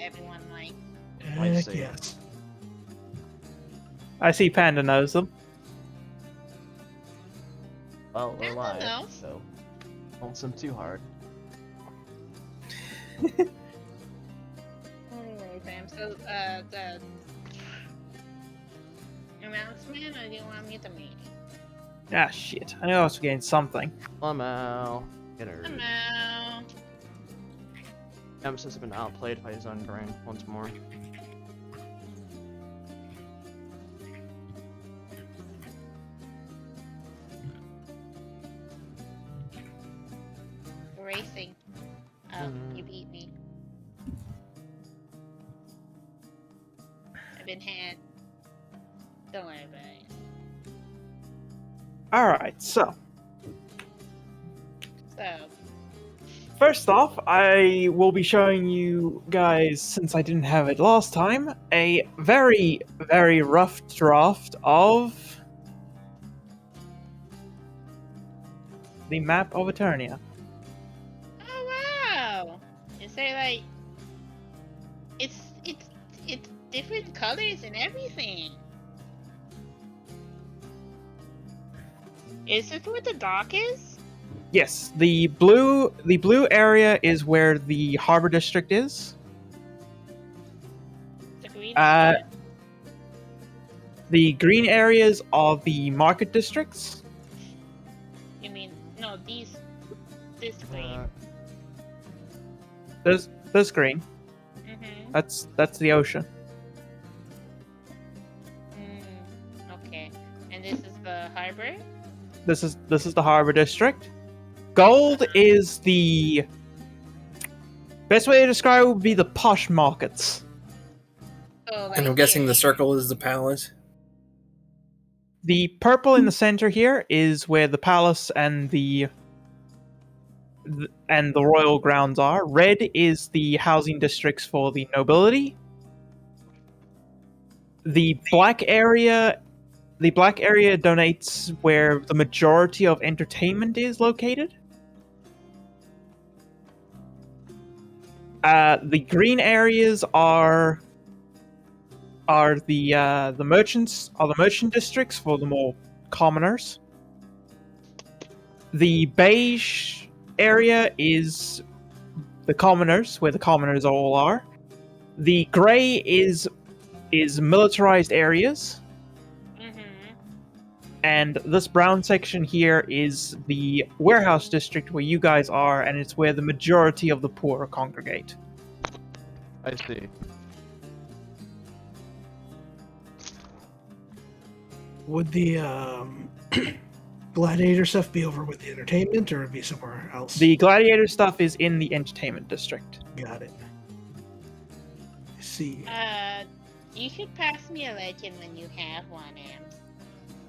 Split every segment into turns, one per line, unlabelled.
everyone likes.
Heck yes.
I see Panda knows them.
Well, we're
I
live,
don't know.
so don't swim too hard.
Anyway, fam, so, the announcement, or do you want me to make it?
Ah, shit. I knew I was forgetting something.
Lmao. Get her.
Hello.
Nemesis has been outplayed by his own brain once more.
Racing. Oh, you beat me. I've been had. Don't worry about it.
Alright, so.
So,
First off, I will be showing you guys, since I didn't have it last time, a very, very rough draft of the map of Eternia.
oh wow! Is there like, it's different colors and everything. Is this where the dock is?
Yes, the blue area is where the Harbor District is.
The green.
The green areas are the market districts.
You mean no? This green.
There's green.
Mm-hmm.
That's the ocean.
Okay. And this is the harbor.
This is the Harbor District. Gold is the best way to describe it would be the posh markets.
So, like,
And I'm guessing
here.
the circle is the palace.
The purple in the center here is where the palace and the royal grounds are. Red is the housing districts for the nobility. The black area donates where the majority of entertainment is located. The green areas are the merchant districts for the more commoners. The beige area is the commoners, where the commoners all are. The gray is militarized areas. And this brown section here is the warehouse district where you guys are, and it's where the majority of the poor congregate.
I see.
Would the gladiator stuff be over with the entertainment, or would it be somewhere else?
The gladiator stuff is in the entertainment district.
Got it. I see.
You should pass me a legend when you have one, Am.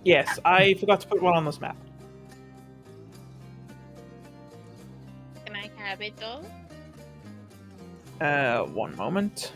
Yes, I forgot to put one on this map.
Can I have it though?
One moment.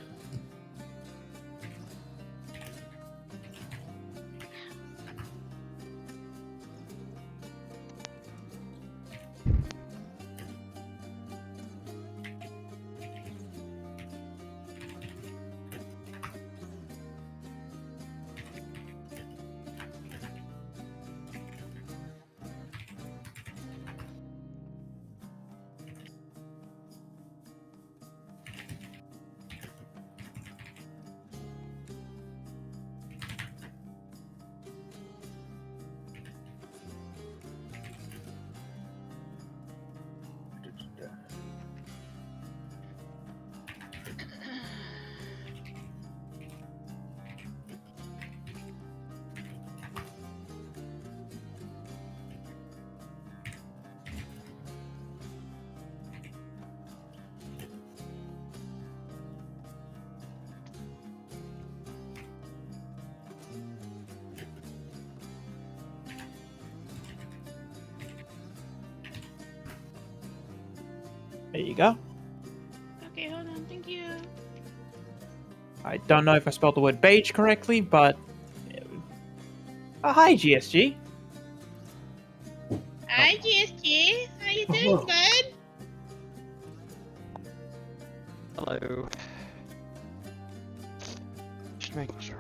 There you go.
Okay, hold on. Thank you.
I don't know if I spelled the word beige correctly, but... hi, GSG.
Hi, GSG. How you doing,
Hello.
bud?
Hello. Just making sure.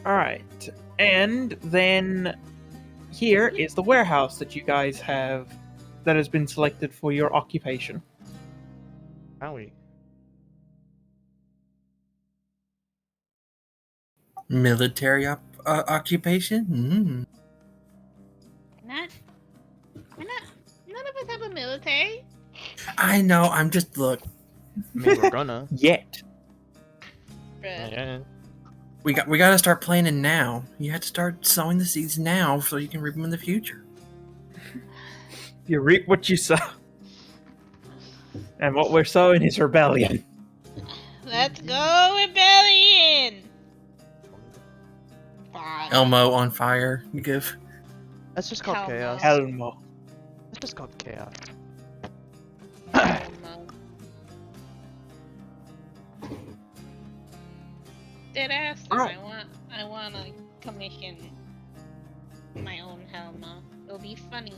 Alright. And then here is the warehouse that you guys have that has been selected for your occupation.
Howie.
Military occupation?
Not. We're not. None of us have a military.
I know, I'm just, look,
I mean, we're gonna.
Yet.
Bruh.
Yeah.
we gotta start planning now. You have to start sowing the seeds now so you can reap them in the future.
You reap what you sow. And what we're sowing is rebellion.
Let's go, rebellion! Fine.
Elmo on fire, you give.
That's just called
Hell no.
chaos.
Elmo.
That's just called chaos.
Elmo. Dead ass.
Alright.
I want to commission my own Helma. It'll be funny.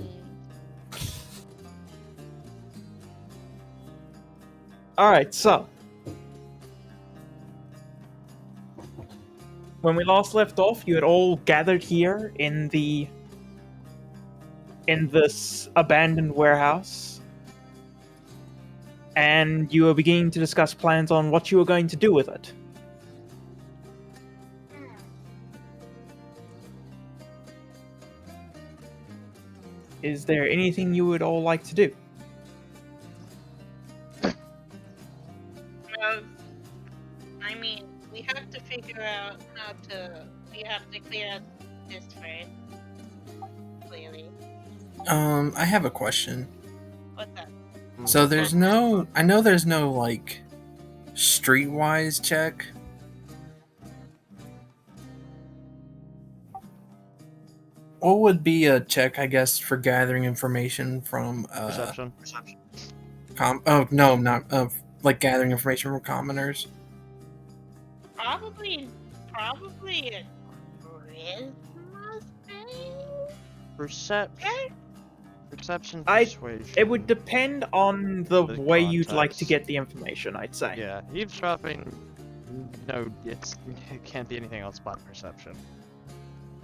Alright, so. When we last left off, you had all gathered here in this abandoned warehouse. And you were beginning to discuss plans on what you were going to do with it. Is there anything you would all like to do?
Well, I mean, we have to figure out how to. We have to clear out this first. Clearly.
I have a question.
What's that?
So there's no, I know there's no, like, streetwise check. What would be a check, I guess, for gathering information from,
Perception.
like gathering information from commoners?
Probably a Christmas thing.
Perception.
I-
Persuasion.
It would depend on the
The
way you'd like to
context.
get the information, I'd say.
Yeah, eavesdropping. No, it can't be anything else but perception.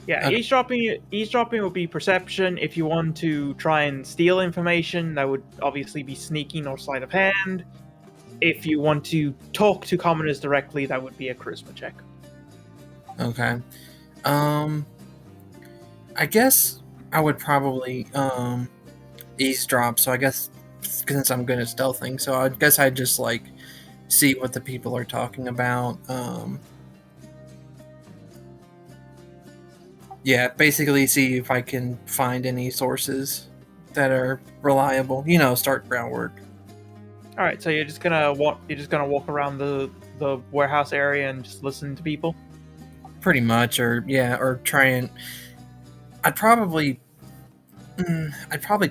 Yeah,
Okay.
eavesdropping would be perception. If you want to try and steal information, that would obviously be sneaking or sleight of hand. If you want to talk to commoners directly, that would be a charisma check.
Okay. I guess I would probably, eavesdrop, so I guess, since I'm good at stealthing, so I guess I'd just, like, see what the people are talking about, yeah, basically see if I can find any sources that are reliable, start groundwork.
All right, so you're just gonna walk around the warehouse area and just listen to people.
Pretty much, or try and, I'd probably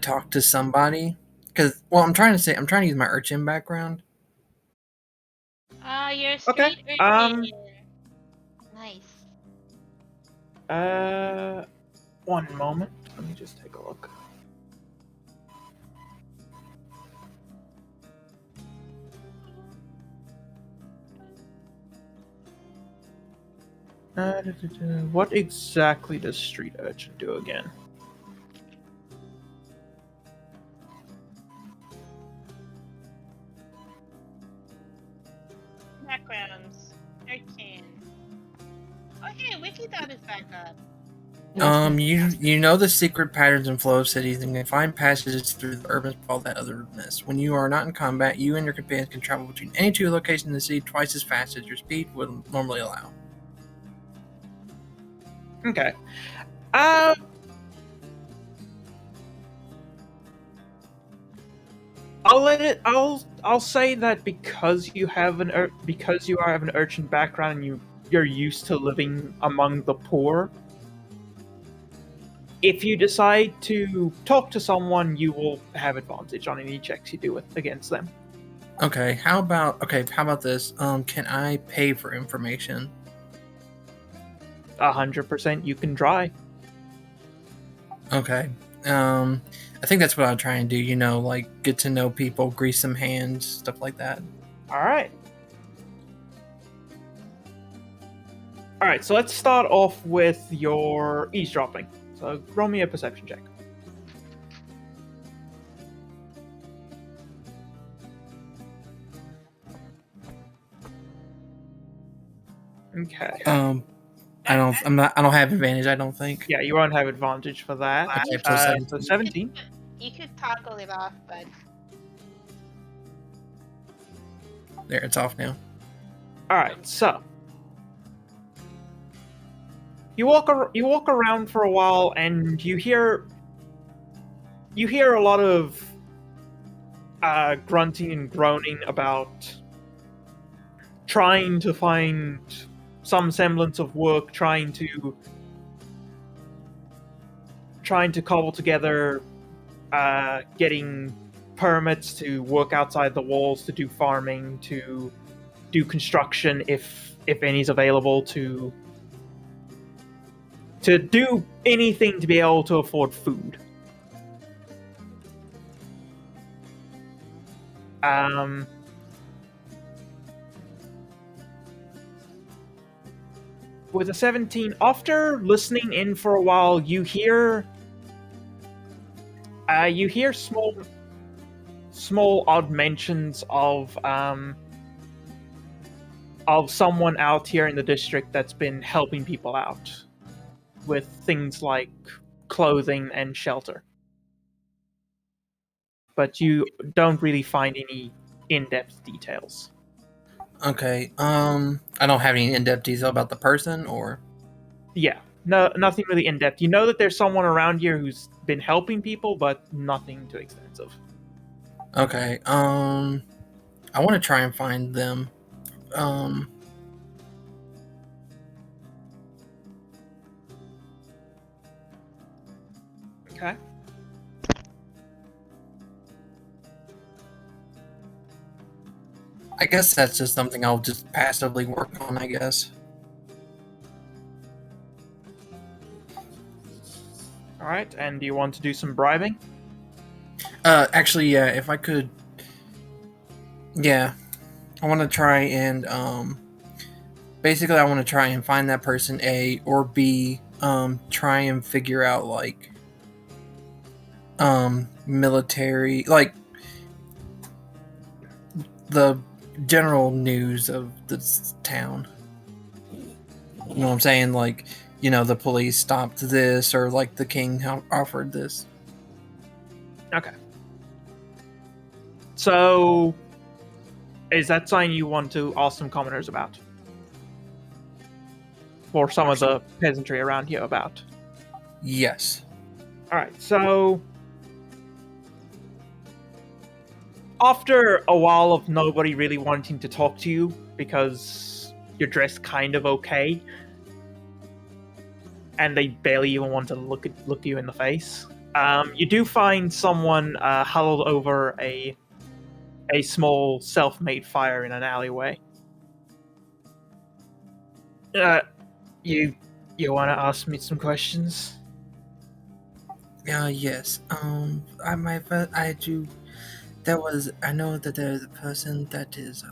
talk to somebody, because, well, I'm trying to use my urchin background.
Ah, you're
Okay,
street
um,
Nice.
1 moment. Let me just take a look. What exactly does street urchin do again?
Backgrounds. 13. Oh, hey, Wikidot is back up.
You know the secret patterns and flow of cities and can find passages through the urban sprawl that otherness. When you are not in combat, you and your companions can travel between any two locations in the city twice as fast as your speed would normally allow.
Okay. I'll say that because you have an urchin background and you're used to living among the poor. If you decide to talk to someone, you will have advantage on any checks you do against them.
Okay, how about this? Can I pay for information?
100% you can try.
Okay. I think that's what I'll try and do, like get to know people, grease some hands, stuff like that.
All right. All right, so let's start off with your eavesdropping. So roll me a perception check. Okay.
I don't have advantage. I don't think.
Yeah, you won't have advantage for that.
Okay, so 17.
So 17.
You could toggle it off, but
There, it's off now.
All right, so you walk around for a while, and you hear a lot of grunting and groaning about trying to find some semblance of work, trying to cobble together, getting permits to work outside the walls, to do farming, to do construction if any's available, to do anything to be able to afford food. With a 17, after listening in for a while, you hear small odd mentions of someone out here in the district that's been helping people out with things like clothing and shelter. But you don't really find any in-depth details.
Okay. I don't have any in-depth detail about the person, or.
Yeah, no, nothing really in-depth. You know that there's someone around here who's been helping people, but nothing too extensive.
Okay. I want to try and find them.
Okay.
I guess that's just something I'll just passively work on, I guess.
Alright, and do you want to do some bribing?
Actually, yeah, if I could... Yeah. I want to try and, basically, I want to try and find that person, A, or B, try and figure out, like, military... Like, the general news of this town. You know what I'm saying? Like, you know, the police stopped this, or like the king offered this.
Okay. So, is that something you want to ask some commoners about? Or some of the peasantry around here about?
Yes.
Alright, so after a while of nobody really wanting to talk to you because you're dressed kind of okay, and they barely even want to look you in the face, you do find someone huddled over a small self-made fire in an alleyway. You want to ask me some questions?
Yes. I know that there's a person that is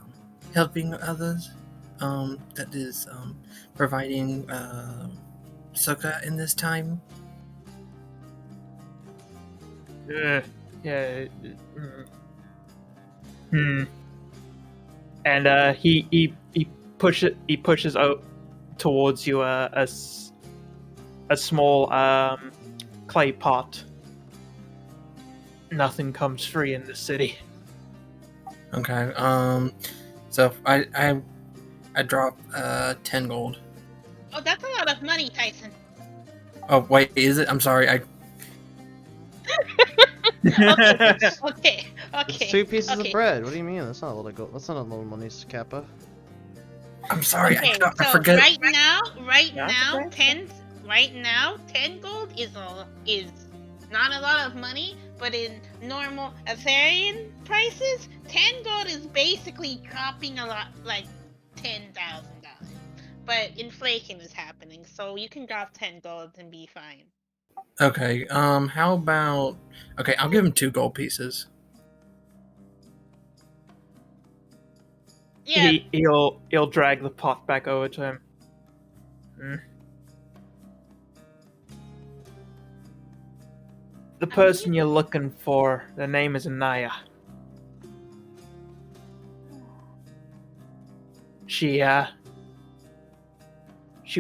helping others, that is providing succor in this time.
Yeah. And he pushes out towards you a small clay pot. Nothing comes free in this city.
Okay. So I drop 10 gold.
oh, that's a lot of money, Tyson.
Oh wait, is it? I'm sorry.
Okay.
It's 2 pieces
okay.
of bread. What do you mean? That's not a lot of gold. That's not a lot of money, Kappa.
I'm sorry.
Okay,
I
so
forget.
right now,
okay.
10 gold is not a lot of money, but in normal Elerian prices, 10 gold is basically dropping a lot, like $10,000. But inflation is happening, so you can drop 10 gold and be fine.
Okay. How about? Okay, I'll give him 2 gold pieces.
Yeah.
He'll drag the pot back over to him. The person you're looking for, the name is Anaya. She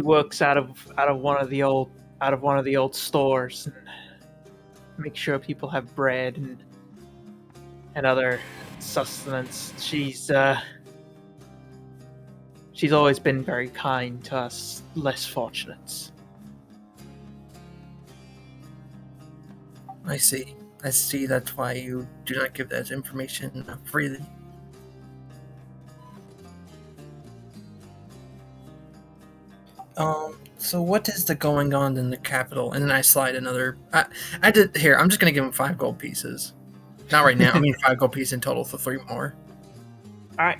works out of one of the old stores and makes sure people have bread and other sustenance. She's always been very kind to us less fortunates.
I see. I see. That's why you do not give that information freely. So what is the going on in the capital? And then I slide another. I did here. I'm just gonna give him 5 gold pieces. Not right now. I mean 5 gold pieces in total for 3 more.
All right.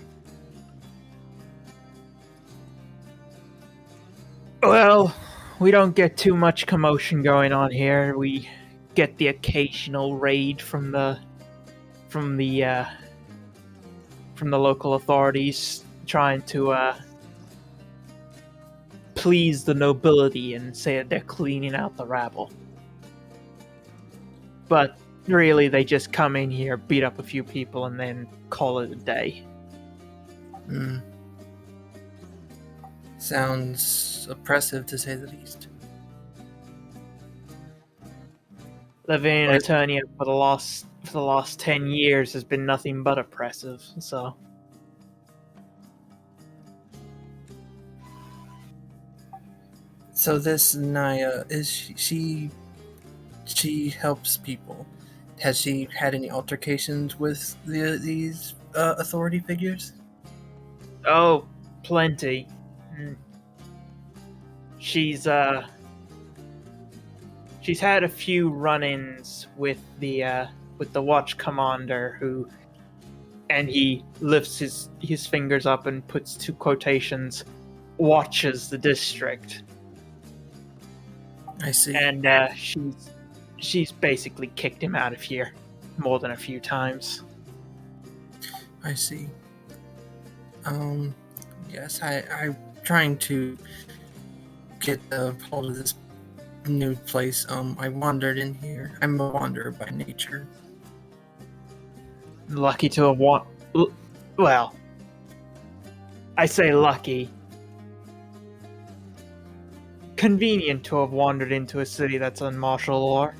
Well, we don't get too much commotion going on here. We get the occasional raid from the local authorities trying to please the nobility and say that they're cleaning out the rabble. But really, they just come in here, beat up a few people, and then call it a day.
Sounds oppressive to say the least.
Living in Eternia for the last 10 years has been nothing but oppressive, so...
So this Naya, is she helps people. Has she had any altercations with these authority figures?
Oh, plenty. She's had a few run-ins with the watch commander and he lifts his fingers up and puts 2 quotations, watches the district.
I see.
And she's basically kicked him out of here more than a few times.
I see. Yes, I'm trying to get a hold of this new place. I wandered in here. I'm a wanderer by nature.
Lucky to have well, I say lucky. Convenient to have wandered into a city that's on martial law.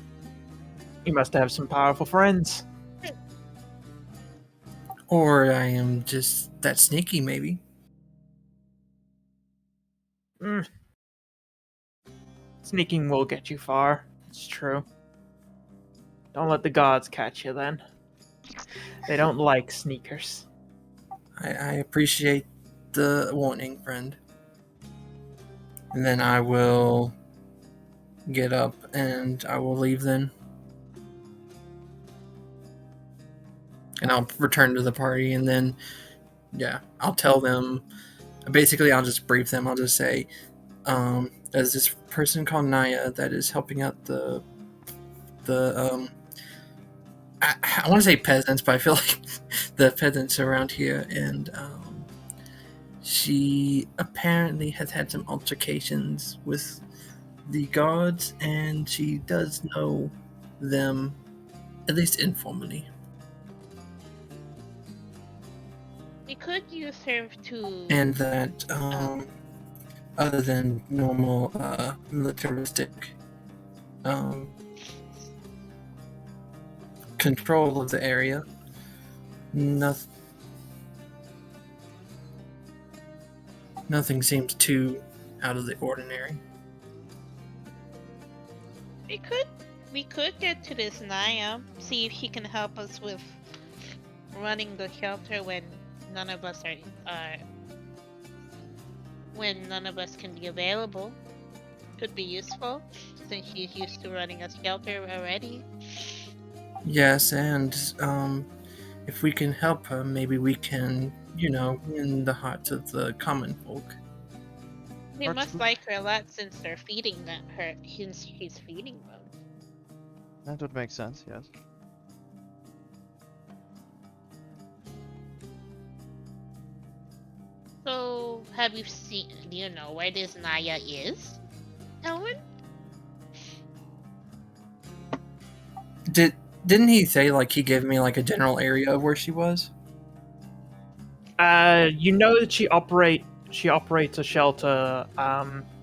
You must have some powerful friends.
Or I am just that sneaky, maybe.
Sneaking will get you far. It's true. Don't let the gods catch you then. They don't like sneakers.
I appreciate the warning, friend. And then I will get up and I will leave then. And I'll return to the party and then, yeah, I'll tell them. Basically, I'll just brief them. I'll just say, there's this person called Naya that is helping out the I want to say peasants, but I feel like the peasants around here, and she apparently has had some altercations with the guards, and she does know them, at least informally.
We could use her to...
And that, other than normal militaristic control of the area, nothing seems too out of the ordinary.
We could get to this Naya, see if he can help us with running the shelter when none of us can be available. Could be useful, since she's used to running a shelter already.
Yes, and if we can help her, maybe we can, win the hearts of the common folk.
They must like her a lot since they're feeding her. Since she's feeding them.
That would make sense, yes.
So, have you seen? Do you know where this Naya is, Elwin?
Didn't he say like he gave me like a general area of where she was?
You know that she operates a shelter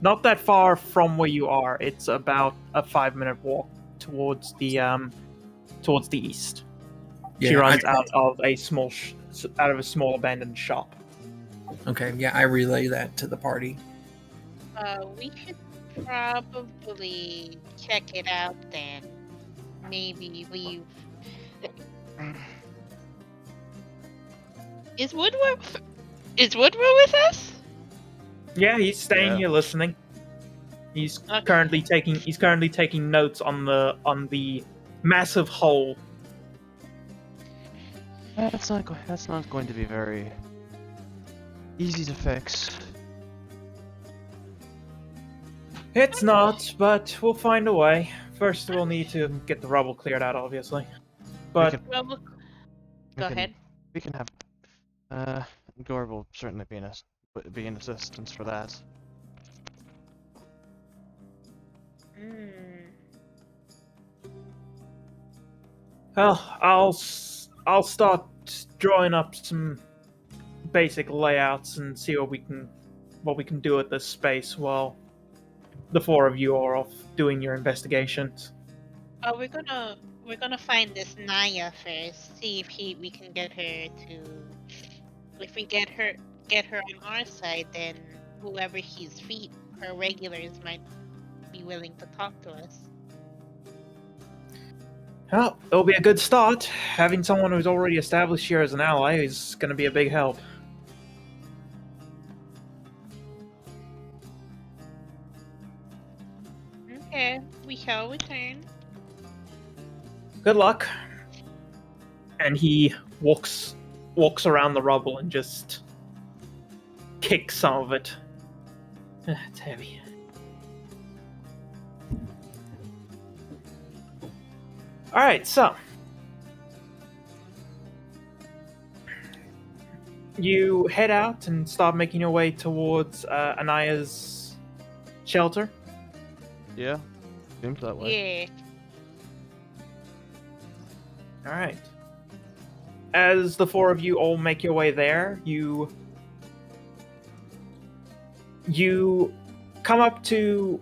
not that far from where you are. It's about a 5-minute walk towards the east.
Yeah,
She runs out of a small abandoned shop.
Okay, yeah, I relay that to the party.
We should probably check it out then. Maybe we. Is Woodrow with us?
Yeah, he's staying here listening. He's currently taking notes on the massive hole.
That's not going to be very easy to fix.
It's not, but we'll find a way. First, we'll need to get the rubble cleared out, obviously. But
Go ahead.
We can have. Gore will certainly be an assistance for that.
well, I'll start drawing up some basic layouts and see what we can do at this space while the four of you are off doing your investigations.
We're gonna find this Naya first. See if we can get her to. If we get her on our side, then whoever she's her regulars might be willing to talk to us.
Well, it'll be a good start. Having someone who's already established here as an ally is going to be a big help.
Okay, we shall return.
Good luck. And he walks around the rubble and just kicks some of it. It's heavy. Alright, so you head out and start making your way towards Anaya's shelter.
Yeah, seems that way.
Yeah.
Alright. As the four of you all make your way there, you come up to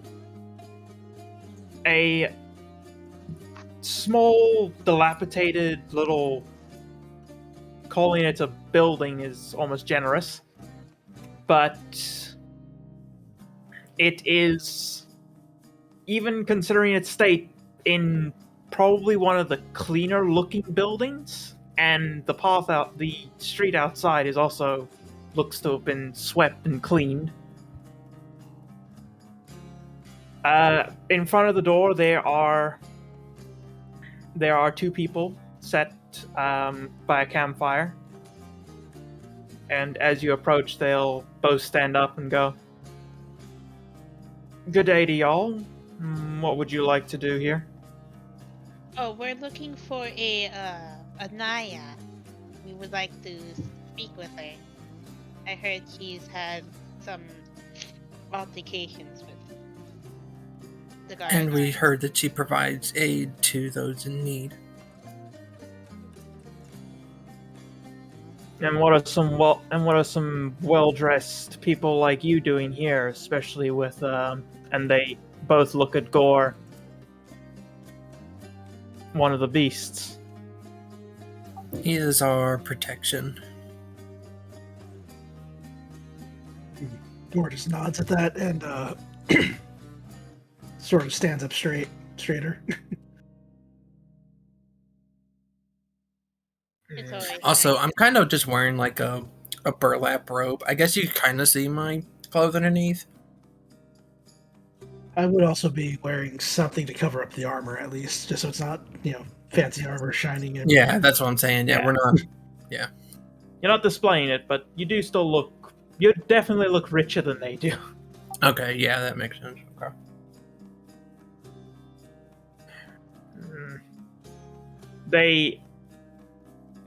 a small, dilapidated little... Calling it a building is almost generous. But it is, even considering its state, in probably one of the cleaner looking buildings. And the street outside is also looks to have been swept and cleaned. In front of the door, there are two people set by a campfire. And as you approach, they'll both stand up and go, "Good day to y'all. What would you like to do here?"
Oh, we're looking for a Naya. We would like to speak with her. I heard she's had some altercations with the guards.
And we heard that she provides aid to those in need.
And what are some well-dressed people like you doing here, especially with and they both look at Gore, one of the beasts.
He is our protection.
Gore just nods at that and sort of stands up straighter.
Also, I'm kind of just wearing like a burlap robe. I guess you kind of see my clothes underneath.
I would also be wearing something to cover up the armor, at least, just so it's not, fancy armor shining in.
Yeah, that's what I'm saying. Yeah, we're not.
You're not displaying it, but you do still look. You definitely look richer than they do.
Okay, yeah, that makes sense. Okay.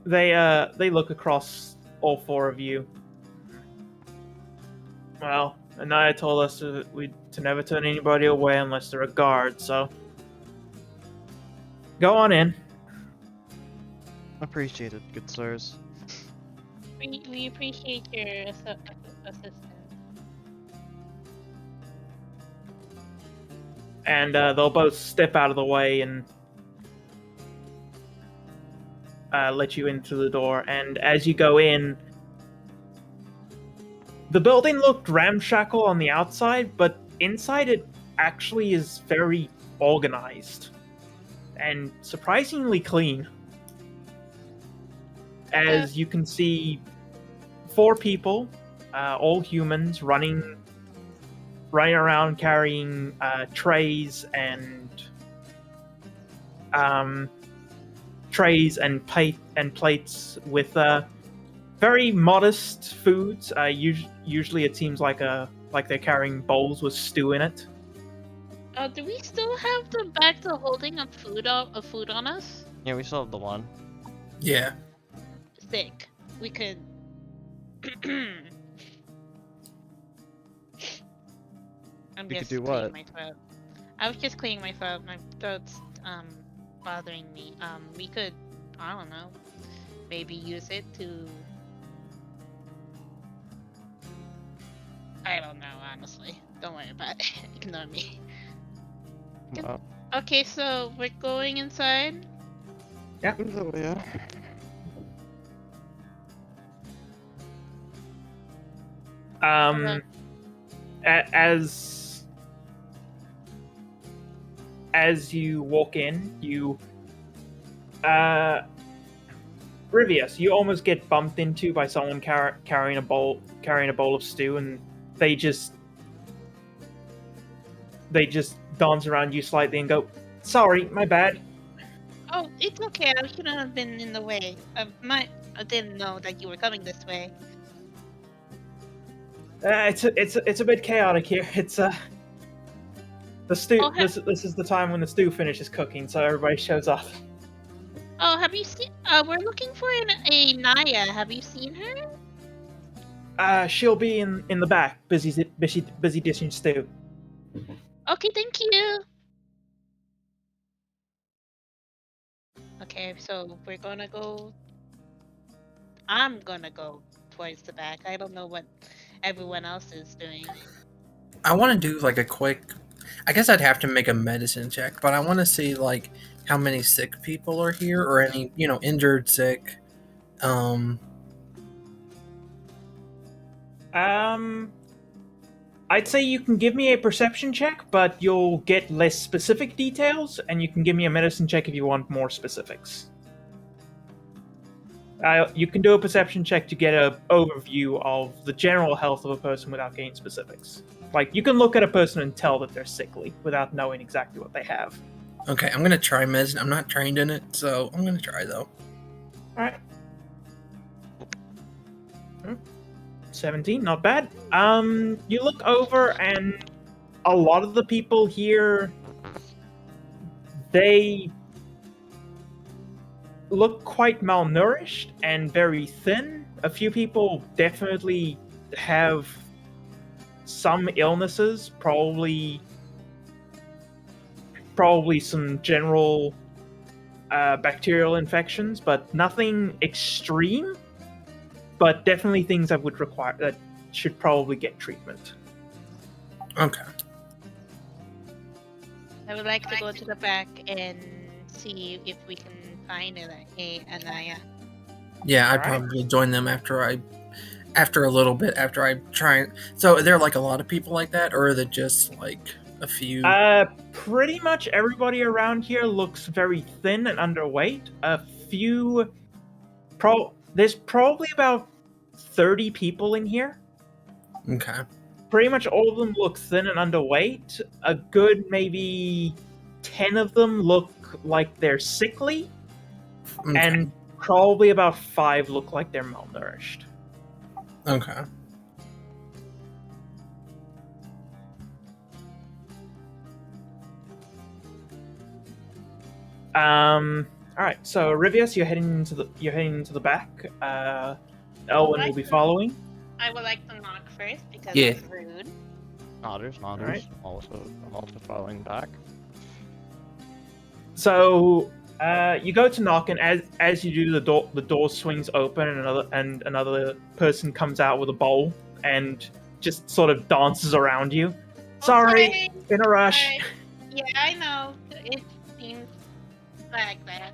They look across all four of you. Well, Anaya told us to never turn anybody away unless they're a guard, so go on in.
Appreciated, good sirs.
We appreciate your assistance.
And they'll both step out of the way and let you in through the door. And as you go in, the building looked ramshackle on the outside, but inside it actually is very organized and surprisingly clean. As you can see, 4 people, all humans, running around carrying trays and plates with very modest foods. Usually, it seems like they're carrying bowls with stew in it.
Do we still have the bags of holding of food on us?
Yeah, we still have the one.
Yeah.
Sick. We could. I'm
We could
just
do
clearing
what?
my throat. I was just clearing my throat. My throat's bothering me. We could, I don't know, maybe use it to. I don't know, honestly. Don't worry about it. Ignore me.
Well,
Okay, so we're going inside.
yeah.
As you walk in, you Rivius, you almost get bumped into by someone carrying a bowl of stew, and they just dance around you slightly and go, "Sorry, my bad."
Oh, it's okay. I shouldn't have been in the way. I didn't know that you were coming this way.
It's a bit chaotic here. It's the stew.
Oh,
This is the time when the stew finishes cooking, so everybody shows up.
Oh, have you seen? We're looking for a Naya. Have you seen her?
She'll be in the back, busy dishing stew.
Okay, thank you. Okay, so we're gonna go. I'm gonna go towards the back. I don't know what everyone else is doing.
I want to do like a quick. I guess I'd have to make a medicine check, but I want to see like how many sick people are here, or any injured, sick.
I'd say you can give me a perception check, but you'll get less specific details, and you can give me a medicine check if you want more specifics. You can do a perception check to get an overview of the general health of a person without getting specifics. Like, you can look at a person and tell that they're sickly without knowing exactly what they have.
Okay, I'm gonna try medicine. I'm not trained in it, so I'm gonna try though.
Alright. 17, not bad. You look over and a lot of the people here, they look quite malnourished and very thin. A few people definitely have some illnesses, probably some general bacterial infections, but nothing extreme. But definitely things that should probably get treatment.
Okay.
I would like to go to the back and see if we can find a Anaya.
Yeah, I'd
Alright.
probably join them after a little bit, after I try. So, are there like a lot of people like that, or are there just like a few?
Pretty much everybody around here looks very thin and underweight. A few, there's probably about 30 people in here.
Okay.
Pretty much all of them look thin and underweight. A good maybe 10 of them look like they're sickly,
Okay.
and probably about 5 look like they're malnourished.
Okay.
All right. So Rivius, you're heading into the back. Elwyn will be following.
I would like to knock first because
Yeah.
it's rude.
Nodders.
Alright.
Also following back.
So you go to knock, and as you do, the door swings open, and another person comes out with a bowl and just sort of dances around you. Sorry,
Okay.
in a rush.
Sorry. Yeah, I know. It seems like that.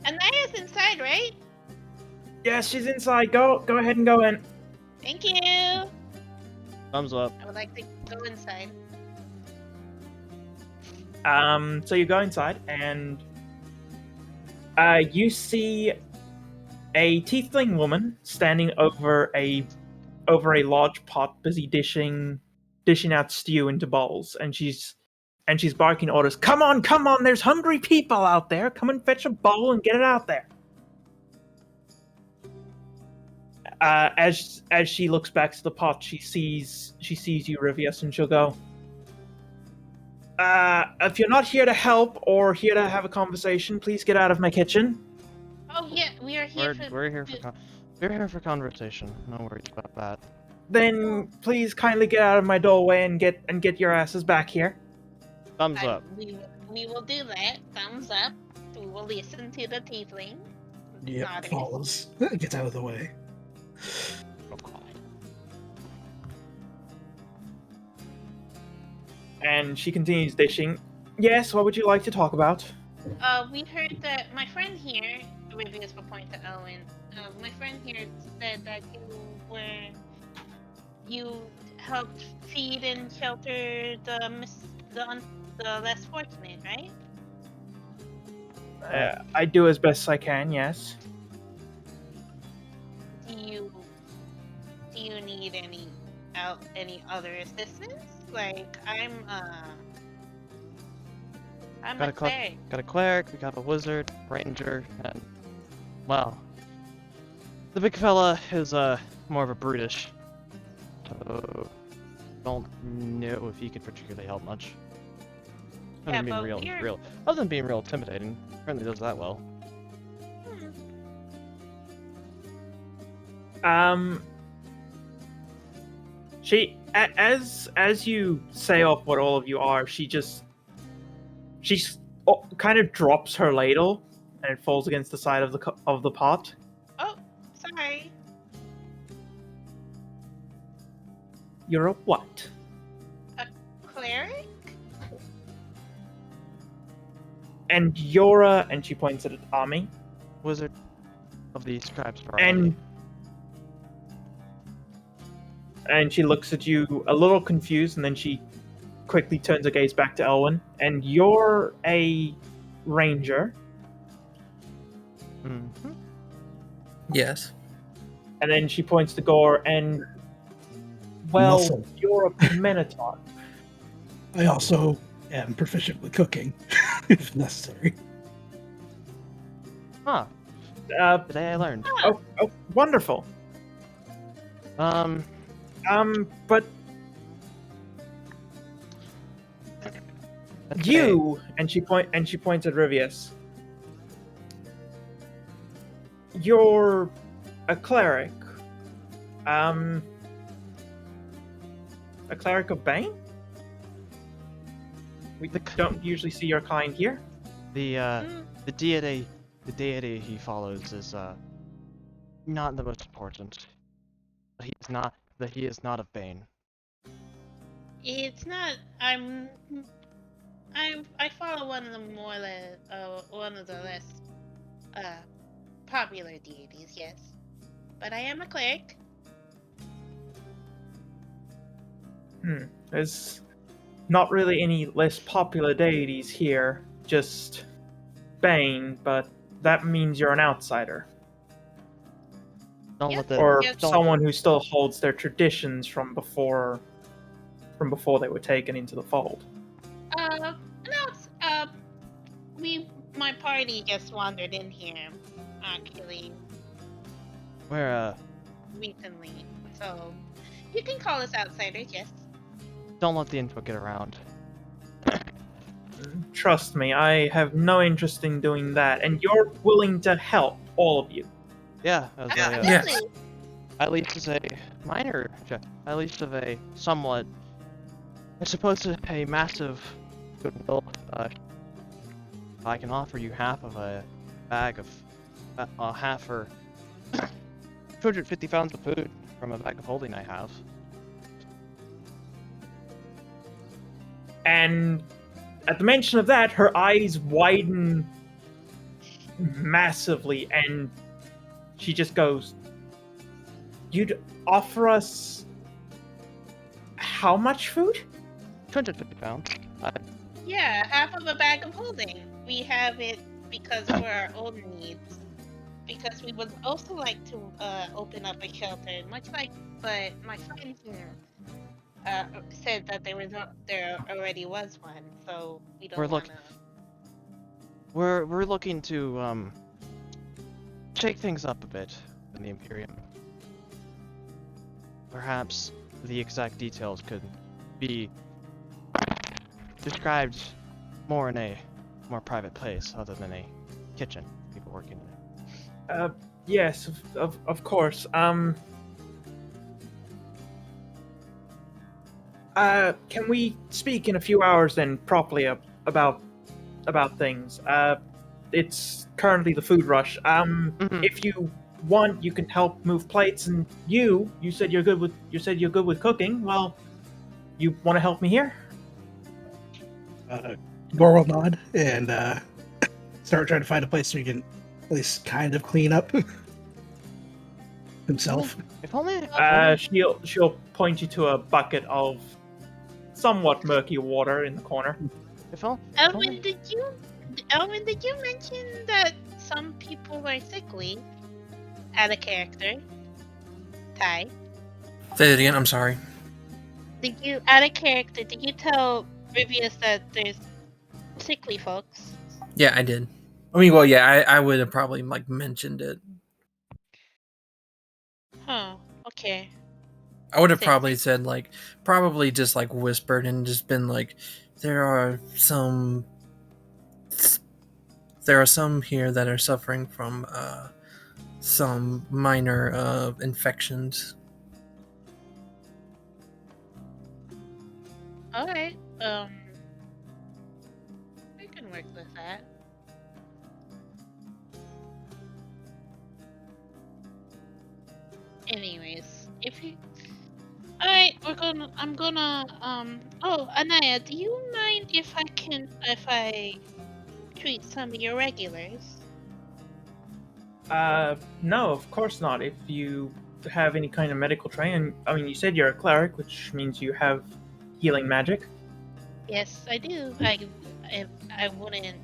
And Naya's inside, right?
Yes, she's inside. Go ahead and go in.
Thank you.
Thumbs up.
I would like to go inside.
So you go inside, and you see a tiefling woman standing over a large pot, busy dishing out stew into bowls, and she's barking orders. Come on! There's hungry people out there. Come and fetch a bowl and get it out there. As she looks back to the pot, she sees you, Rivius, and she'll go. If you're not here to help or here to have a conversation, please get out of my kitchen.
Oh yeah, we are here
We're here for conversation. No worries about that.
Then please kindly get out of my doorway and get your asses back here.
Thumbs up.
We will do that. Thumbs up. We will listen to the tiefling.
Yep,
Nodders.
follows. Gets out of the way.
And she continues dishing. Yes, what would you like to talk about?
We heard that my friend here, Rivius will point to Owen. My friend here said that you helped feed and shelter the less fortunate, right?
I do as best I can. Yes.
Do you need any other assistance? Like I'm
Got
a
a
cleric.
Got a cleric, we got a wizard, ranger, and well, the big fella is more of a brutish. So don't know if he could particularly help much. Other
Yeah,
than being
but
real, other than being real intimidating, apparently does that well.
She as you say off what all of you are, she kind of drops her ladle and it falls against the side of the pot.
Oh, sorry.
You're a what?
Cleric?
And you're a, and she points at Ami.
Wizard of the scribes variety.
And she looks at you a little confused, and then she quickly turns her gaze back to Elwyn. And you're a ranger.
Mm-hmm.
Yes.
And then she points to Gore, and well,
Muscle.
you're a minotaur.
I also am proficient with cooking, if necessary.
Huh.
Uh,
Today I learned.
oh, wonderful. But you, and she points at Rivius. You're a cleric. A cleric of Bane? We don't usually see your kind here.
The deity he follows is not the most important. But he is not of Bane.
It's not. I follow one of the less popular deities. Yes, but I am a cleric.
There's not really any less popular deities here, just Bane, but that means you're an outsider.
Don't
Yes,
let the
Or
Yes.
someone who still holds their traditions from before they were taken into the fold.
No. My party just wandered in here, actually,
we're
recently. So you can call us outsiders. Yes.
don't let the info get around.
Trust me, I have no interest in doing that, and you're willing to help, all of you.
Yeah,
Yes.
at least as a minor, at least of a somewhat, I suppose a massive goodwill, I can offer you half of a bag of, half or 250 pounds of food from a bag of holding I have.
And at the mention of that, her eyes widen massively, and she just goes, "You'd offer us how much food?"
250 pounds.
Yeah, half of a bag of holding. We have it because for our own needs. Because we would also like to open up a shelter, but my friends here said that there already was one, so we don't want to.
We're looking to shake things up a bit in the Imperium. Perhaps the exact details could be described more in a more private place other than a kitchen. People working in it.
Yes, of course. Can we speak in a few hours then properly about things? It's currently the food rush. If you want, you can help move plates, and you said you're good with cooking. Well, you want to help me here?
Gore will nod and start trying to find a place so he can at least kind of clean up himself.
If only.
She'll point you to a bucket of somewhat murky water in the corner.
Elwin, did you mention that some people were sickly? Out of character. Ty.
Say it again. I'm sorry.
Out of character, did you tell Rivius that there's sickly folks?
Yeah, I did. I mean, well, yeah, I would have probably mentioned it.
Huh. Okay.
I would have probably said probably just whispered and just been there are some here that are suffering from some minor infections.
All right. We can work with that. Anyways, if you. Alright, I'm gonna, oh, Anaya, do you mind if I treat some of your regulars?
No, of course not. If you have any kind of medical training, I mean, you said you're a cleric, which means you have healing magic.
Yes, I do. I wouldn't.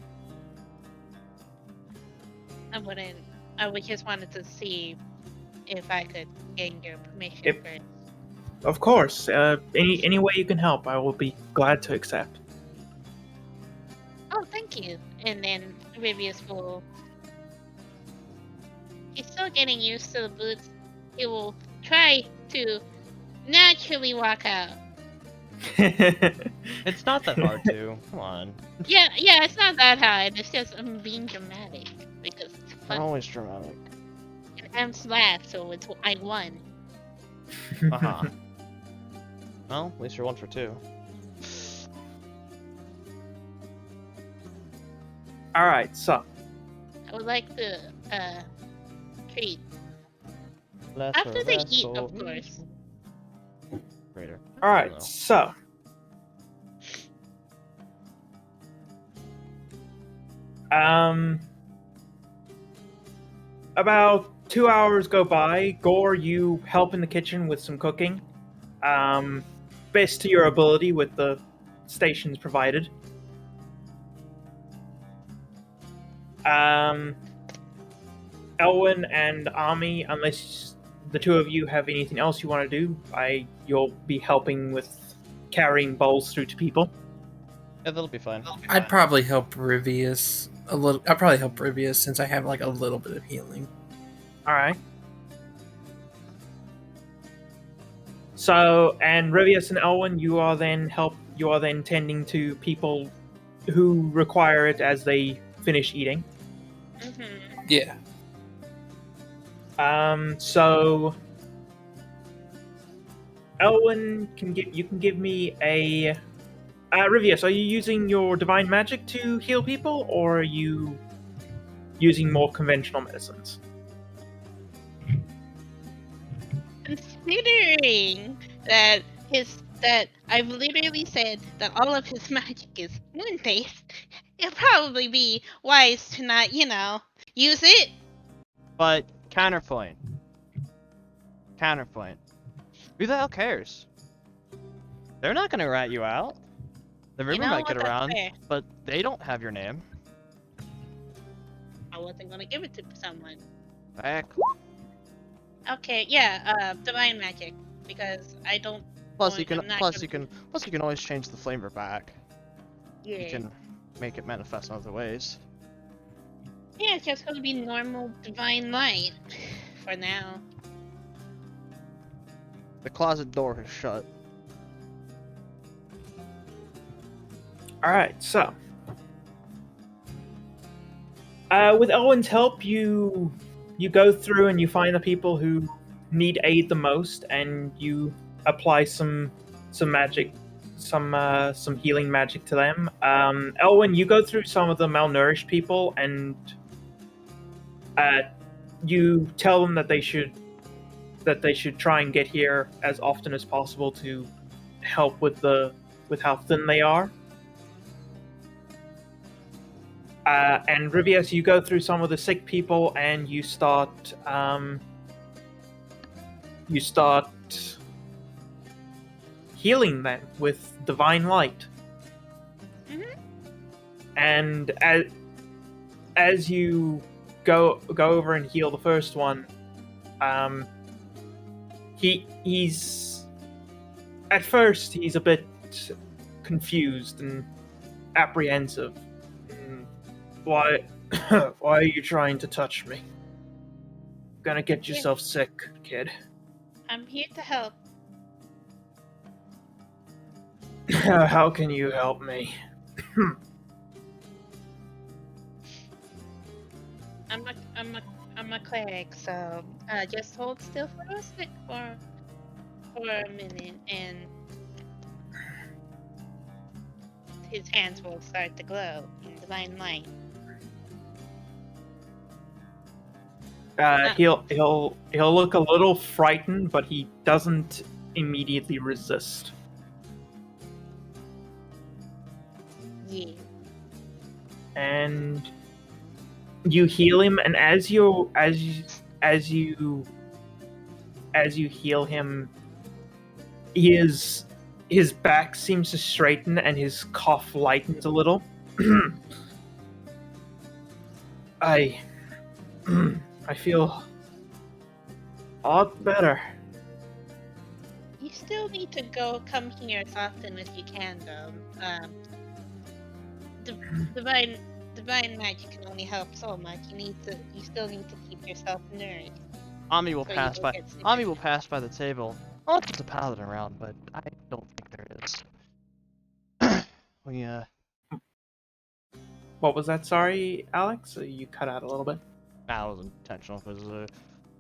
I would just wanted to see if I could gain your permission first.
Of course. Any way you can help, I will be glad to accept.
Oh, thank you. And then Rivius will. He's still getting used to the boots. He will try to naturally walk out.
It's not that hard to. Come on.
Yeah, it's not that hard. It's just I'm being dramatic because it's
I'm
fun.
always dramatic.
And I'm last, so I won.
Uh-huh. Well, at least you're 1 for 2.
Alright, so.
I would like to treat.
Lesser
After they eat,
vessel.
of course.
Greater.
Alright, so. About 2 hours go by. Gore, you help in the kitchen with some cooking. Best to your ability with the stations provided. Elwin and Ami, unless the two of you have anything else you want to do, you'll be helping with carrying bowls through to people.
Yeah, that'll be fine.
I'd probably help Rivius a little. I'd probably help Rivius since I have a little bit of healing.
All right. So, and Rivius and Elwin, you are then tending to people who require it as they finish eating.
Mm-hmm.
Yeah.
So Elwyn can give me a Rivius. Are you using your divine magic to heal people, or are you using more conventional medicines?
Considering that I've literally said that all of his magic is moon-based, it'll probably be wise to not, use it.
But counterpoint. Counterpoint. Who the hell cares? They're not gonna rat you out. The rumor might get
That's
around,
fair.
but they don't have your name.
I wasn't gonna give it to someone.
Heck.
Okay, yeah, divine magic, because I don't.
Plus
want-
you can
I'm not
plus
gonna-
you can always change the flavor back.
Yeah.
You can make it manifest in other ways.
Yeah, it's just gonna be normal divine light for now.
The closet door is shut.
All right, so with Elwyn's help, you go through and you find the people who need aid the most, and you apply some magic, some healing magic to them. Elwyn, you go through some of the malnourished people, and you tell them that they should try and get here as often as possible to help with how thin they are. And Rivius, you go through some of the sick people, and you start healing them with divine light.
Mhm.
And as you go over and heal the first one, he's at first he's a bit confused and apprehensive. Why are you trying to touch me? Gonna get yourself sick, kid.
I'm here to help.
How can you help me?
I'm a cleric, so just hold still for a sec for a minute, and his hands will start to glow in divine light.
He'll look a little frightened, but he doesn't immediately resist.
Yeah.
And you heal him, and as you heal him, his back seems to straighten and his cough lightens a little. I feel a lot better.
You still need to come here as often as you can, though. Divine magic can only help so much. You still need to keep yourself nourished.
Ami will
So you
pass
don't
by.
get sick.
Ami will pass by the table. Oh, there's a paladin around, but I don't think there is.
What was that? Sorry, Alex? You cut out a little bit.
That was intentional because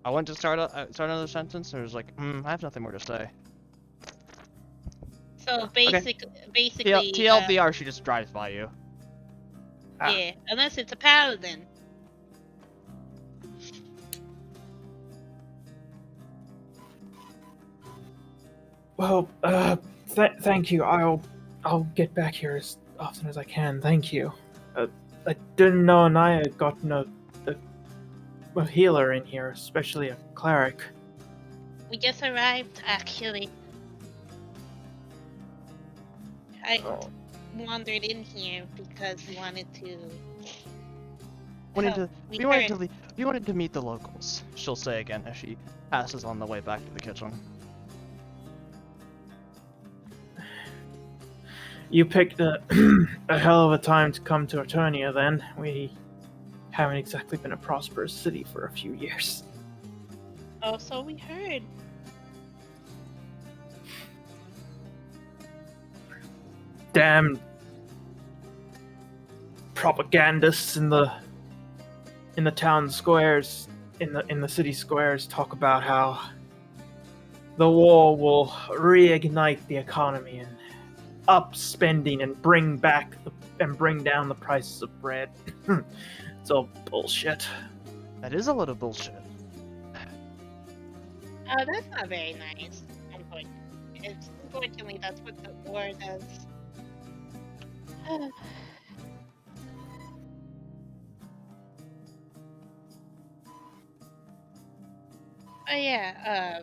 I went to start another sentence and it was like, I have nothing more to say.
So basically,
TLDR, she just drives by you.
yeah, unless it's a paladin.
Well, thank you. I'll get back here as often as I can. Thank you. I didn't know Naya had gotten a healer in here, especially a cleric.
We just arrived, actually. I wandered in here because we wanted to.
We wanted to meet the locals. She'll say again as she passes on the way back to the kitchen.
You picked a hell of a time to come to Eternia, then. We haven't exactly been a prosperous city for a few years.
Oh, so we heard.
Damn propagandists in the town squares, in the city squares, talk about how the war will reignite the economy and up spending and bring down the prices of bread. It's all bullshit.
That is a lot of bullshit.
Oh, that's not very nice. Unfortunately, that's what the war does. Oh yeah,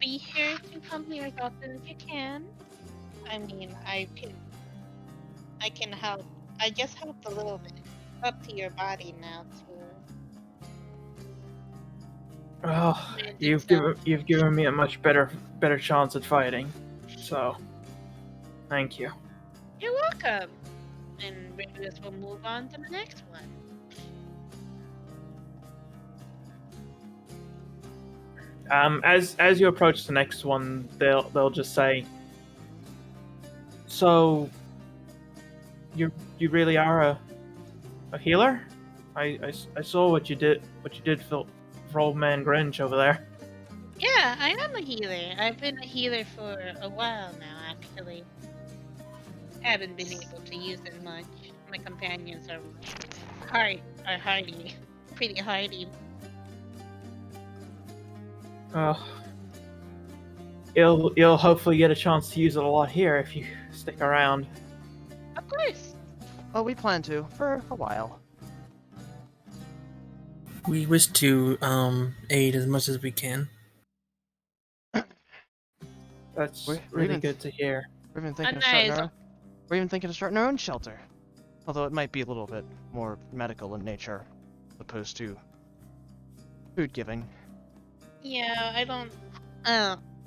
be sure to come here as often as you can. I mean, I can help. I just helped a little bit. Up to your body now too.
Well,
Manage
you've given me a much better chance at fighting. So, thank you.
You're welcome. And maybe we'll move on to the next one.
As you approach the next one, they'll just say, "So, you really are a healer? I saw what you did for old man Grinch over there."
Yeah, I am a healer. I've been a healer for a while now, actually. Haven't been able to use it much. My companions are hardy, pretty hardy.
You'll hopefully get a chance to use it a lot here if you stick around.
Of course.
Oh, we plan to for a while.
We wish to aid as much as we can.
That's
We're
really
even-
good to hear.
We're even thinking
Nice.
we're even thinking of starting our own shelter. Although it might be a little bit more medical in nature, as opposed to food giving.
Yeah, I don't.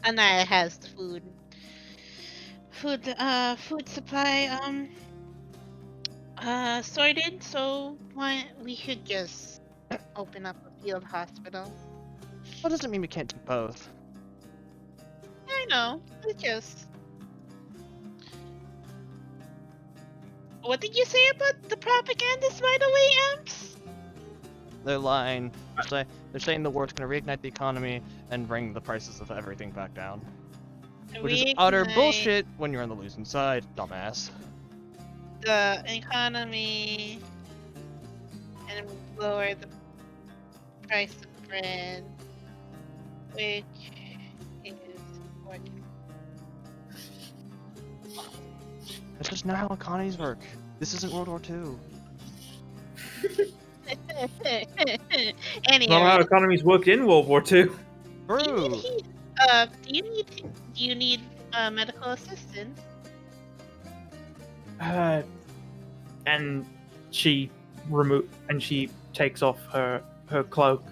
Anaya has food supply sorted. So why we should just open up a field hospital.
That doesn't mean we can't do both.
I know. It's just. What did you say about the propagandists, by the way, Amps?
They're lying. They're saying the war's gonna reignite the economy and bring the prices of everything back down. Which is utter
Reignite
bullshit when you're on the losing side, dumbass.
the economy and lower the price of bread, which is important.
That's just not how economies work. This isn't World War II.
Anyway,
Not how economies worked in World War II.
do
True.
you need medical assistance?
And she takes off her cloak.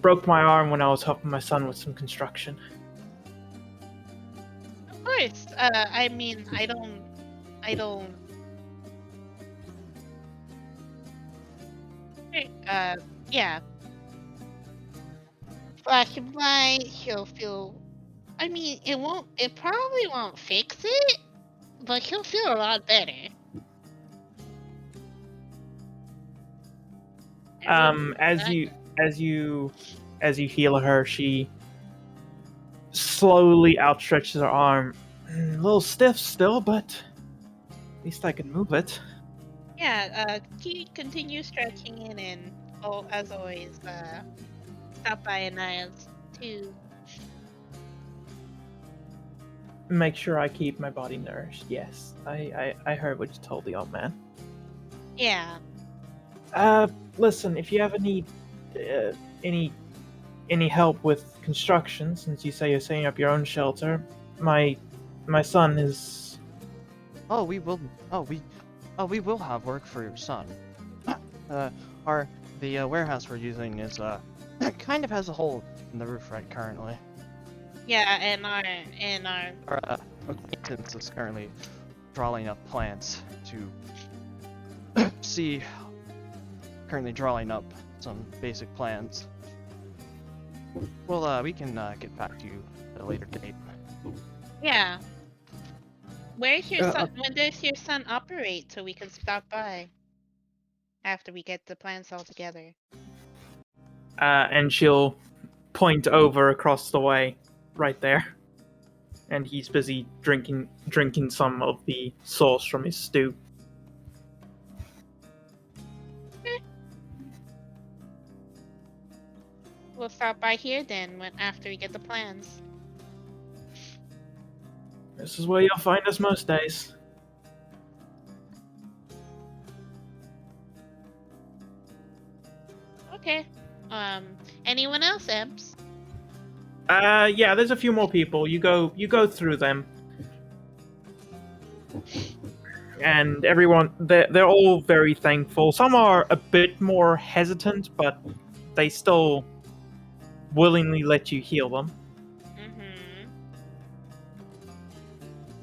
Broke my arm when I was helping my son with some construction.
Of course. I mean, I don't. Yeah. Flash of light. He'll feel. I mean, it probably won't fix it, but he'll feel a lot better.
As you heal her, she slowly outstretches her arm. A little stiff still, but at least I can move it.
Yeah, continue stretching in, and as always, stop by Ania's too.
Make sure I keep my body nourished. Yes, I heard what you told the old man.
Yeah.
Listen, if you ever need any help with construction, since you say you're setting up your own shelter, my son is.
We will have work for your son. The warehouse we're using is kind of has a hole in the roof right currently.
Yeah, and our
Our acquaintance is currently drawing up plans to currently drawing up some basic plans. Well, we can get back to you at a later date.
yeah. Where's your son? When does your son operate so we can stop by after we get the plans all together?
And she'll point over across the way, right there. And he's busy drinking some of the sauce from his stew.
We'll stop by here then after we get the plans.
This is where you'll find us most days.
Okay. Anyone else, Ebs?
Yeah, there's a few more people. You go through them. And everyone, they're all very thankful. Some are a bit more hesitant, but they still willingly let you heal them.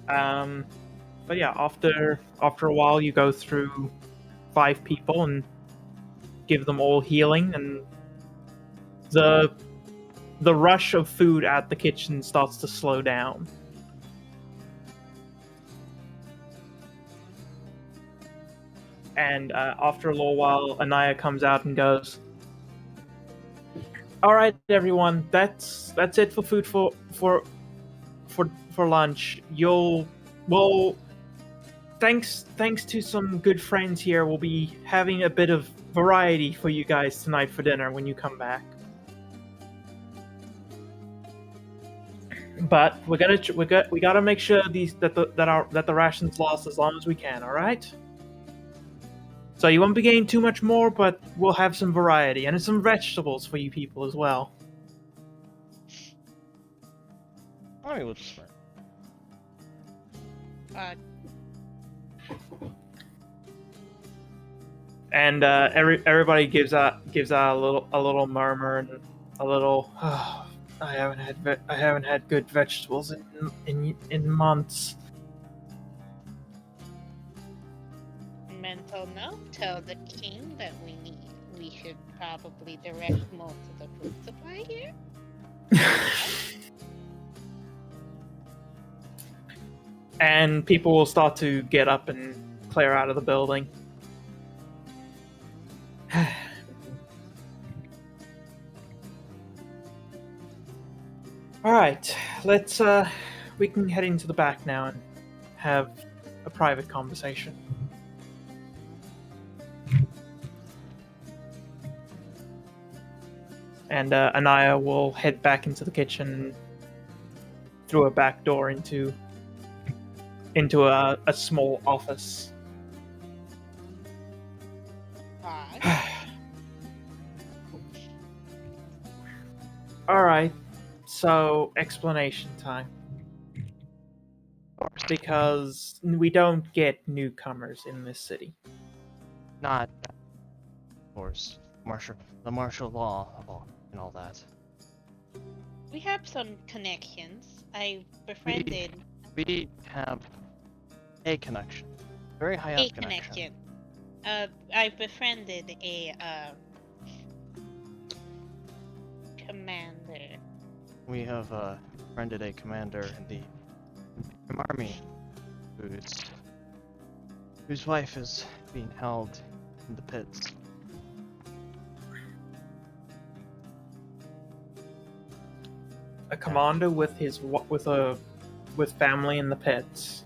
Mm-hmm.
But yeah, after a while, you go through 5 people and give them all healing, and the rush of food at the kitchen starts to slow down. And after a little while, Anaya comes out and goes, "All right, everyone, that's it for food for lunch. Thanks to some good friends here, we'll be having a bit of variety for you guys tonight for dinner when you come back. But we gotta make sure that the rations last as long as we can. All right. So you won't be getting too much more, but we'll have some variety and some vegetables for you people as well."
Let me look smart.
And everybody gives out a little murmur and a little. Oh, I haven't had good vegetables in months.
Mental note: tell the king that we should probably direct most of the food supply here.
And people will start to get up and clear out of the building. All right, let's we can head into the back now and have a private conversation. And Anaya will head back into the kitchen through a back door into a small office. All right, so explanation time. Because we don't get newcomers in this city.
Not, of course, the martial law and all that.
We have some connections. I befriended
We have a connection, very high
a
up connection.
I befriended a commander.
We have befriended a commander in the Imperial army whose wife is being held in the pits.
A commander with family in the pits.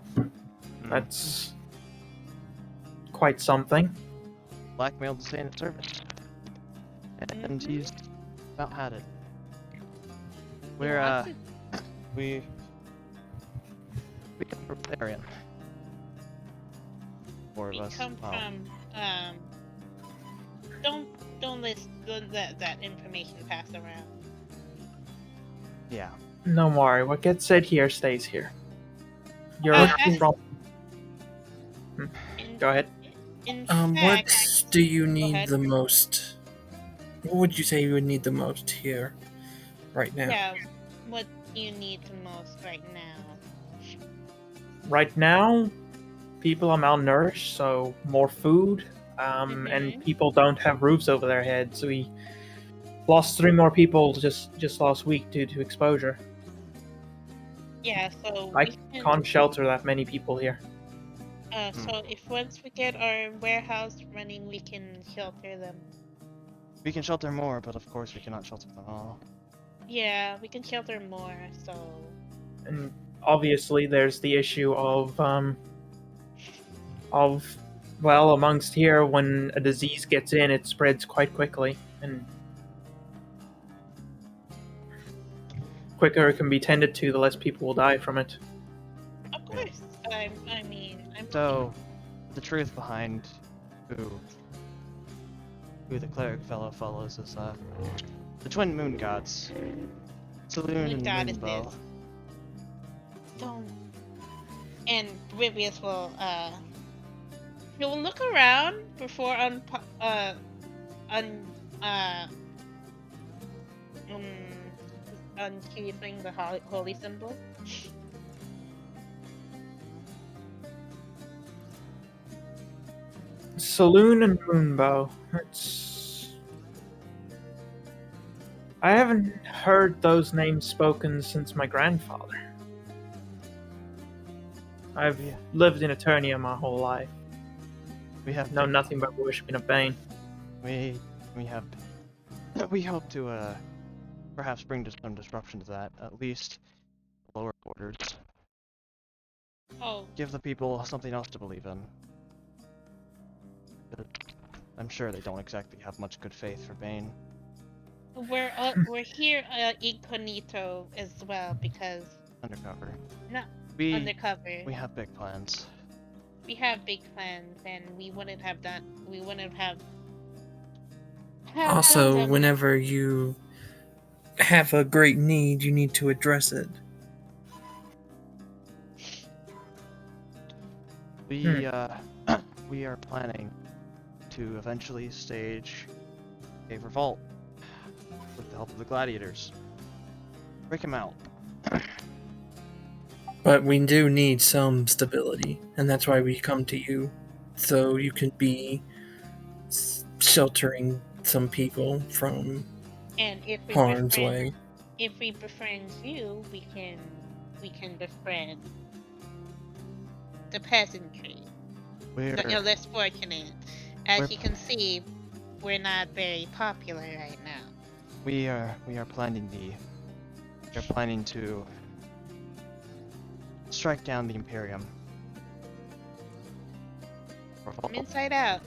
That's quite something.
Blackmailed to stay in service, and he's about had it. We're we come from Elerian. Four of
We
us.
come from don't let that information pass around.
Yeah.
No worry, what gets said here stays here. You're
I-
from. Go ahead.
In
What
fact,
do you need
ahead.
the most? What would you say you would need the most here, right now?
yeah, what do you need the most right now?
Right now, people are malnourished, so more food. And people don't have roofs over their heads. So we lost 3 more people just last week due to exposure.
Yeah, so
I
we can,
can't shelter that many people here.
so if once we get our warehouse running, we can shelter them.
We can shelter more, but of course we cannot shelter them all.
Yeah, we can shelter more, so...
And obviously, there's the issue of well, amongst here, when a disease gets in, it spreads quite quickly, and quicker it can be tended to, the less people will die from it.
Of course. I mean, I'm...
So, the truth behind who the cleric fellow follows is the twin moon gods, Saloon and
goddesses.
Moonbow.
Don't... And Rivius will, he'll look around before unsheathing the holy symbol.
Saloon and Moonbow. I haven't heard those names spoken since my grandfather. I've lived in Eternia my whole life.
We have
Know nothing but worshipping of Bane.
we hope to perhaps bring some disruption to that, at least the lower quarters.
Oh,
Give the people something else to believe in. I'm sure they don't exactly have much good faith for Bane.
we're here incognito as well because
Undercover.
No,
We
undercover.
we have big plans.
We have big plans, and we wouldn't have done. We wouldn't have.
Also,
done them.
whenever you have a great need, you need to address it.
We we are planning to eventually stage a revolt with the help of the gladiators. Break him out.
But we do need some stability, and that's why we come to you, so you can be sheltering some people from
And if we
harm's
befriend,
way.
if we befriend you, we can befriend the peasantry. The less fortunate. As you can see, we're not very popular right now.
We are planning to strike down the Imperium.
From inside out.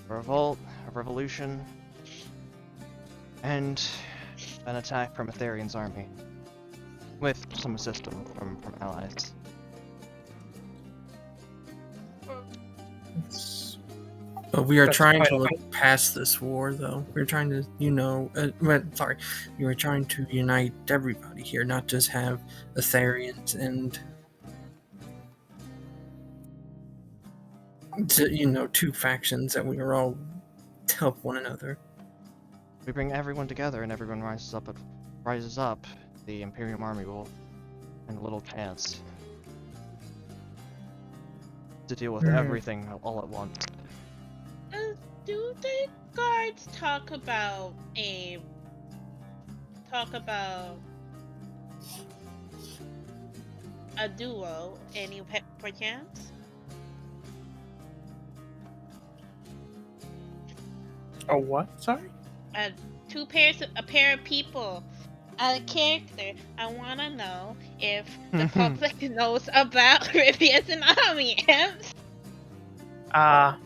Revolt, a revolution, and an attack from Elerian's army, with some assistance from allies.
But we are
That's
trying
quite
to
a
look past this war, though. We're trying to, we were trying to unite everybody here, not just have Elerians and, two factions that we are all to help one another.
We bring everyone together, and everyone rises up. The Imperium army will have a little chance to deal with everything all at once.
Do the guards talk about a duo? Any perchance?
Oh, what? Sorry?
A pair of people. A character. I want to know if the public knows about Rivius and Ami.
A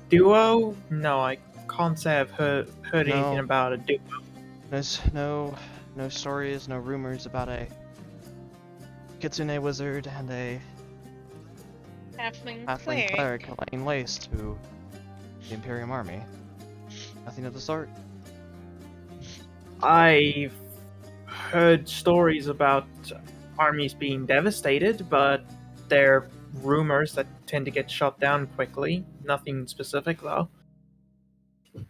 duo? No, I can't say I've heard
No.
anything about a duo.
There's no stories, no rumors about a Kitsune wizard and a
Halfling
halfling
cleric.
cleric laying waste to the Imperium army. Nothing of the sort.
I've heard stories about armies being devastated, but they're rumors that tend to get shot down quickly. Nothing specific, though.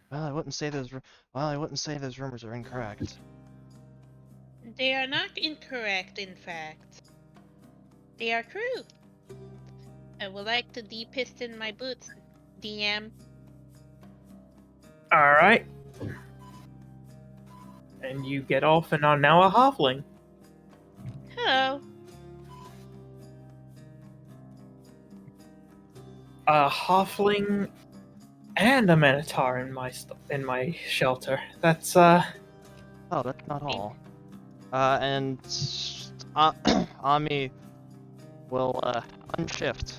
Well, I wouldn't say those rumors are incorrect.
They are not incorrect, in fact. They are true. I would like to de-piston my boots, DM.
Alright. And you get off and are now a halfling.
Hello.
A halfling and a minotaur in my shelter. That's
Oh, that's not all. And Ami will unshift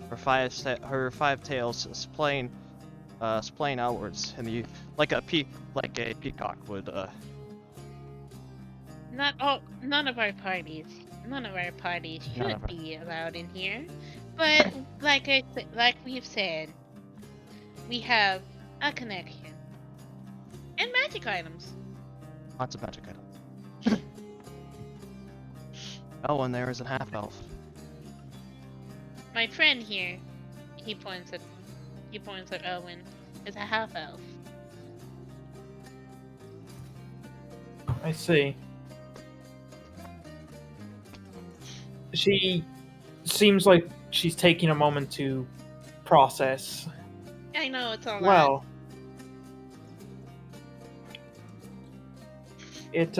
her five tails, splaying outwards, in the like a peacock would.
None of our parties
None
should
of our-
be allowed in here. But like we've said, we have a connection and magic items.
Lots of magic items. Oh, and there is a half elf.
My friend here, he points at Owen, is a half elf.
I see. She seems like she's taking a moment to process.
I know it's a lot.
Well, it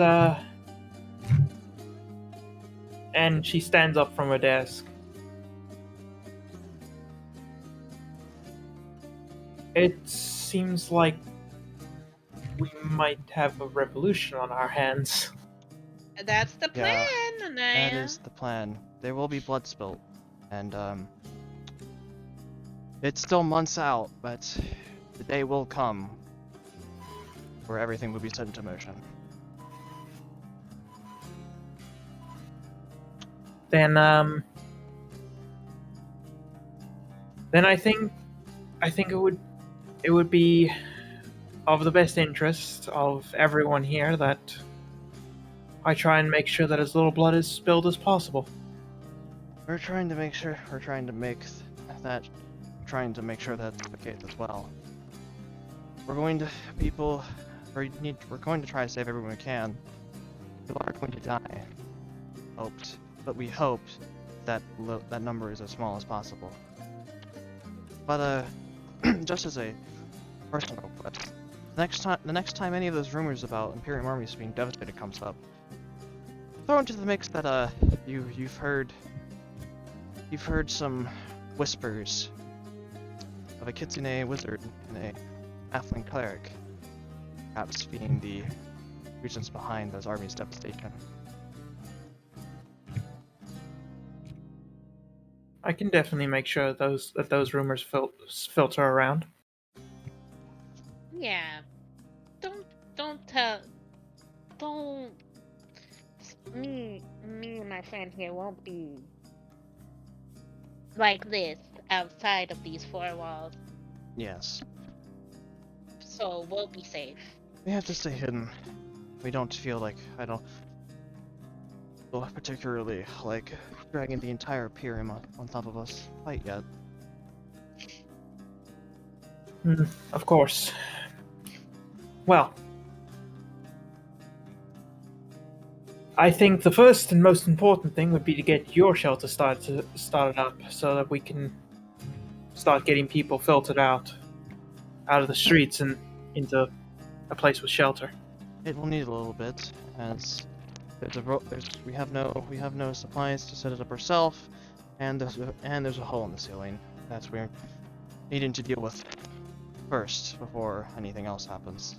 and she stands up from her desk. It seems like we might have a revolution on our hands.
That's the
Yeah,
plan,
That
Anaya.
is the plan. There will be blood spilt, and it's still months out, but the day will come where everything will be set into motion.
Then I think it would be of the best interest of everyone here that I try and make sure that as little blood is spilled as possible.
We're trying to make sure that's the case as well. We're going to try to save everyone we can. People are going to die. But we hoped that that number is as small as possible. But just as a personal request, the next time any of those rumors about Imperium armies being devastated comes up, throw into the mix that you've heard some whispers of a kitsune wizard and a halfling cleric, perhaps being the reasons behind those armies' devastation.
I can definitely make sure that those rumors filter around.
Yeah. Don't me and my friend here won't be like this outside of these four walls,
Yes,
so we'll be safe.
we have to stay hidden. I don't feel particularly like dragging the entire Imperium on top of us quite yet.
Of course. Well, I think the first and most important thing would be to get your shelter started up so that we can start getting people filtered out of the streets and into a place with shelter.
It will need a little bit, as we have no supplies to set it up ourselves, and there's a hole in the ceiling that we're needing to deal with first before anything else happens.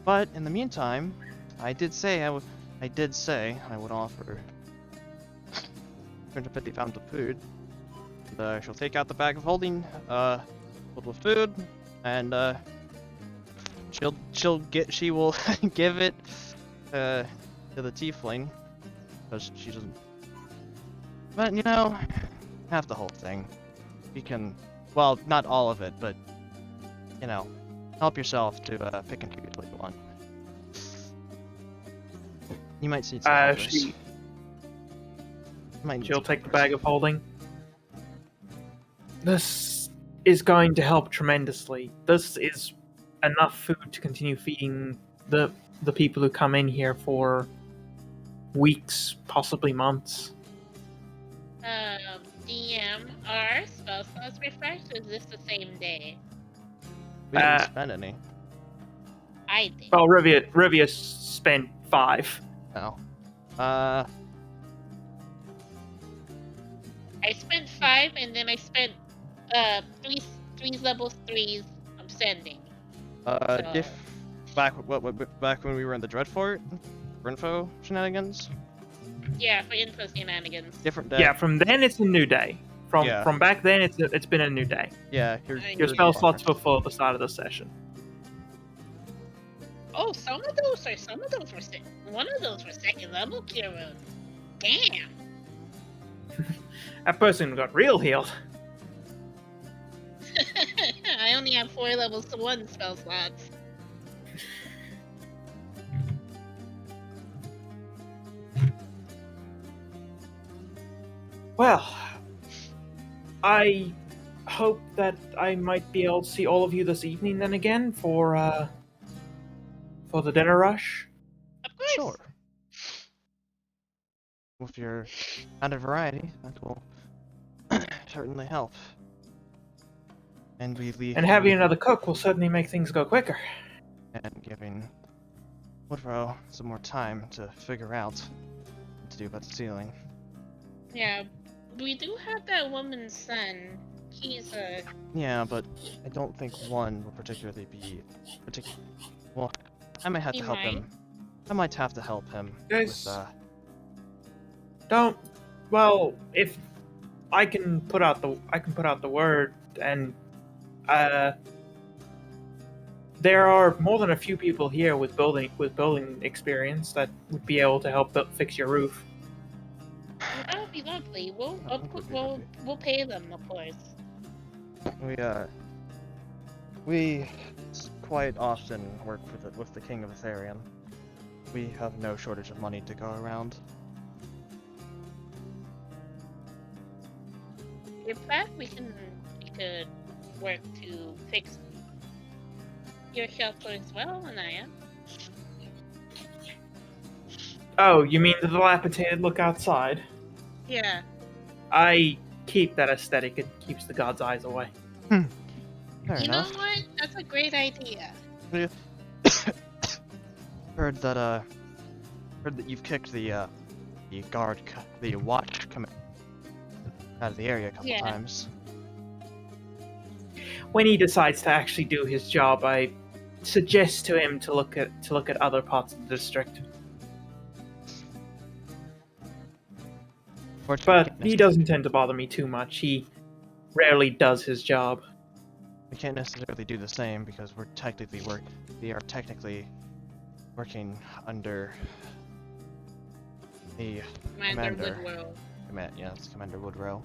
But in the meantime, I did say I would offer 250 pounds of food. And, she'll take out the bag of holding, filled with food, and she will give it to the tiefling, because she doesn't. But half the whole thing. You can, well, not all of it, but help yourself to pick and choose what you want. You might see some others.
She'll take the bag of holding. This is going to help tremendously. This is enough food to continue feeding the people who come in here for weeks, possibly months.
DM, are spell slots refreshed, or is this the same day?
We didn't spend any.
I did.
Well, Rivia spent 5.
No.
I I spent 5, and then I spent three level 3s of sending. So,
Back back when we were in the Dreadfort, for info shenanigans.
yeah, for info shenanigans.
Different day.
Yeah, from then it's a new day.
Yeah.
From back then it's been a new day.
Yeah.
Your spell slots were full at the start of the session.
Oh, some of those were one of those were 2nd level Kira. Damn.
That person got real healed.
I only have 4 levels to 1 spell slots.
Well, I hope that I might be able to see all of you this evening then again for the dinner rush.
Of course.
Sure. With your added variety, that will certainly help. And we leave.
And having another cook will certainly make things go quicker.
And giving Woodrow some more time to figure out what to do about the ceiling.
Yeah, we do have that woman's son. He's
Yeah, but I don't think one will particularly be Well, I might have to help him. I might have to help him
Guys,
with
well, if I can put out the word, and there are more than a few people here with building experience that would be able to help fix your roof.
that would be lovely. We'll pay them, of course.
We quite often work with the King of Elerian. We have no shortage of money to go around.
In fact, we could work to fix your shelter as well, Anaya.
Oh, you mean the dilapidated look outside?
Yeah.
I keep that aesthetic. It keeps the god's eyes away.
Fair
You
enough.
know what? That's a great idea.
Heard that you've kicked the watch command out of the area a couple
Yeah.
times.
When he decides to actually do his job, I suggest to him to look at other parts of the district. But he doesn't tend to bother me too much. He rarely does his job.
We can't necessarily do the same because we are technically working under the
Commander Woodrow.
Commander Woodrow.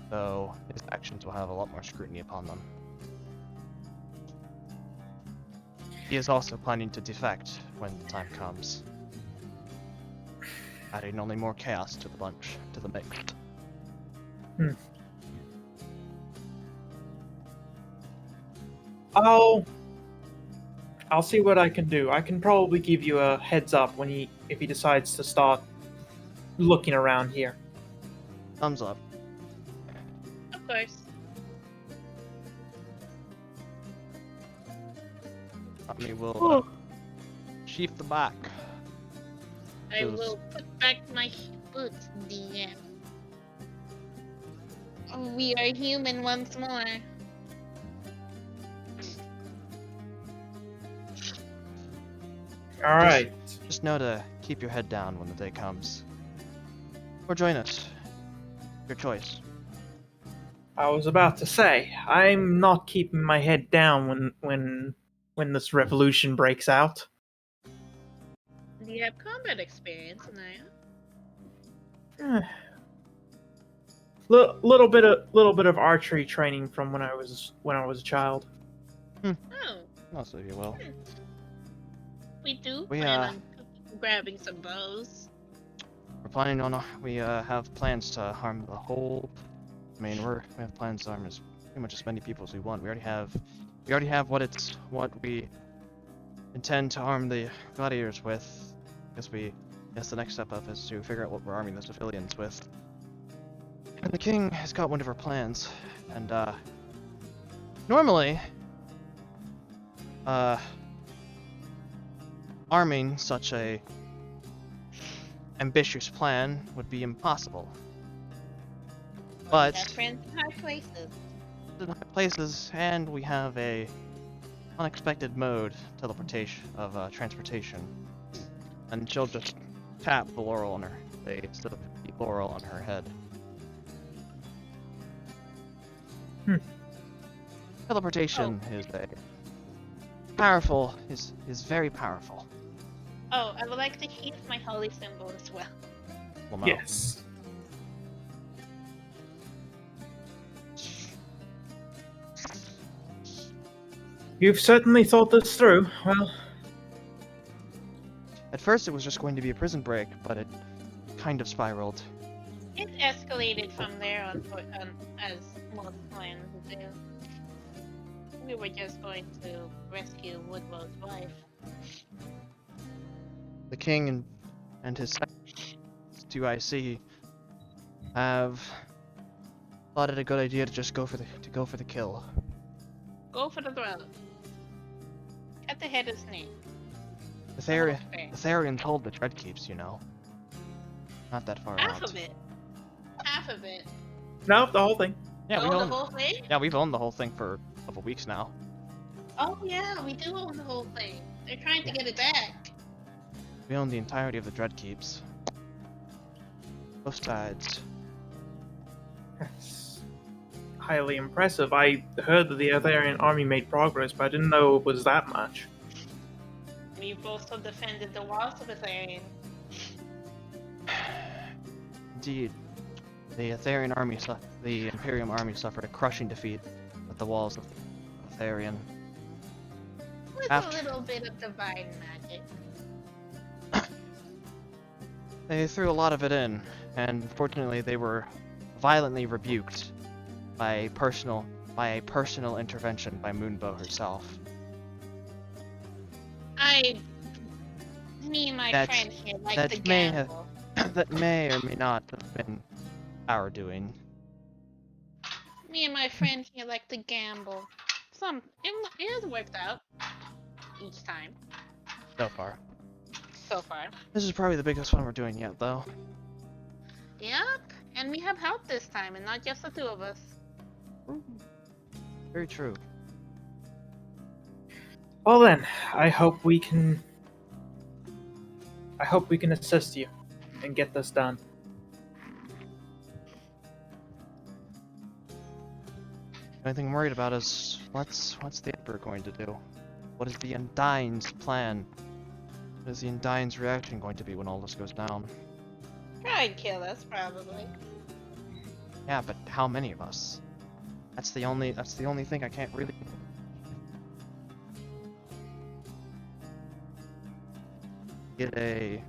So his actions will have a lot more scrutiny upon them. He is also planning to defect when the time comes, adding only more chaos to the mix.
I'll see what I can do. I can probably give you a heads up if he decides to start looking around here.
Thumbs up.
Of course.
We will sheath the back.
I will put back my boots, DM. We are human once more.
All right.
Just know to keep your head down when the day comes. Or join us. Your choice.
I was about to say, I'm not keeping my head down when this revolution breaks out.
Do you have combat experience, Anaya?
Little bit of archery training from when I was a child.
Oh,
Also, if you will.
we do
We,
plan on grabbing some bows.
We're planning on. We have plans to harm the whole. I mean, we have plans to harm pretty much as many people as we want. We already have what we intend to arm the gladiators with. Guess the next step up is to figure out what we're arming the civilians with. And the king has got one of our plans, and normally, arming such a ambitious plan would be impossible. But
Got friends in high places.
in high places, and we have a unexpected mode transportation, and she'll just tap the laurel on her face, the laurel on her head. Teleportation is very powerful.
Oh, I would like to keep my holy symbol as well.
Well, no.
Yes. You've certainly thought this through. Well,
At first, it was just going to be a prison break, but it kind of spiraled.
It escalated from there as most plans do. We were just going to rescue Woodrow's wife.
The king and his 2IC have thought it a good idea to just go for the kill.
Go for the throat. Cut the head of Snake.
Elerian told the Dreadkeeps, not that far
Half
out.
of it. Half of it.
no, the whole thing.
Yeah,
Oh, the whole thing?
we've owned the whole thing for a couple weeks now.
Oh yeah, we do own the whole thing. They're trying to get it back.
We own the entirety of the Dreadkeeps. Both sides.
That's highly impressive. I heard that the Elerian army made progress, but I didn't know it was that much.
We've also defended the walls of Elerian.
Indeed, the Imperium army suffered a crushing defeat at the walls of Elerian.
With
After-
a little bit of divine magic.
They threw a lot of it in, and fortunately they were violently rebuked by a personal intervention by Moonbow herself.
Me and my
That's-
friend here like
that
to
may have-
gamble.
That may or may not have been our doing.
Me and my friend here like to gamble. It has worked out. Each time.
So far.
So far.
This is probably the biggest one we're doing yet, though.
Yep. And we have help this time, and not just the two of us.
Very true.
Well then, I hope we can assist you and get this done.
The only thing I'm worried about is what's the Emperor going to do? What is the Undyne's plan? What is the Undyne's reaction going to be when all this goes down?
Try and kill us, probably.
Yeah, but how many of us? That's the only thing I can't really. Get a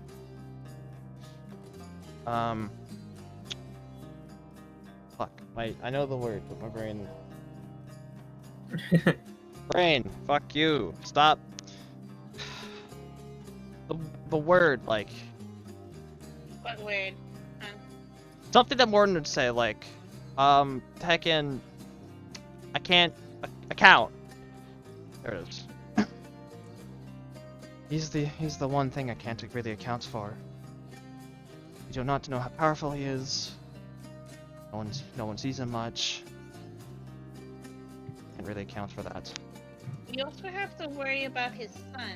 fuck. I know the word, but my brain. Brain, fuck you. Stop. The word, like
What word?
something that Morton would say, like, heckin', I can't account. There it is. He's the one thing I can't really account for. You do not know how powerful he is. No one sees him much. Can't really account for that.
We also have to worry about his son.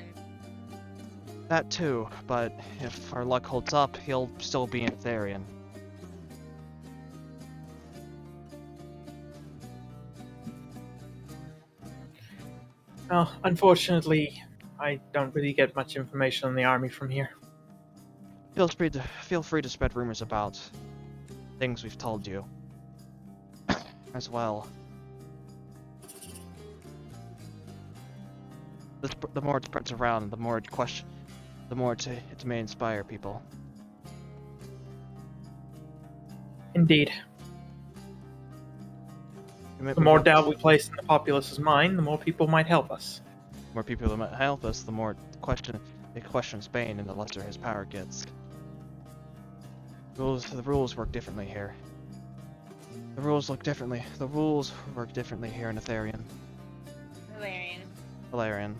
That too, but if our luck holds up, he'll still be in Elerian.
Well, unfortunately, I don't really get much information on the army from here.
Feel free to spread rumors about things we've told you as well. The more it spreads around, the more it may inspire people.
Indeed. The more doubt we place in the populace's mind, the more people might help us.
The more people that might help us, the more it questions Bane, and the lesser his power gets. The rules work differently here. The rules work differently here in Elerian. Elerian.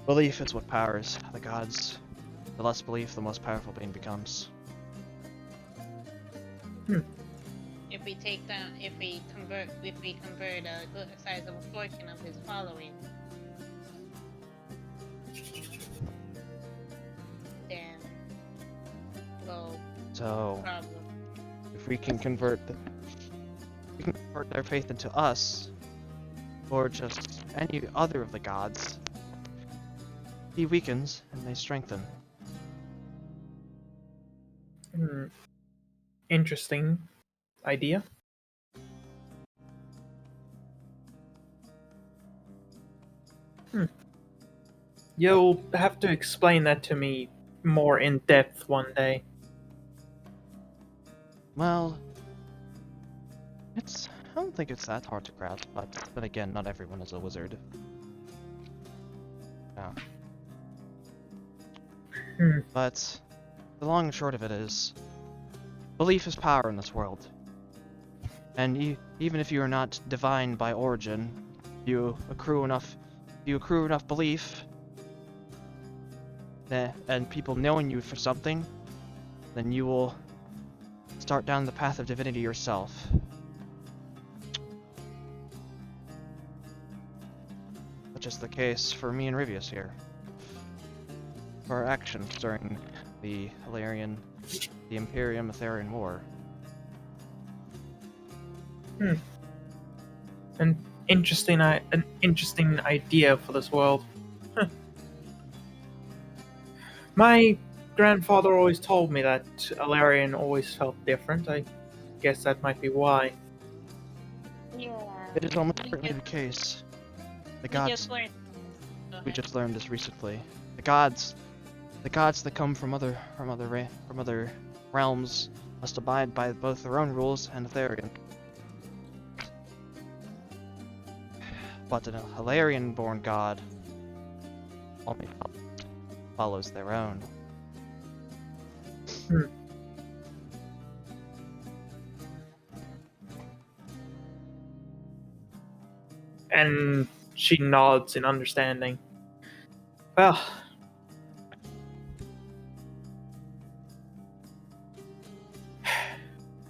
Belief is what powers the gods. The less belief, the most powerful Bane becomes.
we take down, if we convert a good sizable portion of his following, then we'll
So,
problem.
if we can convert their faith into us, or just any other of the gods, he weakens and they strengthen.
Interesting idea. You'll have to explain that to me more in depth one day.
Well, I don't think it's that hard to grasp, but then again, not everyone is a wizard. Yeah. But the long and short of it is, belief is power in this world. And even if you are not divine by origin, you accrue enough belief, and people knowing you for something, then you will start down the path of divinity yourself. Which is the case for me and Rivius here. For our actions during the Imperium Elerian War.
An interesting idea for this world. My grandfather always told me that Elerian always felt different. I guess that might be why.
Yeah.
It is almost certainly the case. The gods. We
Just
just learned this recently. The gods that come from other realms must abide by both their own rules and Elerian. But an Elerian-born god only follows their own.
And she nods in understanding. Well,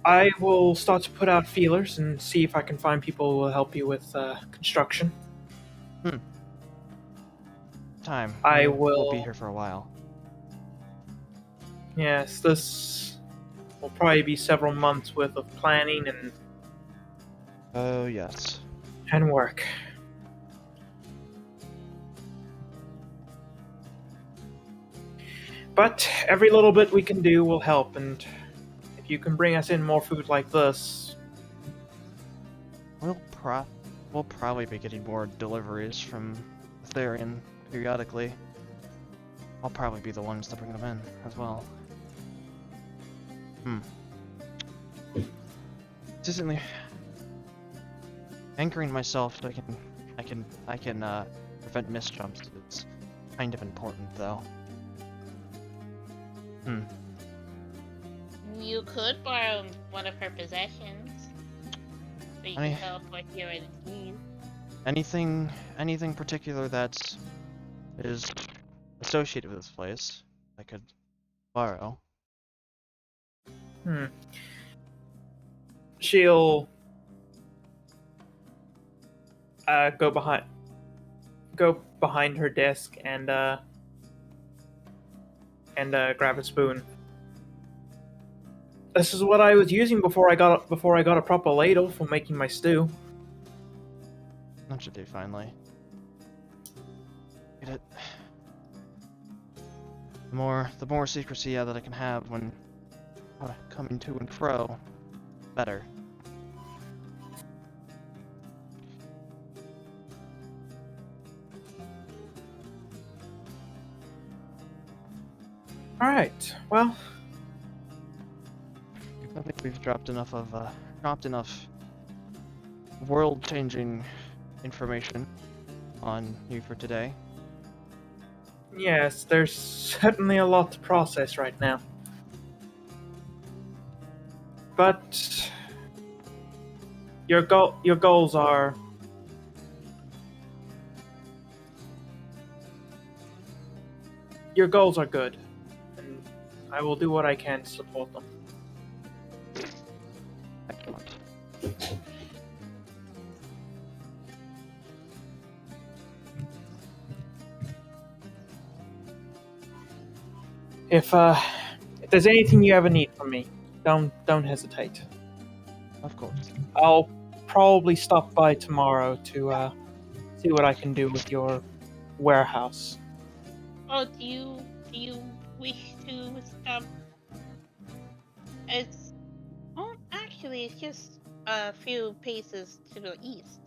I will start to put out feelers and see if I can find people who will help you with construction.
Time.
I
We'll
will
be here for a while.
Yes, this will probably be several months worth of planning
Oh yes.
and work. But every little bit we can do will help, and if you can bring us in more food like this,
We'll probably be getting more deliveries from Elerian periodically. I'll probably be the ones to bring them in as well. Consistently anchoring myself so I can prevent misjumps is kind of important though.
You could borrow one of her possessions. So you can teleport here and leave.
Anything particular that is associated with this place, I could borrow.
she'll go behind her desk and grab a spoon. This is what I was using before I got a proper ladle for making my stew.
That should do finally. Get it. The more secrecy that I can have when coming to and fro, better.
All right. Well,
I think we've dropped enough world-changing information on you for today.
yes, there's certainly a lot to process right now. But your goals are good, and I will do what I can to support them.
Excellent.
If there's anything you ever need from me, don't hesitate.
Of course.
I'll probably stop by tomorrow to see what I can do with your warehouse.
Oh, do you wish to stop? It's actually, it's just a few paces to the east.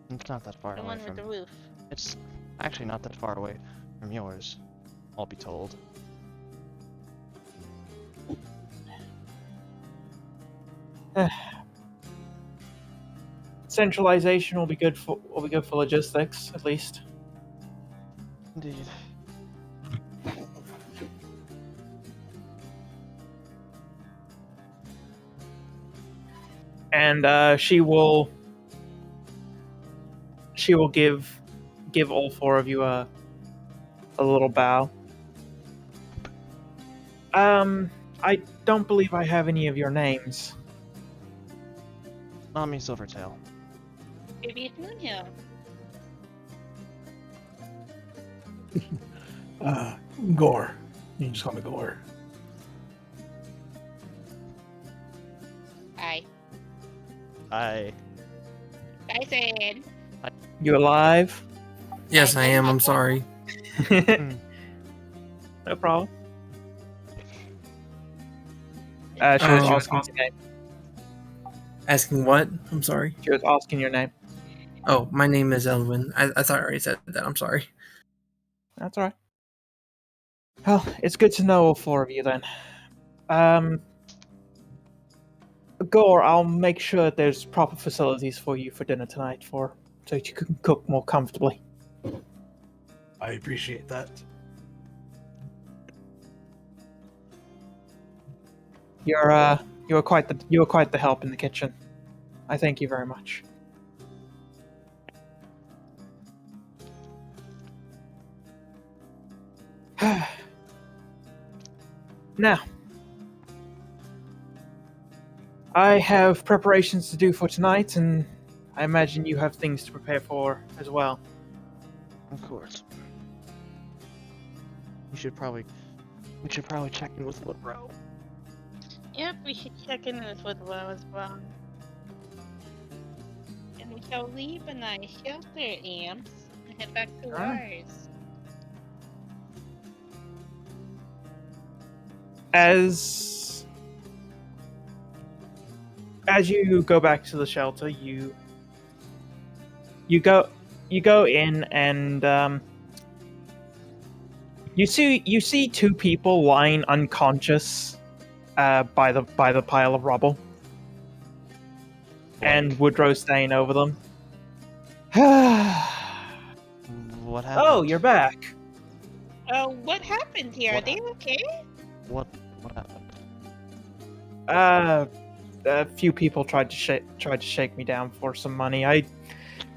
It's not that far
The
away
one with
from.
the roof.
It's actually not that far away from yours. I'll be told.
Centralization will be good for logistics, at least.
Indeed.
And she will give all four of you a little bow. I don't believe I have any of your names.
Nami Silvertail.
Maybe it's Moonhill.
Gore. You can just call me Gore.
Hi.
I.
I said.
You alive?
Yes, I am. I'm sorry.
No problem. She was
Oh.
asking your name.
Asking what? I'm sorry.
She was asking your name.
Oh, my name is Elwin. I thought I already said that. I'm sorry.
That's all right. Well, it's good to know all four of you then. Gore, I'll make sure there's proper facilities for you for dinner tonight, so that you can cook more comfortably.
I appreciate that.
You were quite the help in the kitchen. I thank you very much. Now, I have preparations to do for tonight, and I imagine you have things to prepare for as well.
Of course. We should probably check in with Woodrow.
Yep, we should check in with Woodrow as well. And we shall leave a nice shelter, Amps, and head back to
Alright.
ours.
As you go back to the shelter, you go in and you see two people lying unconscious by the pile of rubble, and Woodrow staying over them.
What happened?
Oh, you're back.
What happened here?
What
Are they okay?
What happened?
A few people tried to shake me down for some money. I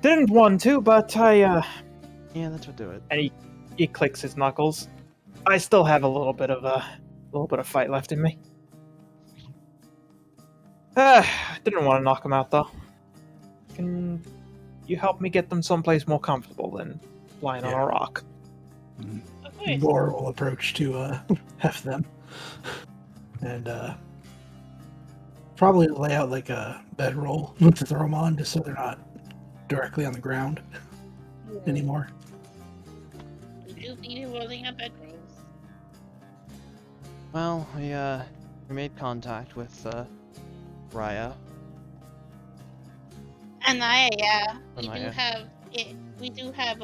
didn't want to, but I
Yeah, that's what do it.
and he clicks his knuckles. I still have a little bit of fight left in me. Didn't want to knock him out though. Can you help me get them someplace more comfortable than lying on
Yeah.
a rock?
Of course.
Gore will approach to heft them. And probably lay out like a bedroll to throw them on, just so they're not directly on the ground anymore.
We do be rolling up bedrooms.
Well, we made contact with Raya.
Anaya, yeah.
Anaya.
We do have.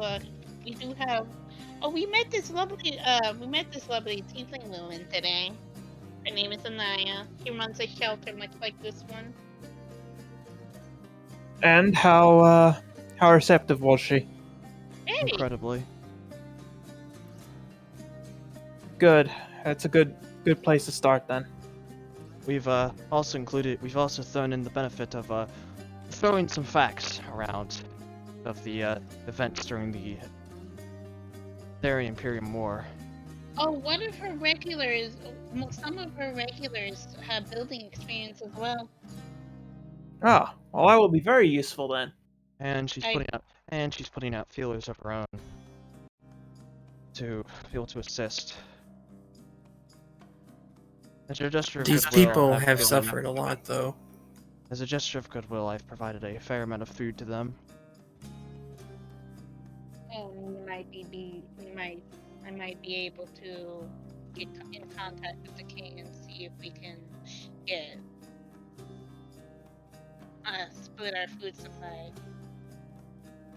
Oh, we met this lovely tiefling woman today. Her name is Anaya. She runs a shelter much like this one.
And how receptive was she?
Very.
Incredibly.
Good. That's a good place to start then.
We've also thrown in the benefit of throwing some facts around of the events during the Elerian Imperium War.
Oh, one of her regulars, some of her regulars have building experience as well.
Ah, well, that will be very useful then.
And she's putting out feelers of her own to be able to assist. As a gesture of
These
goodwill,
people
I've
have
given-
suffered a lot, though.
As a gesture of goodwill, I've provided a fair amount of food to them.
I might be able to get in contact with the king and see if we can get split our food supply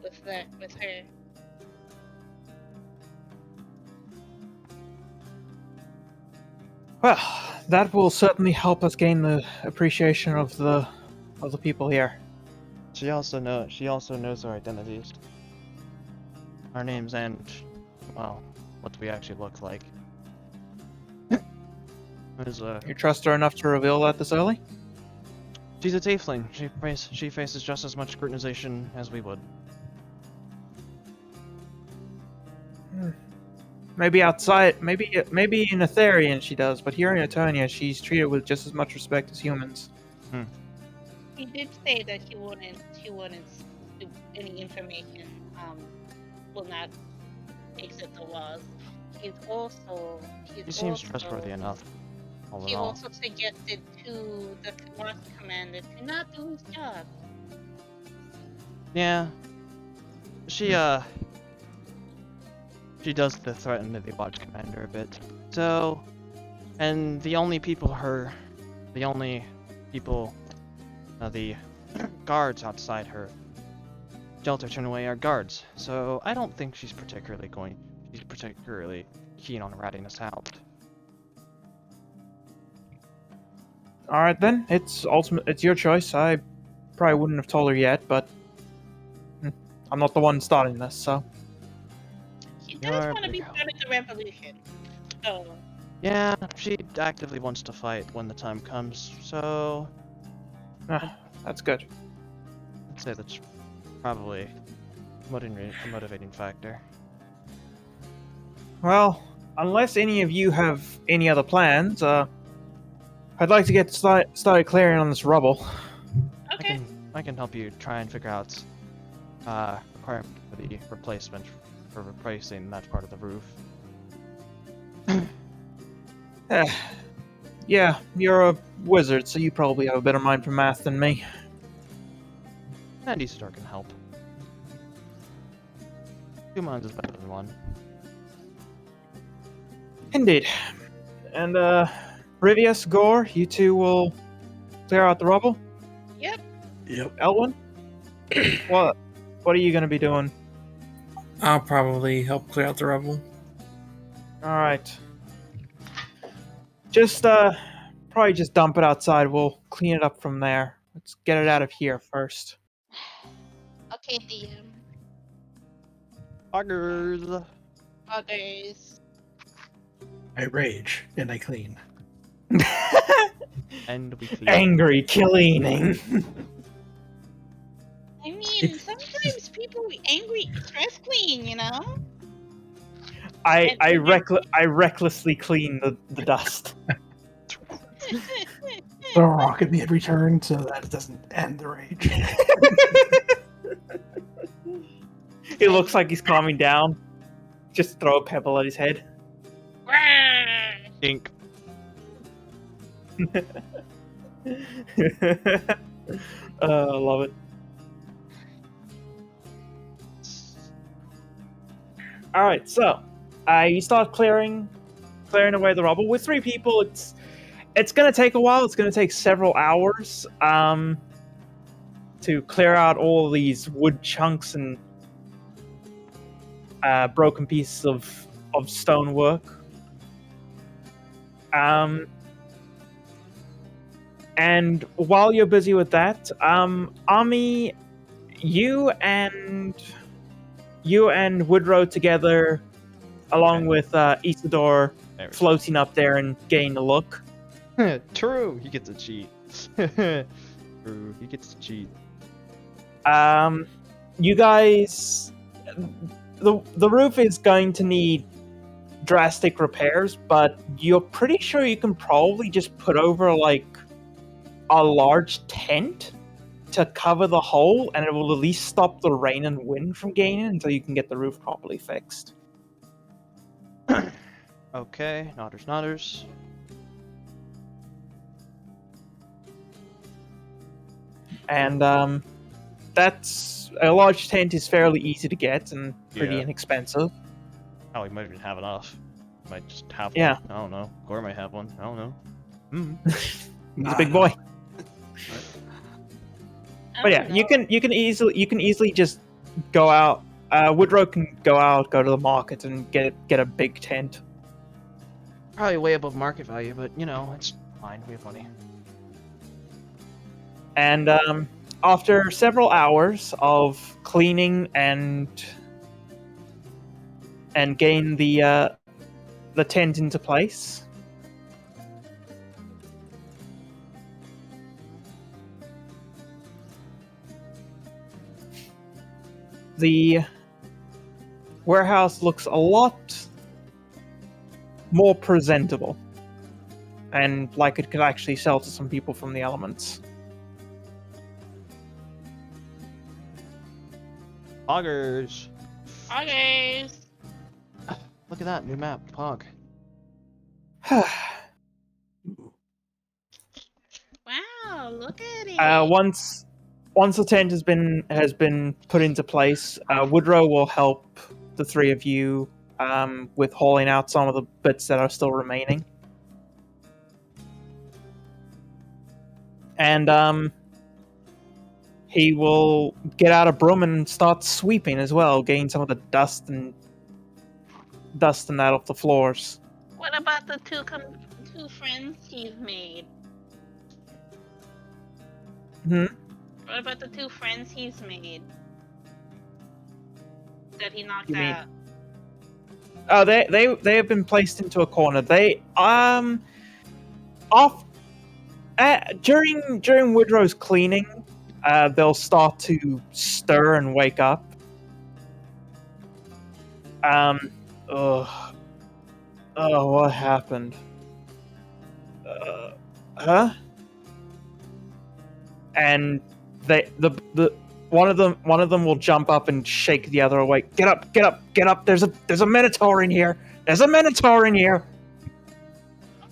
with her.
Well, that will certainly help us gain the appreciation of the people here.
She also knows our identities, our names, and well, what we actually look like.
You trust her enough to reveal that this early?
She's a tiefling. She faces just as much scrutinization as we would.
Maybe outside, maybe in Elerian she does, but here in Eternia she's treated with just as much respect as humans.
He did say that he wouldn't do any information. Will not exit the walls. He
seems trustworthy enough. All
He
in all.
also suggested to the watch commander to not do his job.
Yeah. She does threaten the watch commander a bit. So, and the guards outside her shelter turn away our guards. So I don't think she's particularly keen on ratting us out.
All right then, it's your choice. I probably wouldn't have told her yet, but I'm not the one starting this, so.
She does
You're a
want to be
big
part of the revolution. So
Yeah, she actively wants to fight when the time comes, so
That's good.
I'd say that's probably a motivating factor.
Well, unless any of you have any other plans, I'd like to get started clearing on this rubble.
okay.
I can help you try and figure out requirement for the replacement for replacing that part of the roof.
Yeah, you're a wizard, so you probably have a better mind for math than me.
And Easter can help. 2 minds is better than 1.
Indeed. And, Rivius, Gore, you two will clear out the rubble?
Yep.
Yep.
Elwyn? What are you gonna be doing?
I'll probably help clear out the rubble.
Alright. Just, probably just dump it outside. We'll clean it up from there. Let's get it out of here first.
Okay, DM.
Buggers!
Others.
I rage and I clean.
And we clean.
Angry cleaning.
I mean, sometimes people angry stress clean, you know?
I recklessly clean the dust.
Throw a rock at me every turn so that it doesn't end the rage.
He looks like he's calming down. Just throw a pebble at his head.
Ink.
I love it. Alright, so you start clearing away the rubble. With 3 people, it's gonna take a while. It's gonna take several hours to clear out all these wood chunks and broken pieces of stonework. And while you're busy with that, Ami, you and Woodrow together, along with Isidore,
There we
floating up there and getting a look.
go. True, he gets a cheat. True, he gets a cheat.
You guys, the roof is going to need drastic repairs, but you're pretty sure you can probably just put over like a large tent to cover the hole, and it will at least stop the rain and wind from getting in until you can get the roof properly fixed.
Okay, nodders.
And that's a large tent is fairly easy to get and pretty
Yeah.
inexpensive.
Oh, we might even have enough. Might just have
Yeah.
one. I don't know. Gore might have one. I don't know. Mm.
He's a big boy.
I
But yeah,
don't
you can easily just go out. Woodrow can go to the market and get a big tent.
Probably way above market value, but you know, it's fine. We have money.
And after several hours of cleaning and getting the tent into place, the warehouse looks a lot more presentable and like it could actually sell to some people from the elements.
Poggers.
Okay.
Look at that new map, Pog.
Wow, look at it.
Once the tent has been put into place, Woodrow will help the three of you with hauling out some of the bits that are still remaining. And he will get out a broom and start sweeping as well, getting some of the dust and that off the floors.
What about the two friends he's made?
Hmm?
What about the two friends he's made? That he knocked
You mean-
out?
Oh, they have been placed into a corner. They during Woodrow's cleaning, they'll start to stir and wake up. What happened? Huh? And one of them will jump up and shake the other awake. Get up! Get up! Get up! There's a minotaur in here. There's a minotaur in here.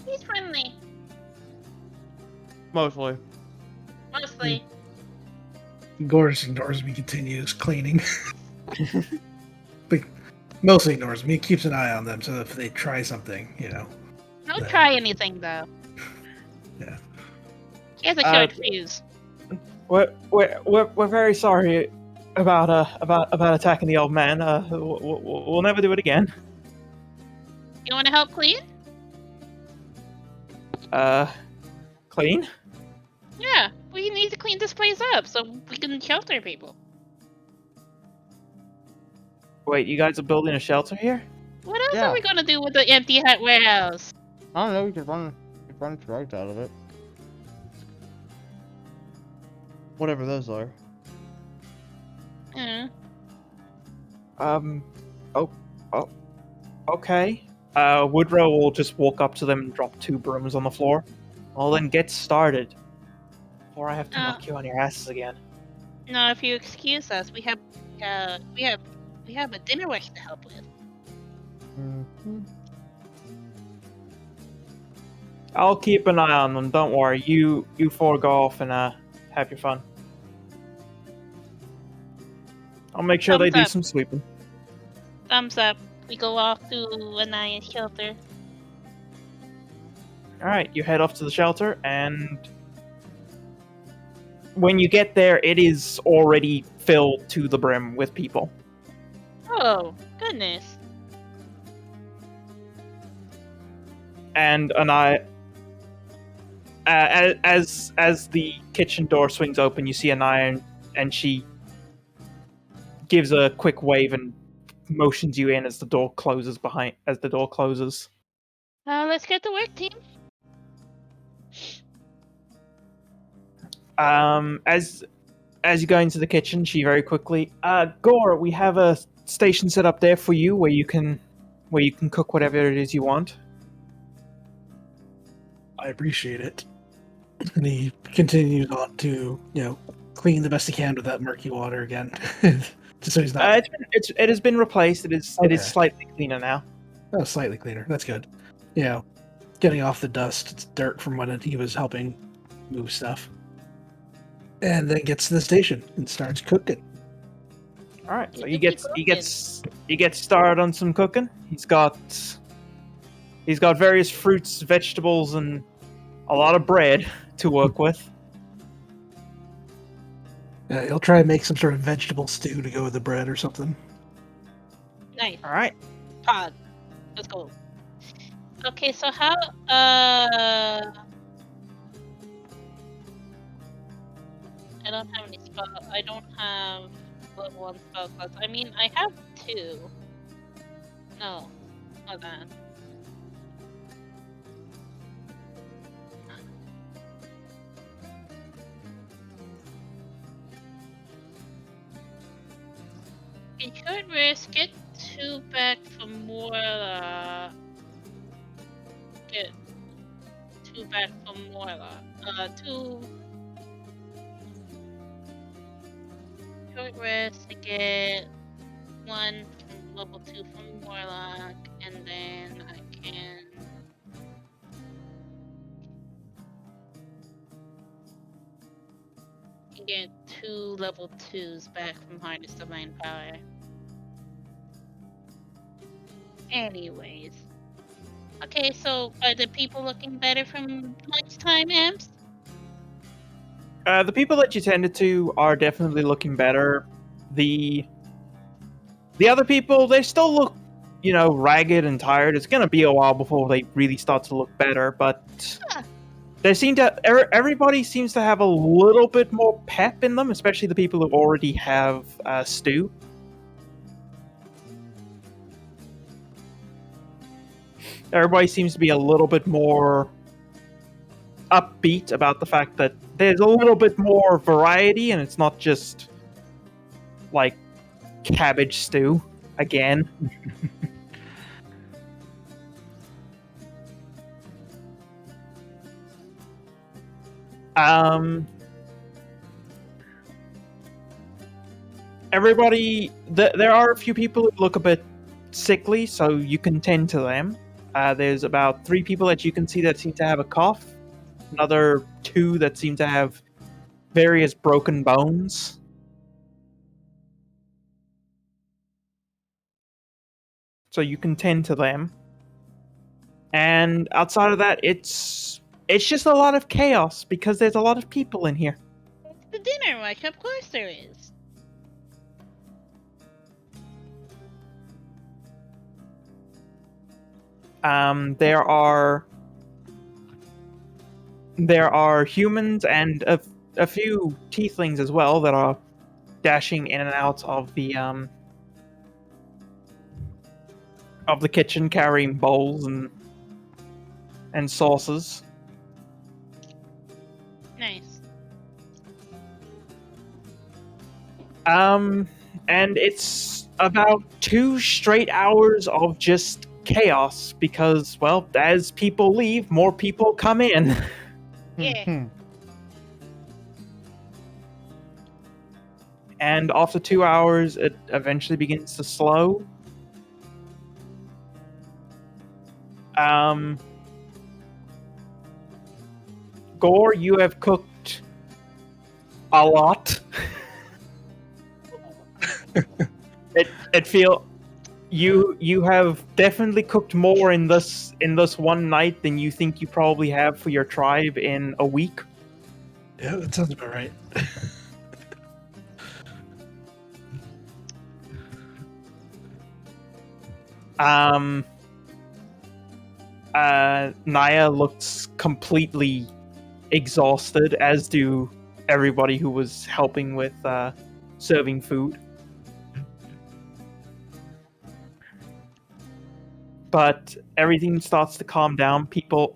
He's friendly,
Mostly.
mostly.
Gore just ignores me, continues cleaning. But mostly ignores me, keeps an eye on them so that if they try something,
Don't try anything though.
Yeah.
He has a short fuse.
We're very sorry about attacking the old man. We'll never do it again.
You want to help clean?
Clean?
Yeah, we need to clean this place up so we can shelter people.
Wait, you guys are building a shelter here?
What else
Yeah.
are we gonna do with the empty hut warehouse?
I don't know. We could run drugs out of it. Whatever those are.
Yeah.
Okay. Woodrow will just walk up to them and drop 2 brooms on the floor. Well, then get started. Before I have to knock you on your asses again.
No, if you excuse us, we have a dinner wish to help with.
Mm-hmm.
I'll keep an eye on them. Don't worry. You 4 go off and have your fun. I'll make sure they
Thumbs
do
up.
some sweeping.
Thumbs up. We go off to Anaya's shelter.
All right, you head off to the shelter, and when you get there, it is already filled to the brim with people.
Oh, goodness.
And as the kitchen door swings open, you see Anaya, and she gives a quick wave and motions you in as the door closes.
Let's get to work, team.
As you go into the kitchen, she very quickly, Gore, we have a station set up there for you where you can cook whatever it is you want.
I appreciate it. And he continues on to, clean the best he can with that murky water again. Just so he's not...
It has been replaced. It is slightly cleaner now.
Oh, slightly cleaner. That's good. Getting off the dust, it's dirt from when he was helping move stuff. And then gets to the station and starts cooking.
All right, so
Look
he
at me
gets started on some cooking. He's got various fruits, vegetables, and a lot of bread to work with.
He'll try and make some sort of vegetable stew to go with the bread or something.
Nice.
All right.
Pod. Let's go. Okay, so how I don't have any spell. I don't have level 1 spell slots. I mean, I have 2. No. Hold on. In short rest, get 2 back from Morla. Get 2 back from Morla. 2 short rest to get 1 from level 2 from Warlock, and then I can get 2 level 2s back from Harness Divine Power. Anyways. Okay, so are the people looking better from lunchtime, Amps?
The people that you tended to are definitely looking better. The other people, they still look, ragged and tired. It's gonna be a while before they really start to look better, but they seem to. Everybody seems to have a little bit more pep in them, especially the people who already have stew. Everybody seems to be a little bit more upbeat about the fact that there's a little bit more variety, and it's not just like cabbage stew again. Everybody, there are a few people who look a bit sickly, so you can tend to them. There's about 3 people that you can see that seem to have a cough. Another 2 that seem to have various broken bones. So you can tend to them. And outside of that, it's just a lot of chaos because there's a lot of people in here.
It's the dinner rush, of course there is.
There are humans and a few tieflings as well that are dashing in and out of the kitchen carrying bowls and saucers.
Nice.
And it's about 2 straight hours of just chaos because, well, as people leave, more people come in.
Yeah.
And after 2 hours, it eventually begins to slow. Gore, you have cooked a lot. it feel you have definitely cooked more in this one night than you think you probably have for your tribe in a week.
Yeah, that sounds about right.
Naya looks completely exhausted, as do everybody who was helping with serving food. But everything starts to calm down. People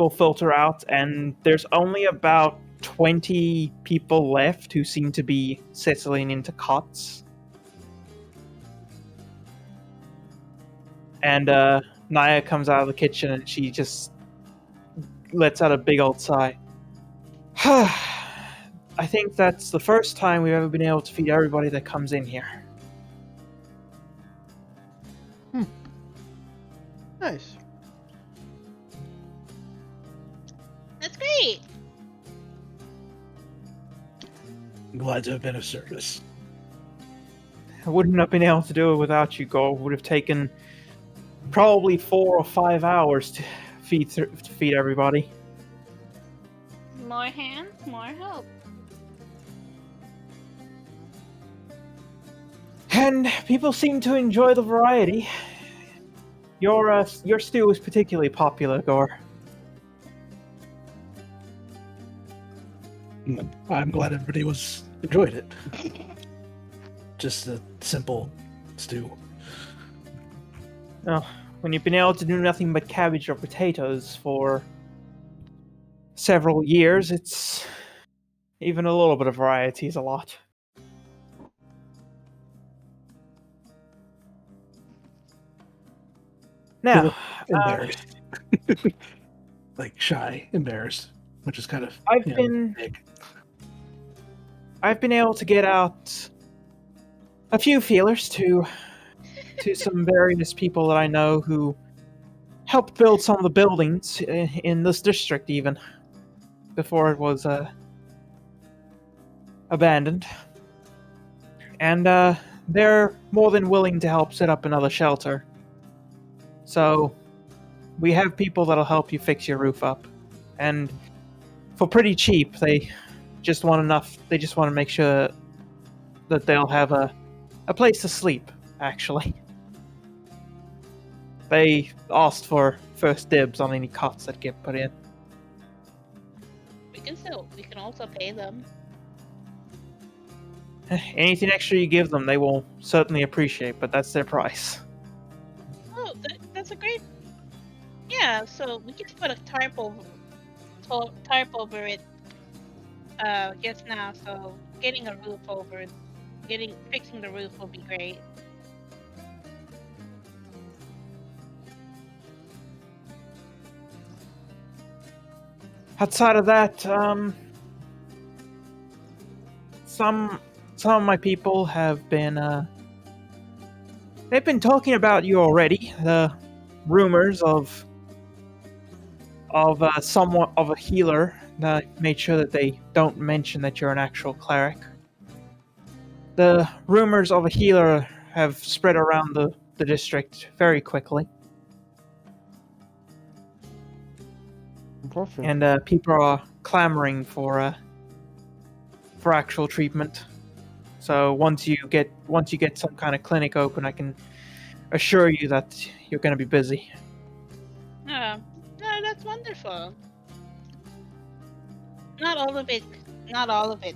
filter out, and there's only about 20 people left who seem to be settling into cots. And Naya comes out of the kitchen and she just lets out a big old sigh. I think that's the first time we've ever been able to feed everybody that comes in here.
Nice.
That's great.
I'm glad to have been of service.
I wouldn't have been able to do it without you, Gore. It would have taken probably 4 or 5 hours to feed everybody.
More hands, more help.
And people seem to enjoy the variety. Your stew is particularly popular, Gore.
I'm glad everybody enjoyed it. Just a simple stew.
Oh, when you've been able to do nothing but cabbage or potatoes for several years, it's even a little bit of variety is a lot. Now,
Embarrassed. Like shy, embarrassed, which is kind of big.
I've been able to get out a few feelers to some various people that I know who helped build some of the buildings in this district, even before it was abandoned. And they're more than willing to help set up another shelter. So we have people that'll help you fix your roof up, and for pretty cheap. They just want to make sure that they'll have a place to sleep. Actually, they asked for first dibs on any cots that get put in.
We can also pay them.
Anything extra you give them, they will certainly appreciate, but that's their price.
Oh, that's a great. Yeah, so we can put a tarp over it. Just now. So getting a roof over it, fixing the roof will be great.
Outside of that, some of my people have been they've been talking about you already. The rumors of somewhat of a healer. I made sure that they don't mention that you're an actual cleric. The rumors of a healer have spread around the district very quickly.
Perfect.
And people are clamoring for actual treatment. So once you get some kind of clinic open, I can assure you that you're going to be busy.
No, that's wonderful. Not all of it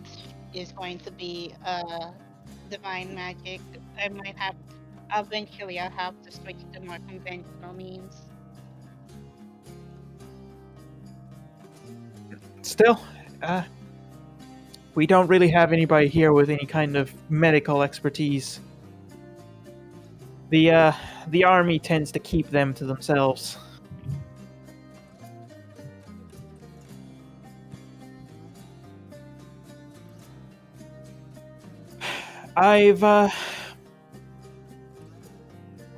is going to be divine magic. Eventually I'll have to switch to more conventional means.
Still, we don't really have anybody here with any kind of medical expertise. The army tends to keep them to themselves. I've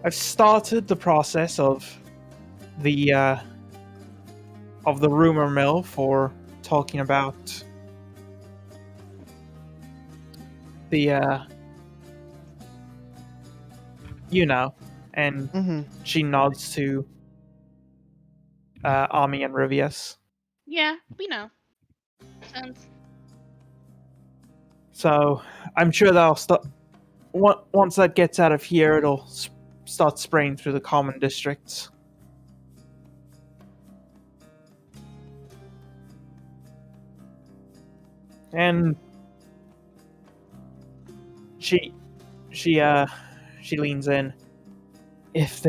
started the process of the rumor mill for talking about the and she nods to Ami and Rivius.
Yeah, we know. Sounds.
So I'm sure that'll start. Once that gets out of here, it'll start spraying through the common districts. And she leans in. If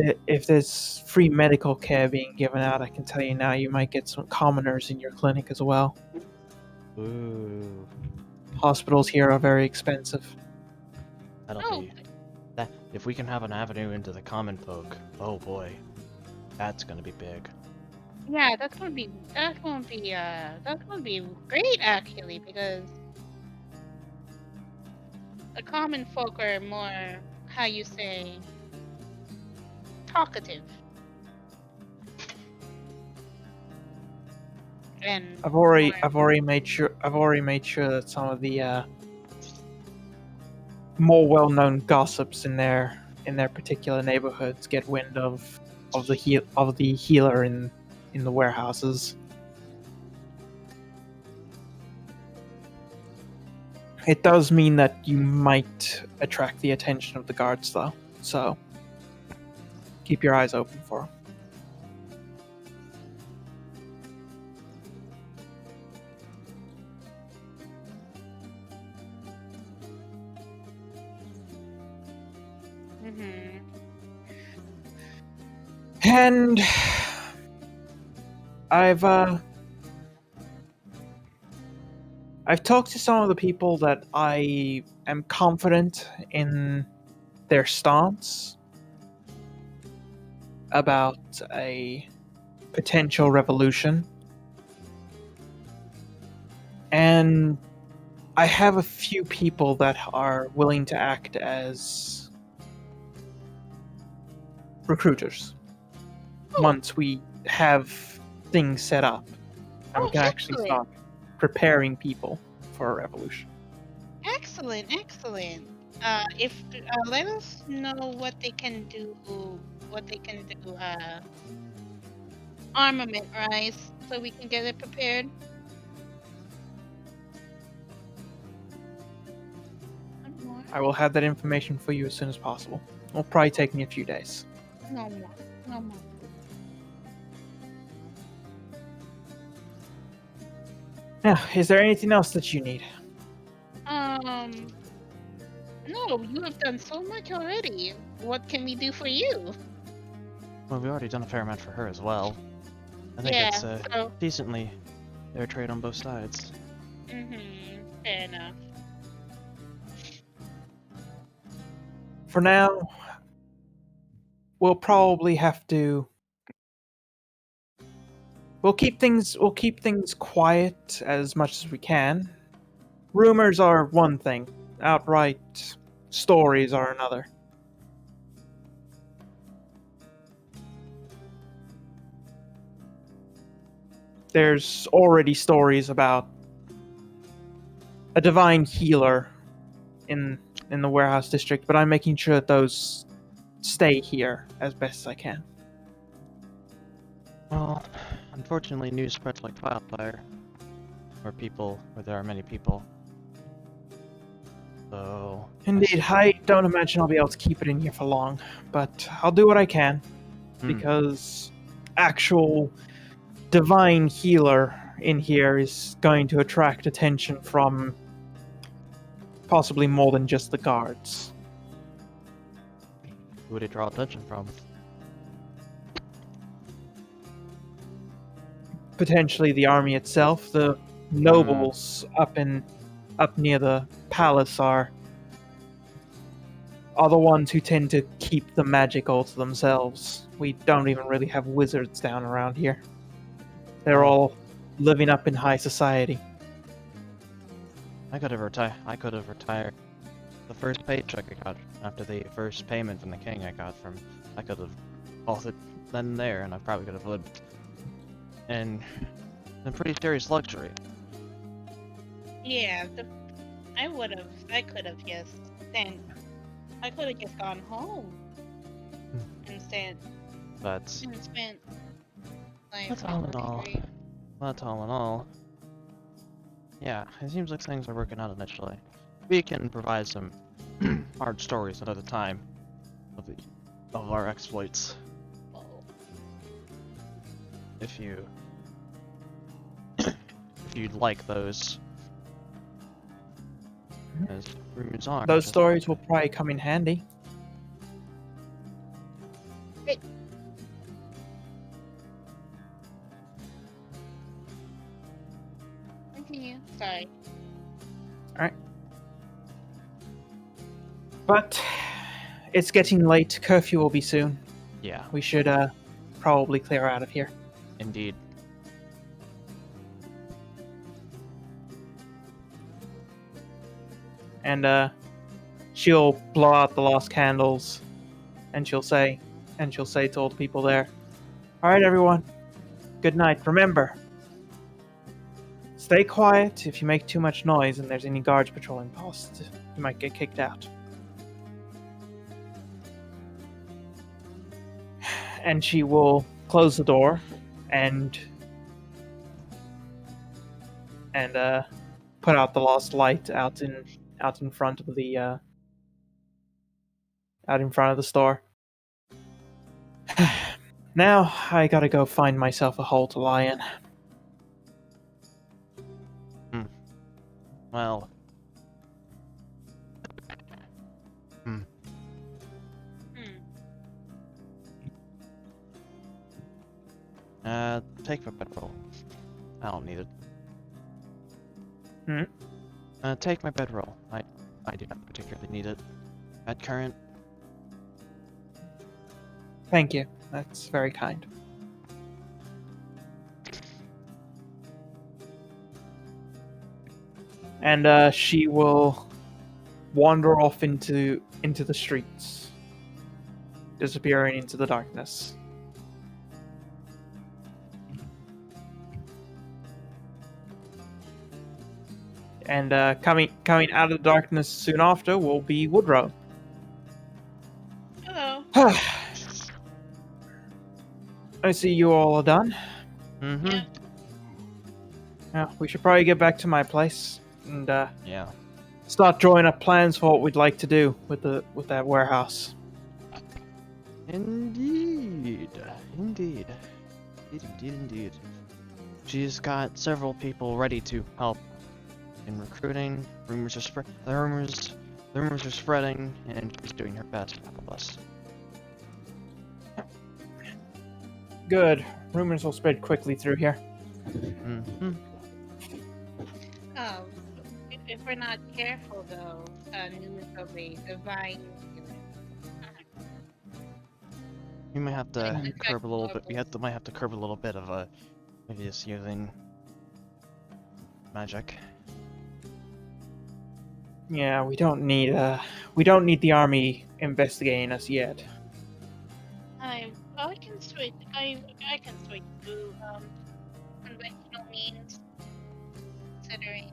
there's free medical care being given out, I can tell you now, you might get some commoners in your clinic as well.
Ooh.
Hospitals here are very expensive.
That'll be that. If we can have an avenue into the common folk, oh boy, that's gonna be big.
Yeah, that's gonna be great actually, because the common folk are more, how you say, talkative. And
I've already made sure that some of the more well-known gossips in their particular neighborhoods get wind of the healer in the warehouses. It does mean that you might attract the attention of the guards, though. So keep your eyes open for them.
Mm-hmm.
And I've talked to some of the people that I am confident in their stance about a potential revolution. And I have a few people that are willing to act as recruiters once we have things set up and we can actually
Excellent.
start preparing people for a revolution.
Excellent. If let us know what they can do. Armament-wise, so we can get it prepared. One more.
I will have that information for you as soon as possible. It'll probably take me a few days.
No more.
Now, is there anything else that you need?
No, you have done so much already. What can we do for you?
Well, we've already done a fair amount for her as well. I think
Yeah,
it's
so,
decently fair trade on both sides.
fair enough.
For now, we'll probably have to. We'll keep things quiet as much as we can. Rumors are one thing, outright stories are another. There's already stories about a divine healer in the warehouse district, but I'm making sure that those stay here as best as I can.
Well, unfortunately, news spreads like wildfire. Where there are many people. So...
Indeed, I don't imagine I'll be able to keep it in here for long, but I'll do what I can, because actual divine healer in here is going to attract attention from possibly more than just the guards.
Who would it draw attention from?
Potentially the army itself. The nobles up near the palace are the ones who tend to keep the magic all to themselves. We don't even really have wizards down around here. They're all living up in high society.
I could have retired. The first paycheck I got after the first payment from the king I could have bought it then and there, and I probably could have lived in pretty serious luxury.
Yeah, I could have just gone home instead.
That's
And spent like
all in all.
luxury.
That's all in all. Yeah, it seems like things are working out initially. We can provide some hard stories another time of our exploits. If you'd like those. As rumors are.
Those stories will probably come in handy.
Continue. Sorry.
But it's getting late. Curfew will be soon.
Yeah,
We should probably clear out of here.
indeed.
And she'll blow out the last candles, and she'll say to all the people there, "All right, everyone, good night. Remember, stay quiet. If you make too much noise and there's any guards patrolling past, you might get kicked out." and she will close the door and put out the last light out in front of the store. Now I gotta go find myself a hole to lie in.
Well.
Hmm.
Take my bedroll. I don't need it. Take my bedroll. I do not particularly need it. At current.
Thank you. That's very kind. And she will wander off into the streets, disappearing into the darkness. And coming out of the darkness soon after will be Woodrow.
Hello.
I see you all are done.
Mm-hmm.
Yeah.
Yeah, we should probably get back to my place and
Yeah.
start drawing up plans for what we'd like to do with that warehouse.
Indeed. She's got several people ready to help in recruiting. The rumors are spreading, and she's doing her best to help us.
Good. Rumors will spread quickly through here.
Mm-hmm.
Oh, if we're not careful, though, news of a divine.
We might have to
Like,
curb a little bit. Might have to curb a little bit of maybe just using magic.
Yeah, we don't need the army investigating us yet.
I can switch. I can switch to conventional means, considering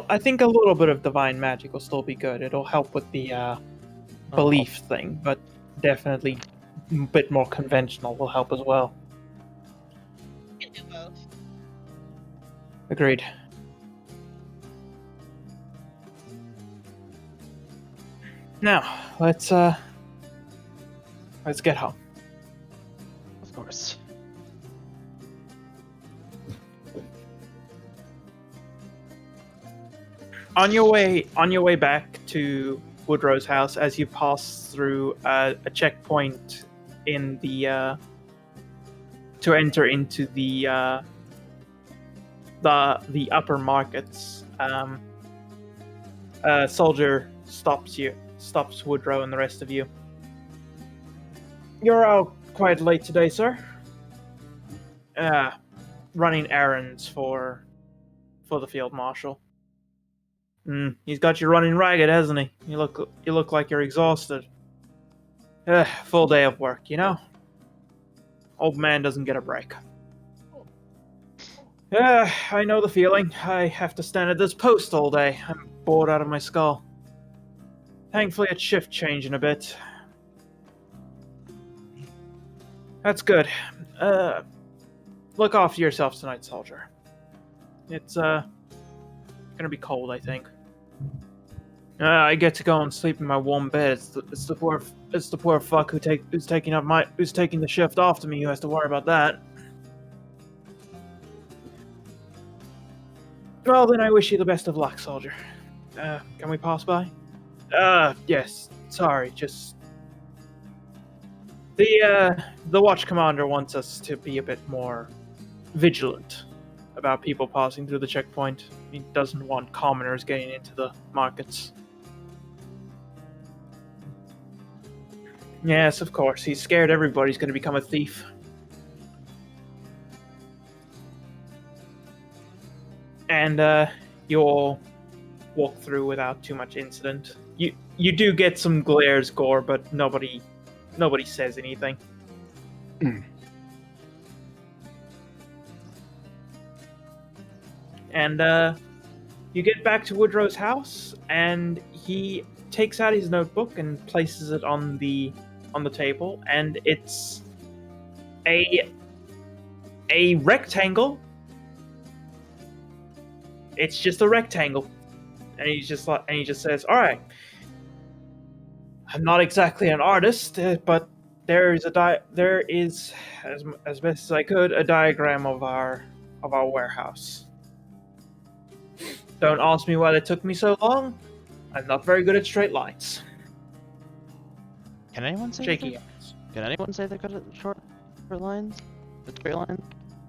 I think a little bit of divine magic will still be good. It'll help with the belief thing, but definitely a bit more conventional will help as well.
can do both.
Agreed. Now, let's get home.
Of course.
On your way back to Woodrow's house, as you pass through a checkpoint in the to enter into the upper markets, a soldier stops Woodrow and the rest of you. You're out quite late today, sir. Running errands for the field marshal. He's got you running ragged, hasn't he? You look like you're exhausted. Full day of work, you know? Old man doesn't get a break. I know the feeling. I have to stand at this post all day. I'm bored out of my skull. Thankfully, it's shift changing a bit. That's good. Look after yourself tonight, soldier. It's gonna be cold, I think. I get to go and sleep in my warm bed. It's the poor fuck who's taking the shift after me who has to worry about that. Well, then I wish you the best of luck, soldier. Can we pass by? Yes. Sorry, just the watch commander wants us to be a bit more vigilant about people passing through the checkpoint. He doesn't want commoners getting into the markets. Yes, of course. He's scared everybody's going to become a thief. And you all walk through without too much incident. You do get some glares, Gore, but nobody says anything. And you get back to Woodrow's house, and he takes out his notebook and places it on the table, and it's a rectangle. It's just a rectangle, and he just says, "All right, I'm not exactly an artist, but there is as best as I could a diagram of our warehouse. Don't ask me why it took me so long. I'm not very good at straight lines."
Can anyone say
Shaky
that?
hands.
Can anyone say they're good at short lines? At straight lines?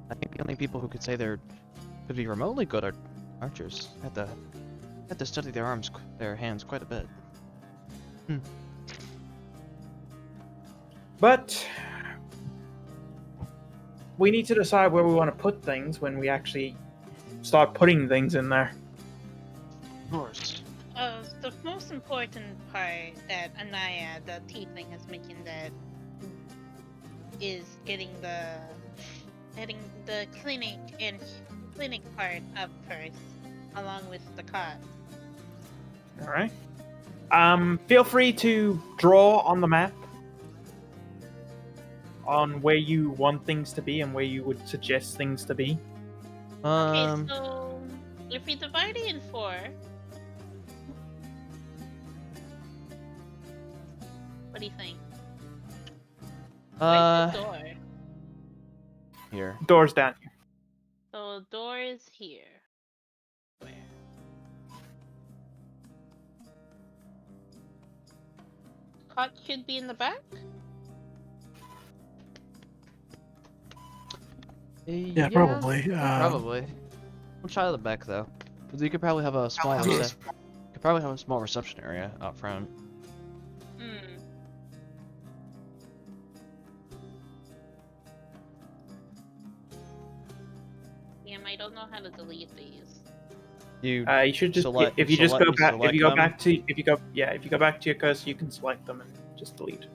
I think the only people who could say they're could be remotely good are archers. Had to study their hands quite a bit.
But we need to decide where we want to put things when we actually start putting things in there.
Of course.
The most important part that Anaya, the tiefling, has mentioned that is getting the clinic part up first, along with the cot.
All right. Feel free to draw on the map on where you want things to be and where you would suggest things to be.
Okay, so if we divide it in 4, what do you think? Where's the door?
Here.
Doors down here.
So door is here. Where? Cot should be in the back?
Yeah, probably.
Probably. We'll try the back though, because you could probably have a small reception area out front.
Damn, I don't know how to delete these.
You should just
select-
if you just
select-
go back
select
if you go
them.
back to your cursor, you can select them and just delete.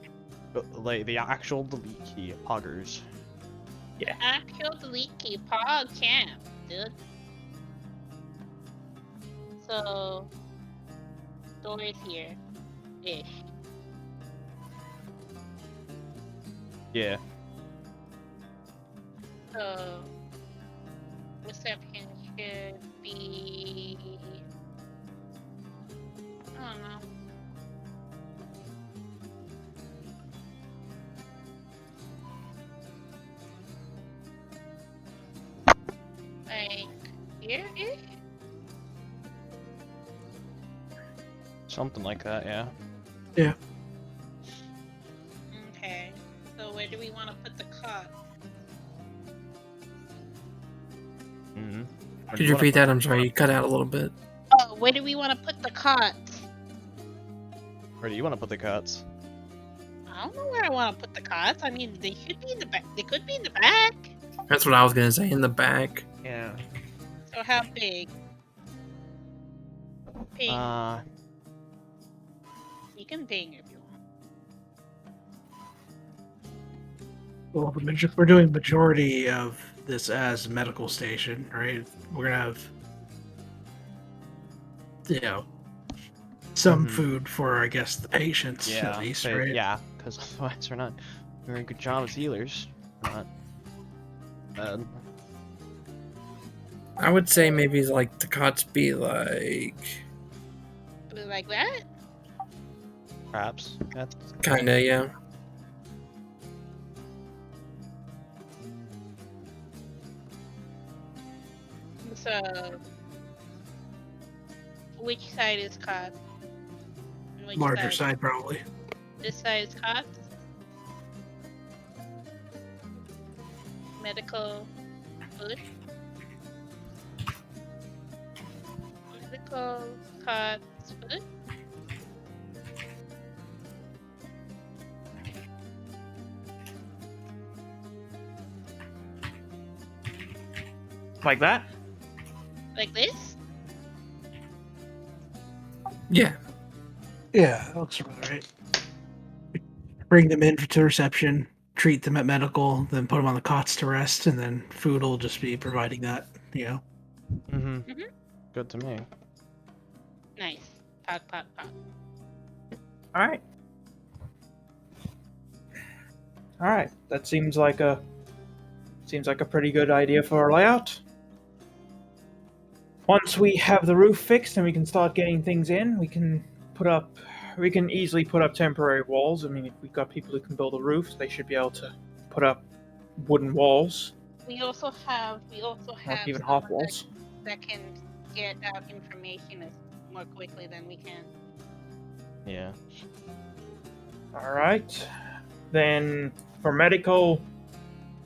Like the actual delete key, poggers.
Actual delete key, pog camp, dude. So, door is here. Ish.
Yeah.
So, reception should be... I don't know. Like, here-ish?
Something like that, yeah.
Okay. So where do we want to put the cot?
Mm-hmm.
Could you repeat that? I'm sorry, you cut out a little bit.
Oh, where do we want to put the cot?
Where do you want to put the cots?
I don't know where I want to put the cots. I mean, they should be in the back. They could be in the back.
That's what I was gonna say, in the back.
Yeah.
So how big? Ping. You can ping if you want.
Well, we're doing majority of this as a medical station, right? We're gonna have, some food for, I guess, the patients at least, right?
Yeah, because otherwise we're not doing a good job as healers. We're not.
I would say maybe like the cots be like
Like that?
Perhaps. That's
kinda, yeah.
So, which side is cot? And which
Larger side, probably.
This side is cot. Medical food. Medical cot food.
Like that?
Like this?
Yeah.
Yeah, that looks about right. Bring them in to reception, treat them at medical, then put them on the cots to rest, and then food will just be providing that,
Mm-hmm. Good to me.
Nice. Pog, pog, pog.
All right. That seems like a Seems like a pretty good idea for our layout. Once we have the roof fixed and we can start getting things in, we can easily put up temporary walls. I mean, if we've got people who can build a roof, they should be able to put up wooden walls,
We also have
or even half
someone
walls.
that can get out information more quickly than we can.
Yeah.
All right. Then for medical,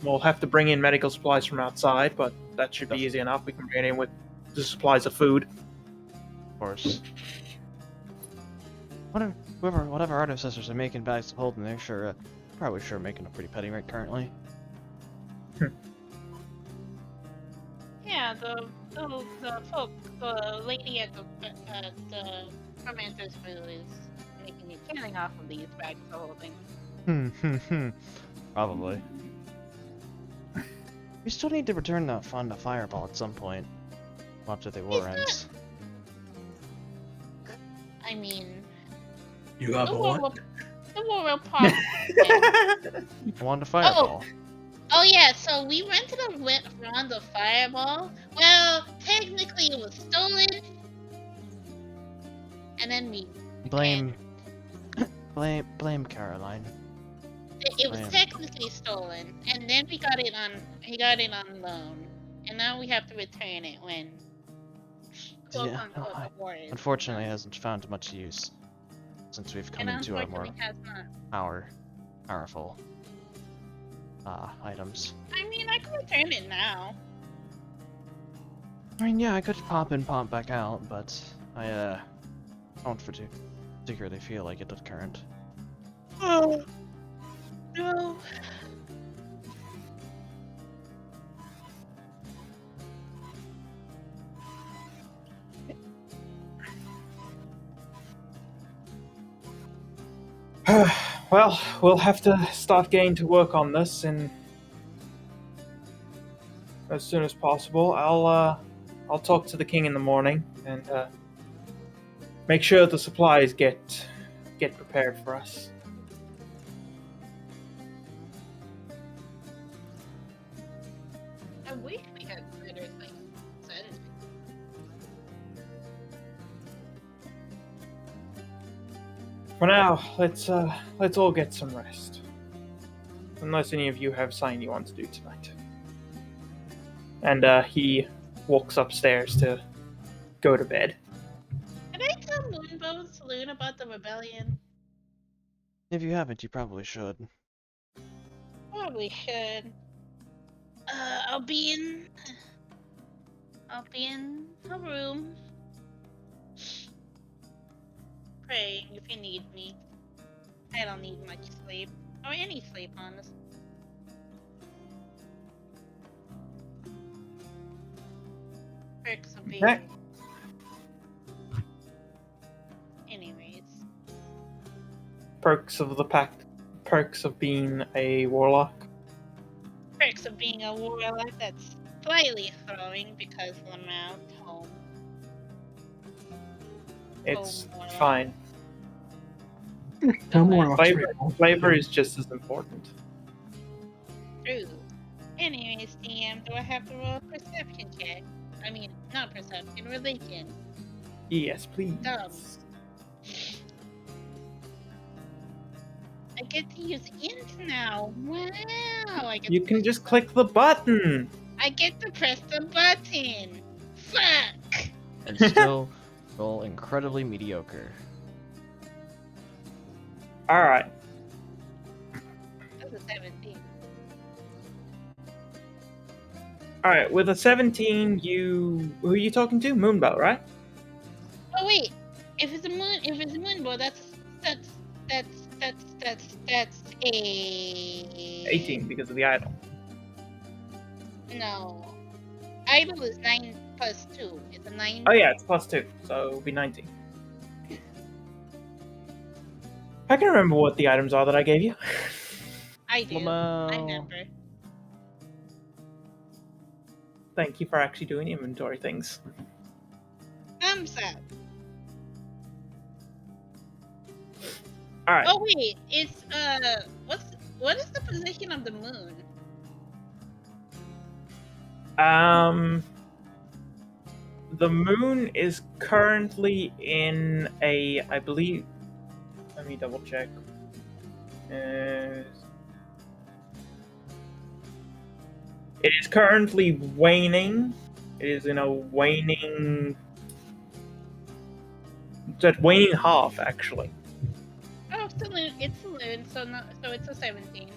we'll have to bring in medical supplies from outside, but that should be easy enough. We can bring it in with the supplies of food.
Of course. Whatever artificers are making bags of holding, they're probably making a pretty petty rate currently.
Yeah, the lady at the fermenter's food is making a killing off of these bags of holding.
Probably. We still need to return that fund to Fireball at some point. After the war ends.
I mean,
You have a what?
the war will probably.
I want a Fireball.
Oh yeah, so we rented a round of Fireball. Well, technically it was stolen, and then we
Blame Caroline.
It was technically stolen, and then he got it on loan, and now we have to return it when.
Yeah, unfortunately, it hasn't found much use since we've come into our more powerful items.
I mean, I could return it now.
I mean, yeah, I could pop in, pop back out, but I don't particularly feel like it at current.
Oh no.
Well, we'll have to start getting to work on this, and as soon as possible. I'll talk to the king in the morning and make sure the supplies get prepared for us.
I wish we had better things said.
For now, let's all get some rest. Unless any of you have something you want to do tonight. And he walks upstairs to go to bed.
Can I tell Moonbow Saloon about the rebellion?
If you haven't, you probably should.
Probably should. I'll be in a room praying if you need me. I don't need much sleep or any sleep, honestly. Perks of being.
Okay.
Anyways,
Perks of the pact. Perks of being a warlock.
perks of being a warlock that's slightly throwing because Lamount home.
It's
warlock.
fine.
No more
Flavor is just as important.
True. Anyways, DM, do I have to roll a perception check? I mean, not perception, religion.
Yes, please.
Dumb. I get to use int now. Wow!
You can just click the button.
I get to press the button. Fuck!
And still roll incredibly mediocre.
All right.
That's a 17.
All right. With a 17, who are you talking to? Moonbow, right?
Oh wait, if it's a moonbow, that's a
18 because of the idol.
No. Idol is 9 plus 2. It's a 9.
Oh yeah, it's +2, so it'll be 19. I can remember what the items are that I gave you.
I do. I remember.
Thank you for actually doing inventory things.
Thumbs up.
All right.
Oh wait, it's what is the position of the moon?
The moon is currently in a, I believe. Let me double check. It is currently waning. It is in a waning. It's at waning half, actually.
Oh, saloon. It's saloon, so no, so it's a 17.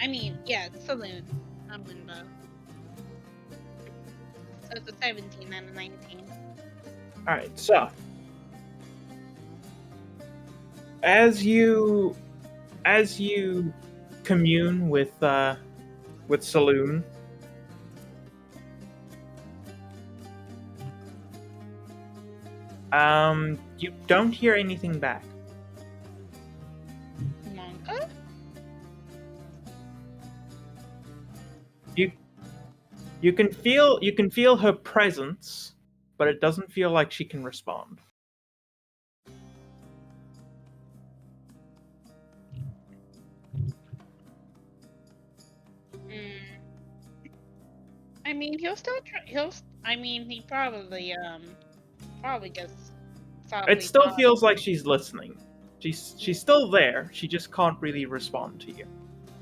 I mean, yeah, it's saloon. I'm Moonbow. So it's a 17 and a 19.
All right, so as you commune with Saloon, you don't hear anything back.
Monka?
You can feel her presence, but it doesn't feel like she can respond.
I mean, he'll still try. I mean, he probably just.
It still feels like she's listening. She's still there. She just can't really respond to you.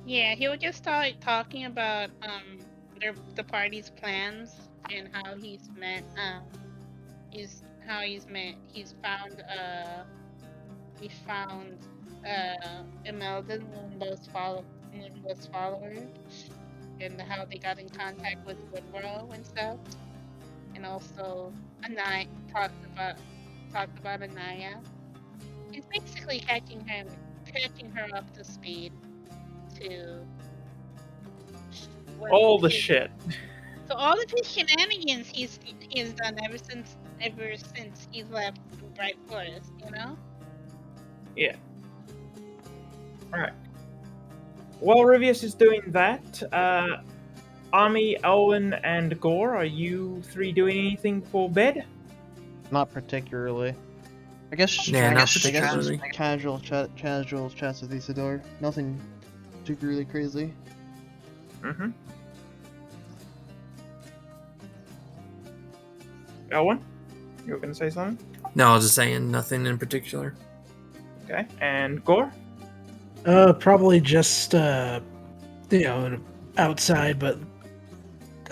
Yeah, he'll just start talking about the party's plans and how he's met he's found Imelda, Moonbow's followers, and how they got in contact with Woodrow and stuff. And also Anaya talked about Anaya. He's basically catching her up to speed to
All the shit.
So all of his shenanigans he's done ever since he left Bright Forest, you know?
Yeah. Alright. While Rivius is doing that, Ami, Elwyn, and Gore, are you three doing anything for bed?
Not particularly. I guess.
Yeah, not
just
particularly.
casual chats with Isidore. Nothing particularly crazy.
Mm-hmm. Elwyn, you were gonna say something?
No, I was just saying nothing in particular.
Okay. And Gore?
Probably just outside, but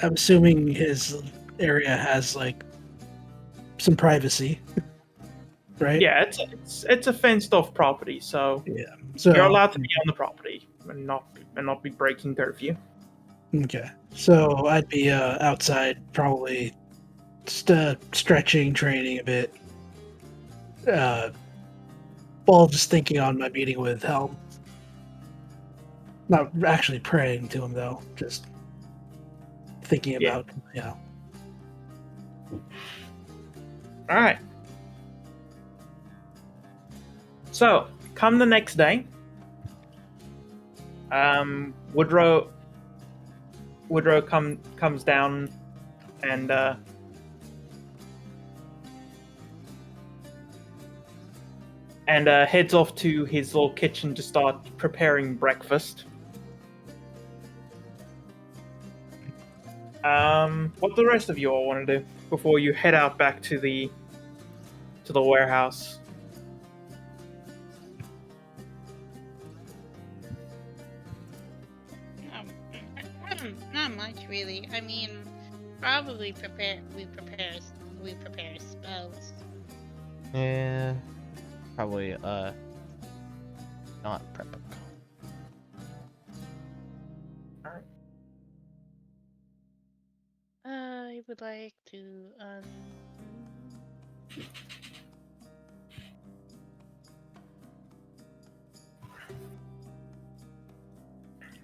I'm assuming his area has like some privacy, right?
Yeah, it's a fenced off property, so
So
you're allowed to be on the property and not be breaking curfew.
Okay, so I'd be outside, probably just stretching, training a bit. While just thinking on my meeting with Helm. Not actually praying to him though, just thinking about
Alright. So, come the next day, Woodrow comes down and heads off to his little kitchen to start preparing breakfast. What the rest of you all want to do before you head out back to the warehouse?
Not much really. I mean, probably prepare spells.
Yeah. Probably not prep.
I would like to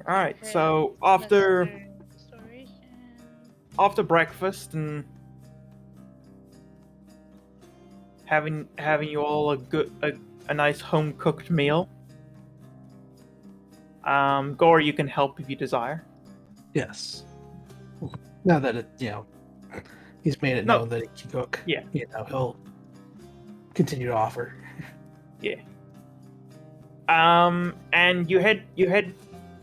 Alright,
prepare
so
lesser restoration.
after breakfast and having you all a nice home cooked meal, Gore, you can help if you desire.
yes. Now that he's made it known that he can cook.
Yeah.
He'll continue to offer.
Yeah. And you head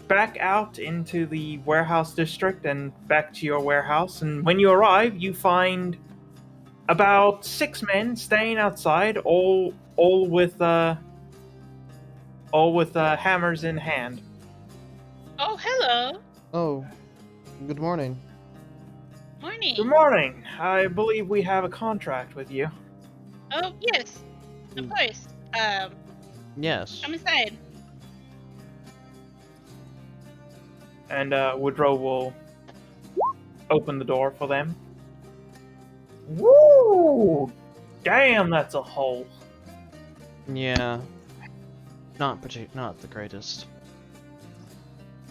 back out into the warehouse district and back to your warehouse. And when you arrive, you find about 6 men staying outside, all with hammers in hand.
Oh, hello.
Oh, good morning.
Morning.
Good morning. I believe we have a contract with you.
Oh, yes. Of course.
Yes.
Come inside.
And Woodrow will open the door for them. Woo! Damn, that's a hole.
Yeah. Not the greatest.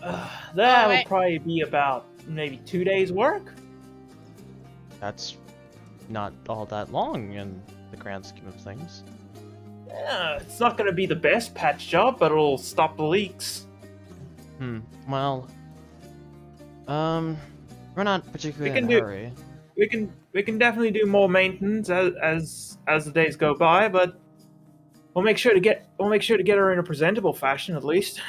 That'll
Alright.
probably be about maybe 2 days' work.
That's not all that long in the grand scheme of things.
Yeah, it's not gonna be the best patch job, but it'll stop the leaks.
Well, we're not particularly
We
in a
can do-
hurry.
We can definitely do more maintenance as the days go by, but we'll make sure to get her in a presentable fashion at least.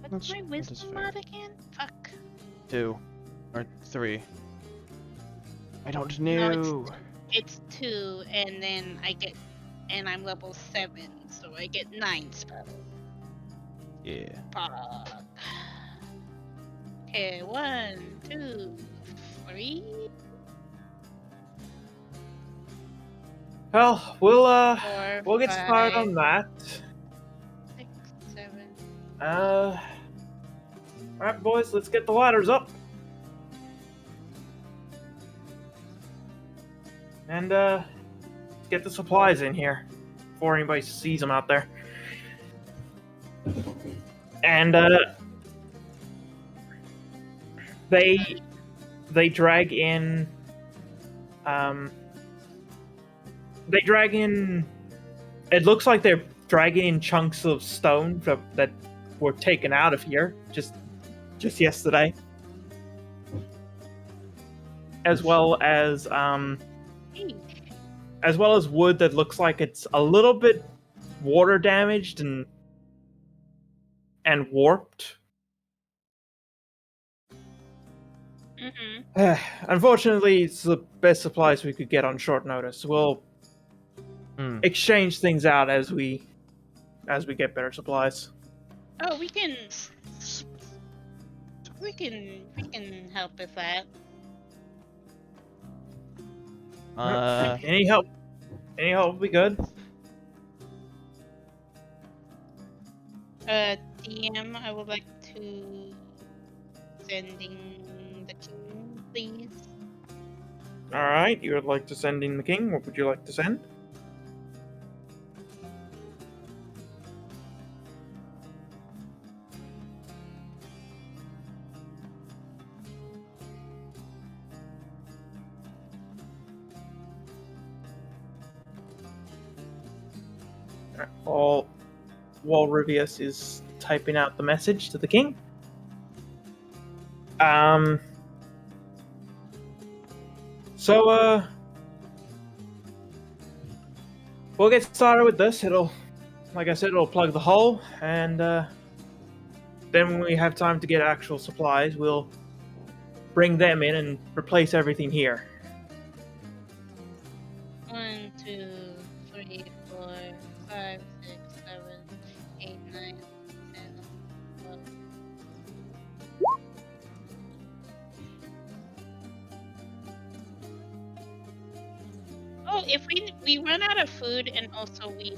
What's my
That is
wisdom
fair.
mod again? Fuck.
2 or 3. I don't
No,
know.
It's 2, and then and I'm level 7, so I get 9 spells.
Yeah.
Fuck. Okay, 1, 2, 3.
Well,
4,
we'll get started
5,
on that.
6, 7.
Alright, boys, let's get the ladders up. And, let's get the supplies in here before anybody sees them out there. And, they drag in, it looks like they're dragging in chunks of stone that were taken out of here just yesterday, as well as
Hey.
wood that looks like it's a little bit water damaged and warped.
Mm-hmm.
Unfortunately, it's the best supplies we could get on short notice. We'll exchange things out as we get better supplies.
Oh, we can help with that.
Any help would be good.
DM, I would like to sending the king, please.
All right, you would like to send in the king. What would you like to send? While Rivius is typing out the message to the king. So, we'll get started with this. Like I said, it'll plug the hole, and then when we have time to get actual supplies, we'll bring them in and replace everything here.
1, 2, 3, 4, 5, 6, 7, 8, 9, 10, 12. Oh, if we run out of food and also we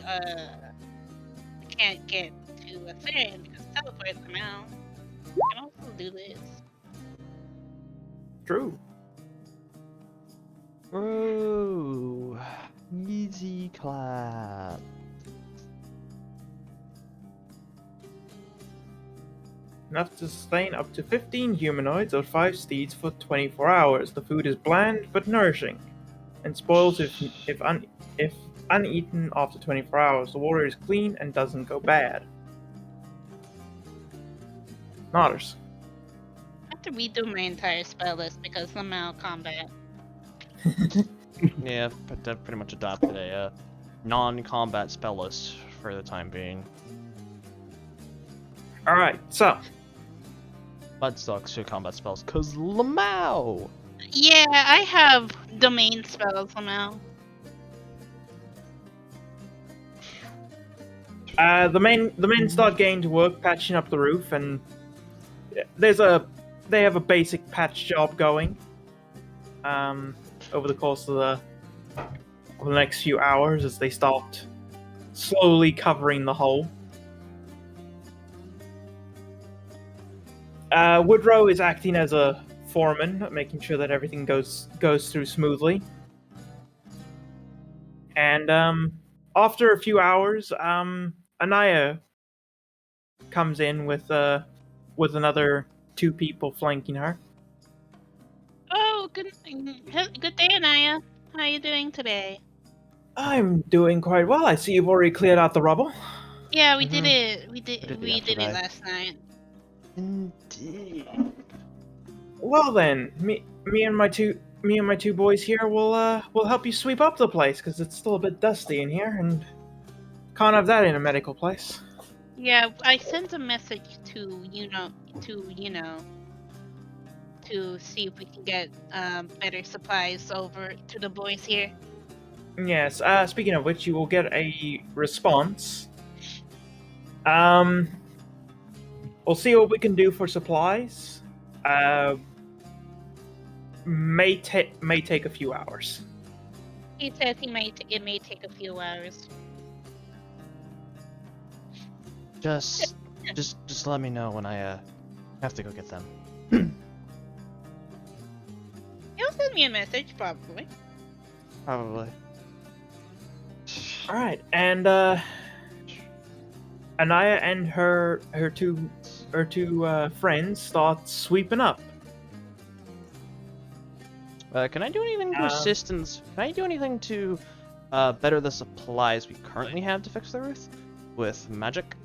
can't get to Elerian because teleports them out, we can also do this.
True.
Bro, easy clap.
Enough to sustain up to 15 humanoids or 5 steeds for 24 hours. The food is bland but nourishing, and spoils if uneaten after 24 hours. The water is clean and doesn't go bad. Nodders.
I have to redo my entire spell list because I'm out of combat.
Yeah, but that pretty much adopted a non-combat spell list for the time being.
Alright, so.
Mud sucks your combat spells, cause Lamau!
Yeah, I have domain spells now.
The men start getting to work patching up the roof, and they have a basic patch job going. Over the course of the next few hours, as they start slowly covering the hole. Woodrow is acting as a foreman, making sure that everything goes through smoothly. And after a few hours, Anaya comes in with another 2 people flanking her.
Oh, good day, Anaya. How are you doing today?
I'm doing quite well. I see you've already cleared out the rubble.
Yeah, we did
Mhm.
it.
We did it
We did it
yesterday.
last night.
Indeed.
Well then, me and my two boys here will help you sweep up the place because it's still a bit dusty in here and can't have that in a medical place.
Yeah, I sent a message to to see if we can get better supplies over to the boys here.
Yes. Speaking of which, you will get a response. We'll see what we can do for supplies. May take a few hours.
He says it may take a few hours.
Just let me know when I have to go get them.
He'll send me a message probably.
Probably.
All right, and Anaya and her two friends start sweeping up.
Can I do anything to assistance? Can I do anything to better the supplies we currently have to fix the roof with magic?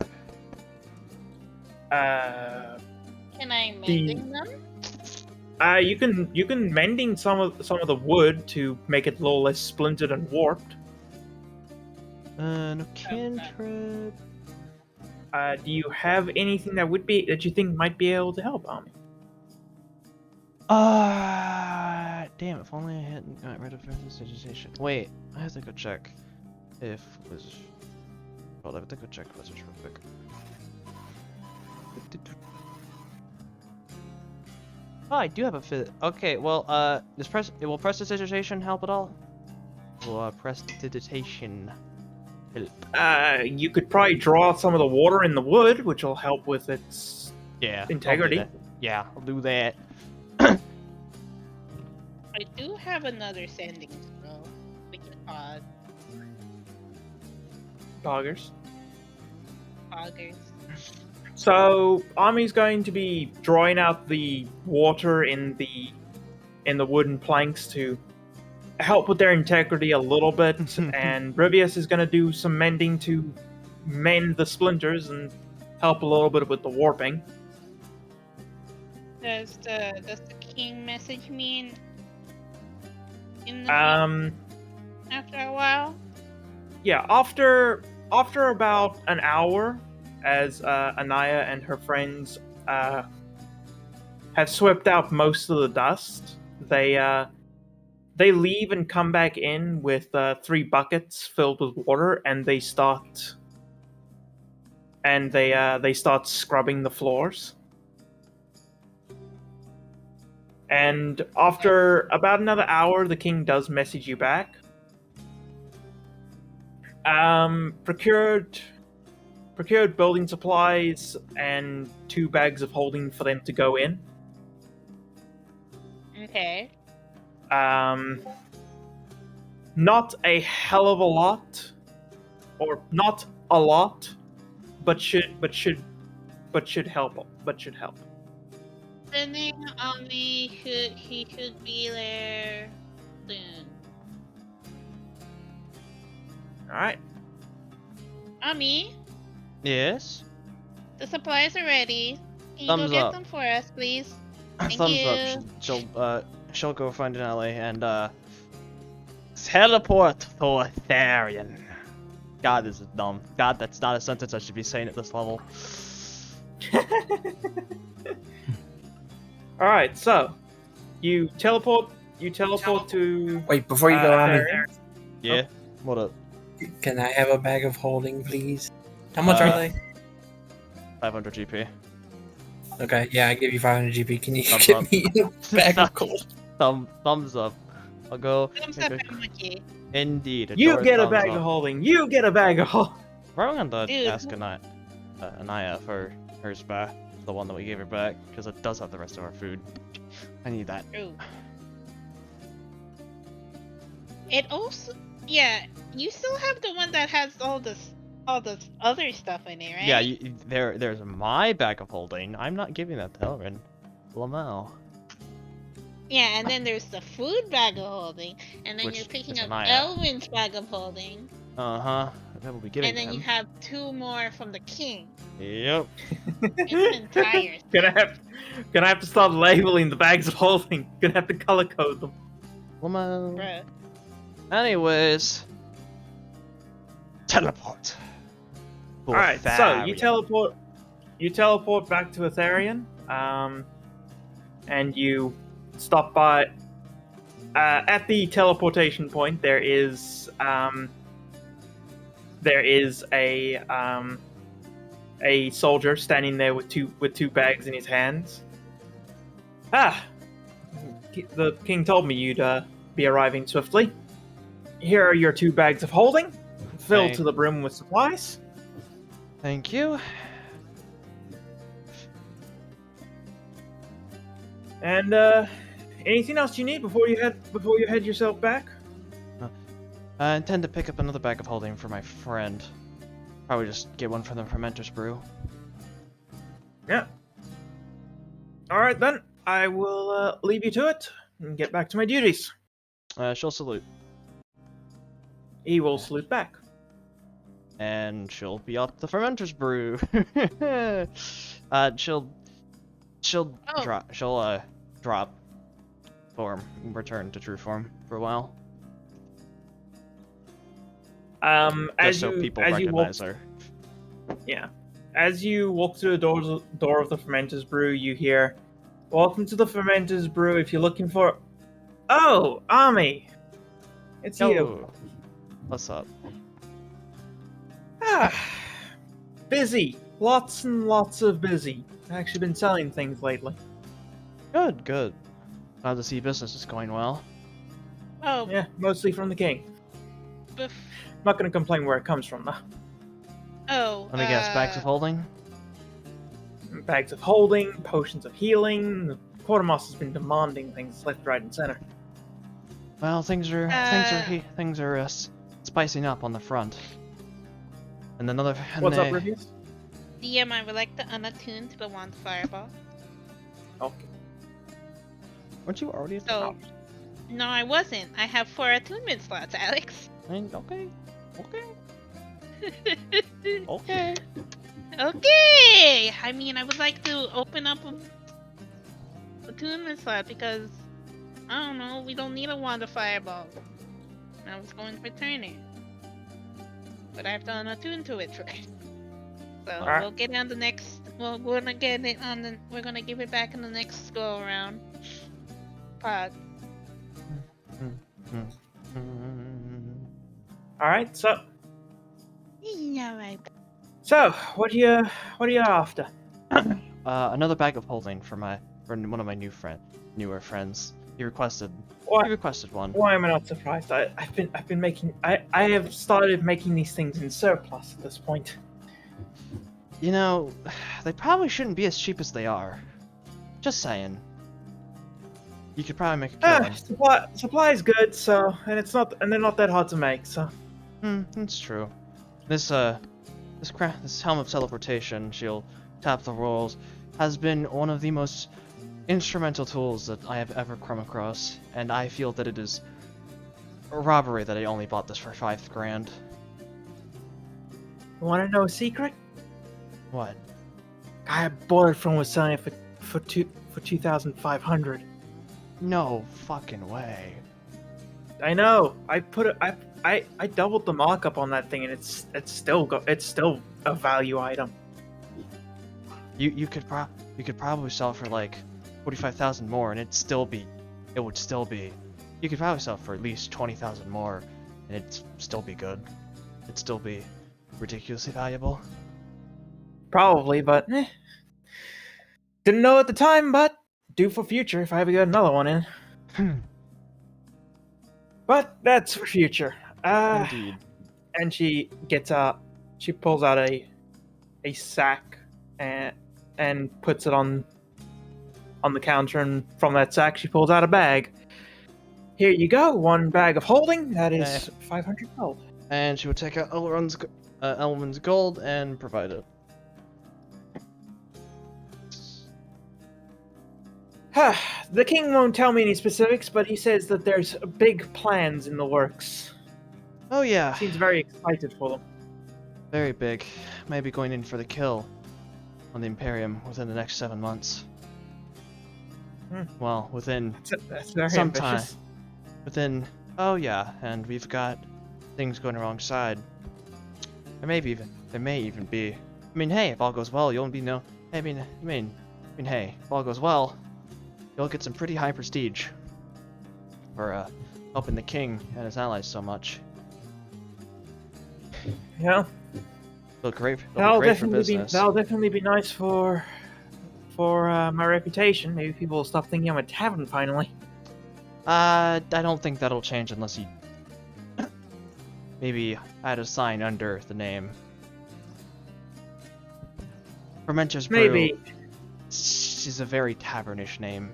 Can I mending them?
You can mending some of the wood to make it a little less splintered and warped.
No cantrip.
Do you have anything that you think might be able to help, Ami?
Damn! If only I hadn't got rid of vegetation. Wait, I have to go check if was. Hold on, I have to go check wizards real quick. Oh, I do have a fit. Okay, well, will prestidigitation help at all? Will prestidigitation help?
You could probably draw some of the water in the wood, which will help with its integrity.
I'll do that.
I do have another sanding spell. We can pod
Poggers.
poggers.
So Ami's going to be drawing out the water in the wooden planks to help with their integrity a little bit, and Rivius is going to do some mending to mend the splinters and help a little bit with the warping.
Does the king message me in the after a while?
Yeah, after about an hour, as Anaya and her friends have swept out most of the dust, they leave and come back in with 3 buckets filled with water, and they start scrubbing the floors. And after about another hour, the king does message you back. Procured building supplies and 2 bags of holding for them to go in.
Okay.
Not a hell of a lot, or not a lot, but should help.
Sending Ami he should be there soon.
All right.
Ami,
Yes.
the supplies are ready. Can you
Thumbs
go get
up.
them for us, please? Thank
Thumbs
you.
up. She'll go find an alley and teleport to Elerian. God, this is dumb. God, that's not a sentence I should be saying at this level.
All right, so you teleport. You teleport to.
Wait, before you go on,
Elerian.
Yeah. What up?
can I have a bag of holding, please? How much are they?
500 GP.
Okay, yeah, I give you 500 GP. Can you
Thumbs
give
up.
me a bag of gold?
Thumbs up. I'll go.
Thumbs
make
up,
a-
Monkey.
Indeed.
You
adore
get a
thumbs
bag
up.
of holding. You get a bag of holding.
We're going to
Dude.
ask Anaya for hers back, the one that we gave her back, because it does have the rest of our food. I need that.
True. It also, yeah, you still have the one that has all this other stuff in it, right?
Yeah, there's my bag of holding. I'm not giving that to Elrin. Lamau.
Yeah, and then there's the food bag of holding, and then
Which
you're picking
is
up
Anaya.
Elvin's bag of holding,
Uh-huh. That will be giving
and then
him.
you have 2 more from the king.
Yep.
It's been tired.
Gonna have to start labeling the bags of holding. Gonna have to color code them.
Lamau.
Bruh.
Anyways. Teleport.
All right, so you teleport back to Elerian, and you stop by. At the teleportation point, there is a soldier standing there with two bags in his hands. The king told me you'd be arriving swiftly. Here are your 2 bags of holding, filled
Hey.
to the brim with supplies.
Thank you.
And anything else you need before you head yourself back?
I intend to pick up another bag of holding for my friend. Probably just get one from the Fermenter's Brew.
Yeah. All right then. I will leave you to it and get back to my duties.
She'll salute.
He will salute back.
And she'll be up the Fermenter's Brew. She'll
Oh.
drop form, return to true form for a while.
As
Just so
you
people
as you walk,
recognize her.
yeah, as you walk through the door of the Fermenter's Brew, you hear, "Welcome to the Fermenter's Brew. If you're looking for, oh, Ami, it's you."
Yo, what's up?
Busy, lots and lots of busy. I've actually been selling things lately.
Good, good. Glad to see business is going well.
Oh,
Yeah, mostly from the king.
bef-
Not gonna complain where it comes from though.
oh.
Let me guess, bags of holding?
Bags of holding, potions of healing. The Quartermaster has been demanding things left, right, and center.
Well, things are spicing up on the front. And another.
What's up, Rivius?
DM, I would like to unattune to the wand fireball.
Okay.
Weren't you already at the
So,
top?
no, I wasn't. I have 4 attunement slots, Alex.
Okay. Okay.
Okay! I mean, I would like to open up a attunement slot because, I don't know, we don't need a wand of fireball. I was going to return it. But I have to unattune to it first. So
Alright.
we'll get it on the next. Well, we're gonna get it on the. We're gonna give it back in the next go around. Pod.
All right. So,
Yeah, right.
what are you after?
Another bag of holding for one of my newer friends. He requested
Why,
one.
why am I not surprised? I've been making. I have started making these things in surplus at this point.
You know, they probably shouldn't be as cheap as they are. Just saying. You could probably make a killing.
Supply is good, so and they're not that hard to make, so.
That's true. This helm of teleportation, she'll tap the rolls, has been one of the most instrumental tools that I have ever come across, and I feel that it is a robbery that I only bought this for 5 grand.
Want to know a secret?
What?
Guy I bought it from was selling it for 2,500.
No fucking way.
I know. I doubled the markup on that thing, and it's still a value item.
you could probably sell for like 45,000 more, and it would still be. You could probably sell for at least 20,000 more, and it'd still be good. It'd still be ridiculously valuable.
Probably, but didn't know at the time, but do for future if I ever get another one in. But that's for future.
Indeed.
And she pulls out a sack and puts it on the counter, and from that sack she pulls out a bag. Here you go, 1 bag of holding. That is 500 gold.
And she would take out Elwin's gold and provide it.
The king won't tell me any specifics, but he says that there's big plans in the works.
Oh yeah.
Seems very excited for them.
Very big. Maybe going in for the kill on the Imperium within the next 7 months. Well, within
That's very
some
ambitious.
time. Oh yeah, and we've got things going the wrong side. There may even be. I mean, hey, if all goes well, you'll be no. I mean, hey, if all goes well, you'll get some pretty high prestige for helping the king and his allies so much.
Yeah.
Look great.
That'll
Great for
definitely
business.
that'll definitely be nice for my reputation. Maybe people will stop thinking I'm a tavern finally.
I don't think that'll change unless you maybe add a sign under the name. Fermenter's Brew.
Maybe.
Is a very tavernish name.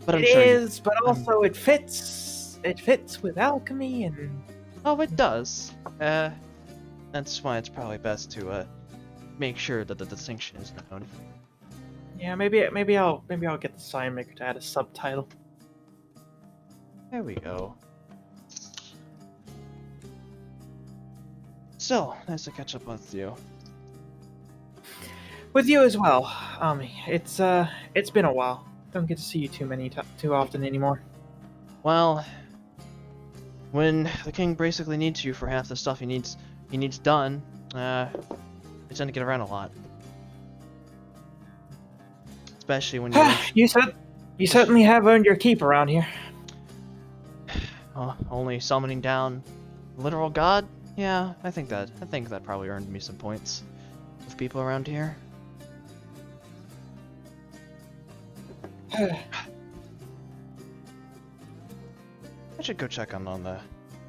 But I'm
It
sure
is, but also it fits. It fits with alchemy and.
Oh, it does. That's why it's probably best to make sure that the distinction is known.
Yeah, maybe I'll get the sign maker to add a subtitle.
There we go. So, nice to catch up with you.
With you as well, Ami. It's been a while. Don't get to see you too often anymore.
Well, when the king basically needs you for half the stuff he needs done, you tend to get around a lot. Especially when
You certainly have earned your keep around here.
only summoning down a literal god. Yeah, I think that probably earned me some points with people around here. I should go check on the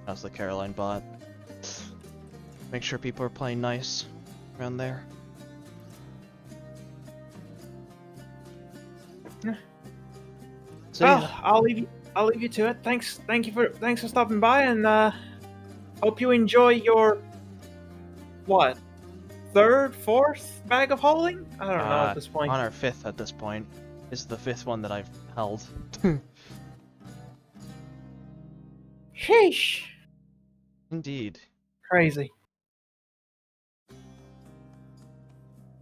house that Caroline bought. Make sure people are playing nice around there.
Yeah.
So,
Well,
yeah.
I'll leave you to it. Thanks for stopping by, and hope you enjoy your third, fourth bag of holding? I don't know at this point.
On our 5th at this point. This is the 5th one that I've held.
Sheesh.
Indeed.
Crazy.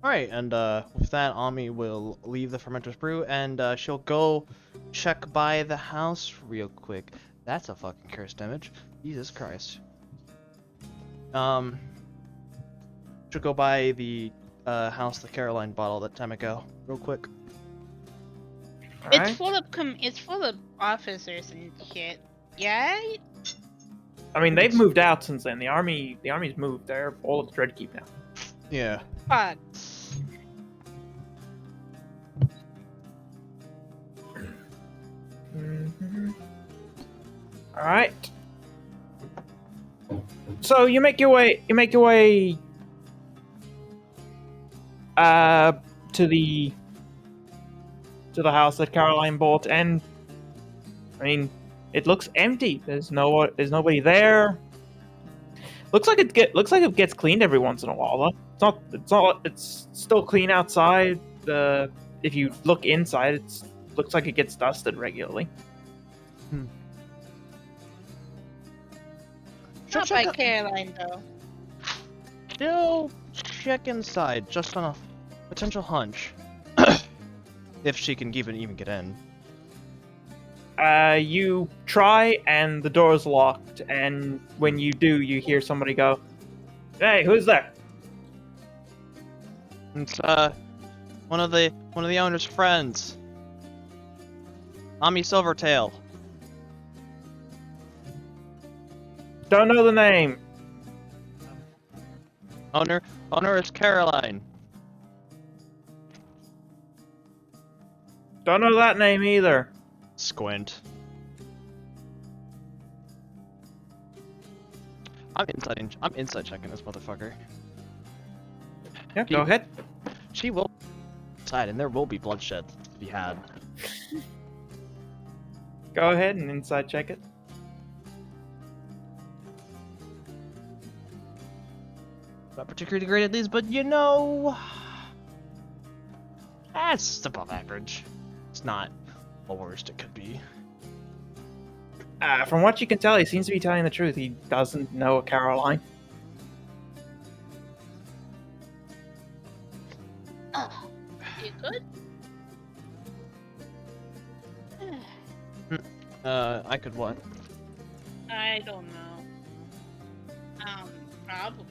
Alright, and with that, Ami will leave the Fermenter's Brew, and she'll go check by the house real quick. That's a fucking cursed image. Jesus Christ. She'll go by the house that Caroline bought all that time ago, real quick.
It's full of officers and shit. Yeah?
I mean, they've moved out since then. The army's moved. They're all at the Dreadkeep now.
Yeah.
Fuck.
All right. So you make your way to the house that Caroline bought, and I mean, it looks empty. There's nobody there. Looks like it gets cleaned every once in a while, though. It's still clean outside. If you look inside, it looks like it gets dusted regularly.
Not by Caroline, though.
Still check inside, just on a potential hunch. If she can even get in.
You try, and the door's locked, and when you do, you hear somebody go, "Hey, who's there?"
It's one of the owner's friends. Ami Silvertail.
Don't know the name.
Owner is Caroline.
Don't know that name either.
Squint. I'm inside checking this motherfucker.
Yeah, go ahead.
She will inside, and there will be bloodshed to be had.
Go ahead and inside check it.
Not particularly great at these, but you know, that's above average. It's not the worst it could be.
From what you can tell, he seems to be telling the truth. He doesn't know Caroline.
You good?
I could what?
I don't know. Probably.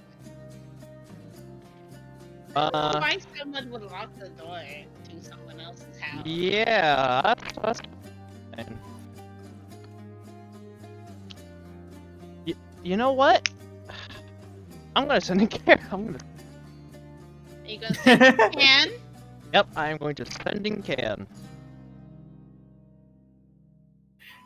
Why someone would lock the door to someone else's house?
Yeah, that's fine. You know what? I'm gonna send in care.
You gonna say you can?
Yep, I am going to send in can.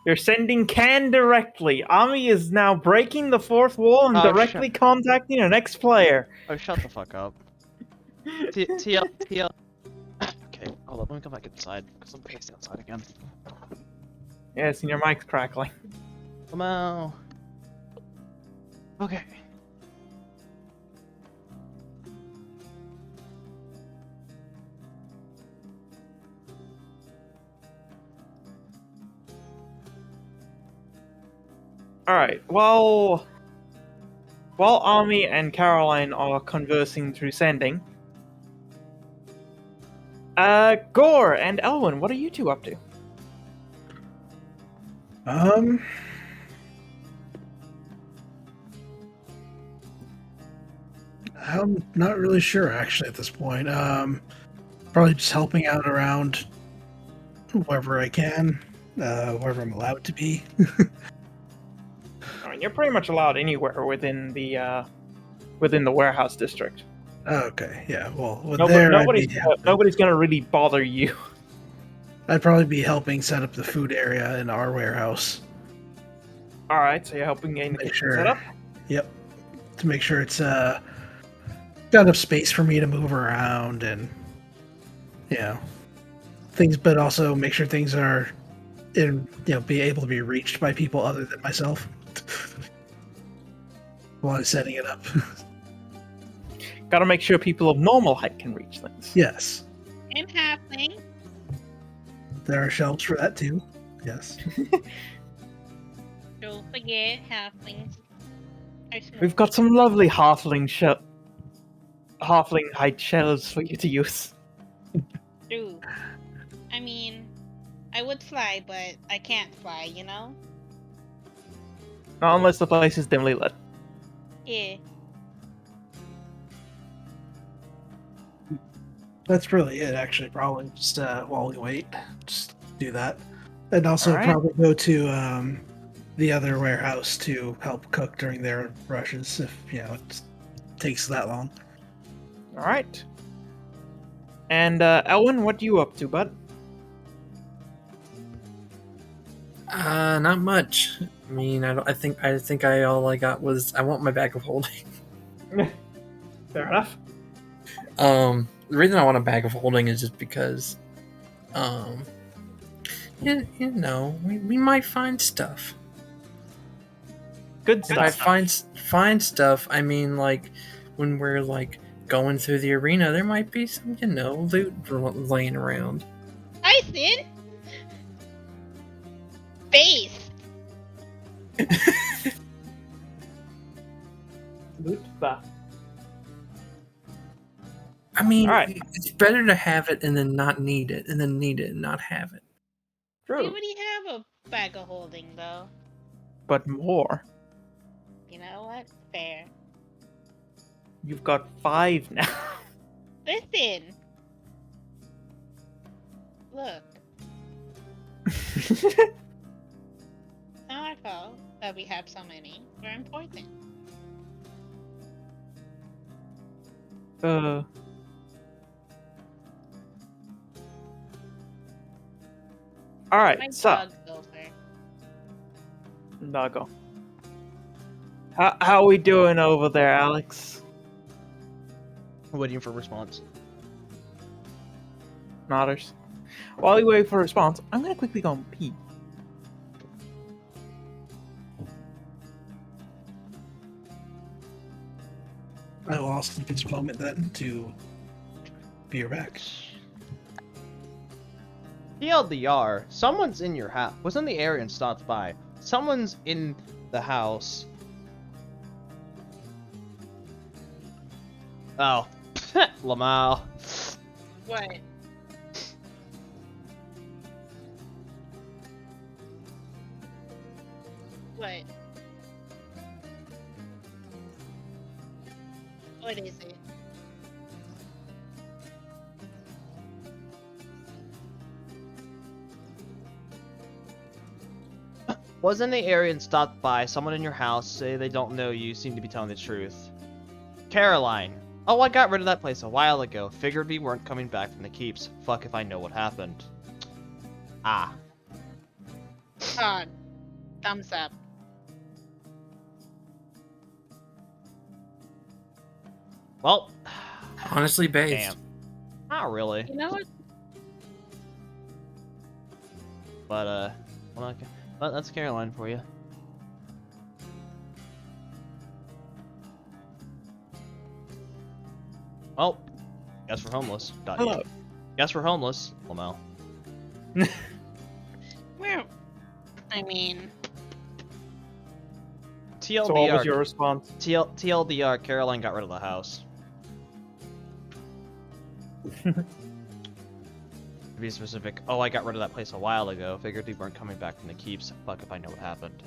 You're sending Can directly. Ami is now breaking the fourth wall and
Oh,
directly contacting our next player.
Oh, shut the fuck up. TL. Okay, hold up. Let me come back inside because I'm paced outside again.
Yes, and your mic's crackling.
Come on. Okay.
Alright, while Ami and Caroline are conversing through sending, Gore and Elwyn, what are you two up to?
I'm not really sure actually at this point. Probably just helping out around wherever I can, wherever I'm allowed to be.
I mean, you're pretty much allowed anywhere within the warehouse district.
Okay, yeah. Well,
Nobody's gonna really bother you.
I'd probably be helping set up the food area in our warehouse.
Alright, so you're helping gain the
Make
kitchen
sure.
setup?
Yep. To make sure it's got enough space for me to move around and things, but also make sure things are be able to be reached by people other than myself while I'm setting it up.
Gotta make sure people of normal height can reach things.
Yes.
And halfling.
There are shelves for that too. Yes.
Don't forget halflings.
We've got some lovely halfling height shelves for you to use.
True. I mean, I would fly, but I can't fly, you know?
Not unless the place is dimly lit.
Yeah.
That's really it, actually. Probably just while we wait, just do that, and also
Alright.
probably go to the other warehouse to help cook during their rushes if it takes that long.
All right. And Elwyn, what are you up to, bud?
Not much. I mean, I think all I got was I want my bag of holding.
Fair enough.
The reason I want a bag of holding is just because, we might find stuff.
Good
And I
stuff.
find stuff. I mean, like when we're like going through the arena, there might be some loot laying around.
Tyson? Base.
Loot stuff.
I mean,
Alright.
it's better to have it and then not need it, and then need it and not have it.
We
True.
already have a bag of holding, though.
But more.
You know what? Fair.
You've got 5 now.
Listen. Look. It's not our fault that we have so many. They're important.
Alright,
My
so
dog's over.
Doggo. How we doing over there, Alex?
Waiting for response.
Nodders. While we wait for a response, I'm gonna quickly go and pee.
I will also take this moment then to be your back.
TLDR, someone's in your house. Wasn't the Elerian stopped by? Someone's in the house. Oh. Lamau.
What? What? What is it?
Wasn't the Elerian stopped by? Someone in your house, say they don't know you, seem to be telling the truth. Caroline. Oh, I got rid of that place a while ago. Figured we weren't coming back from the keeps. Fuck if I know what happened. Ah.
God. Thumbs up.
Well.
Honestly, based.
Damn. Not really.
You know what?
But, well, okay. But that's Caroline for you. Well, guess we're homeless.
Hello.
Guess we're homeless. Lamau.
Where? I mean,
TLDR.
So what was your response?
TLDR, Caroline got rid of the house. To be specific, oh, I got rid of that place a while ago. Figured we weren't coming back from the keeps. Fuck if I know what happened.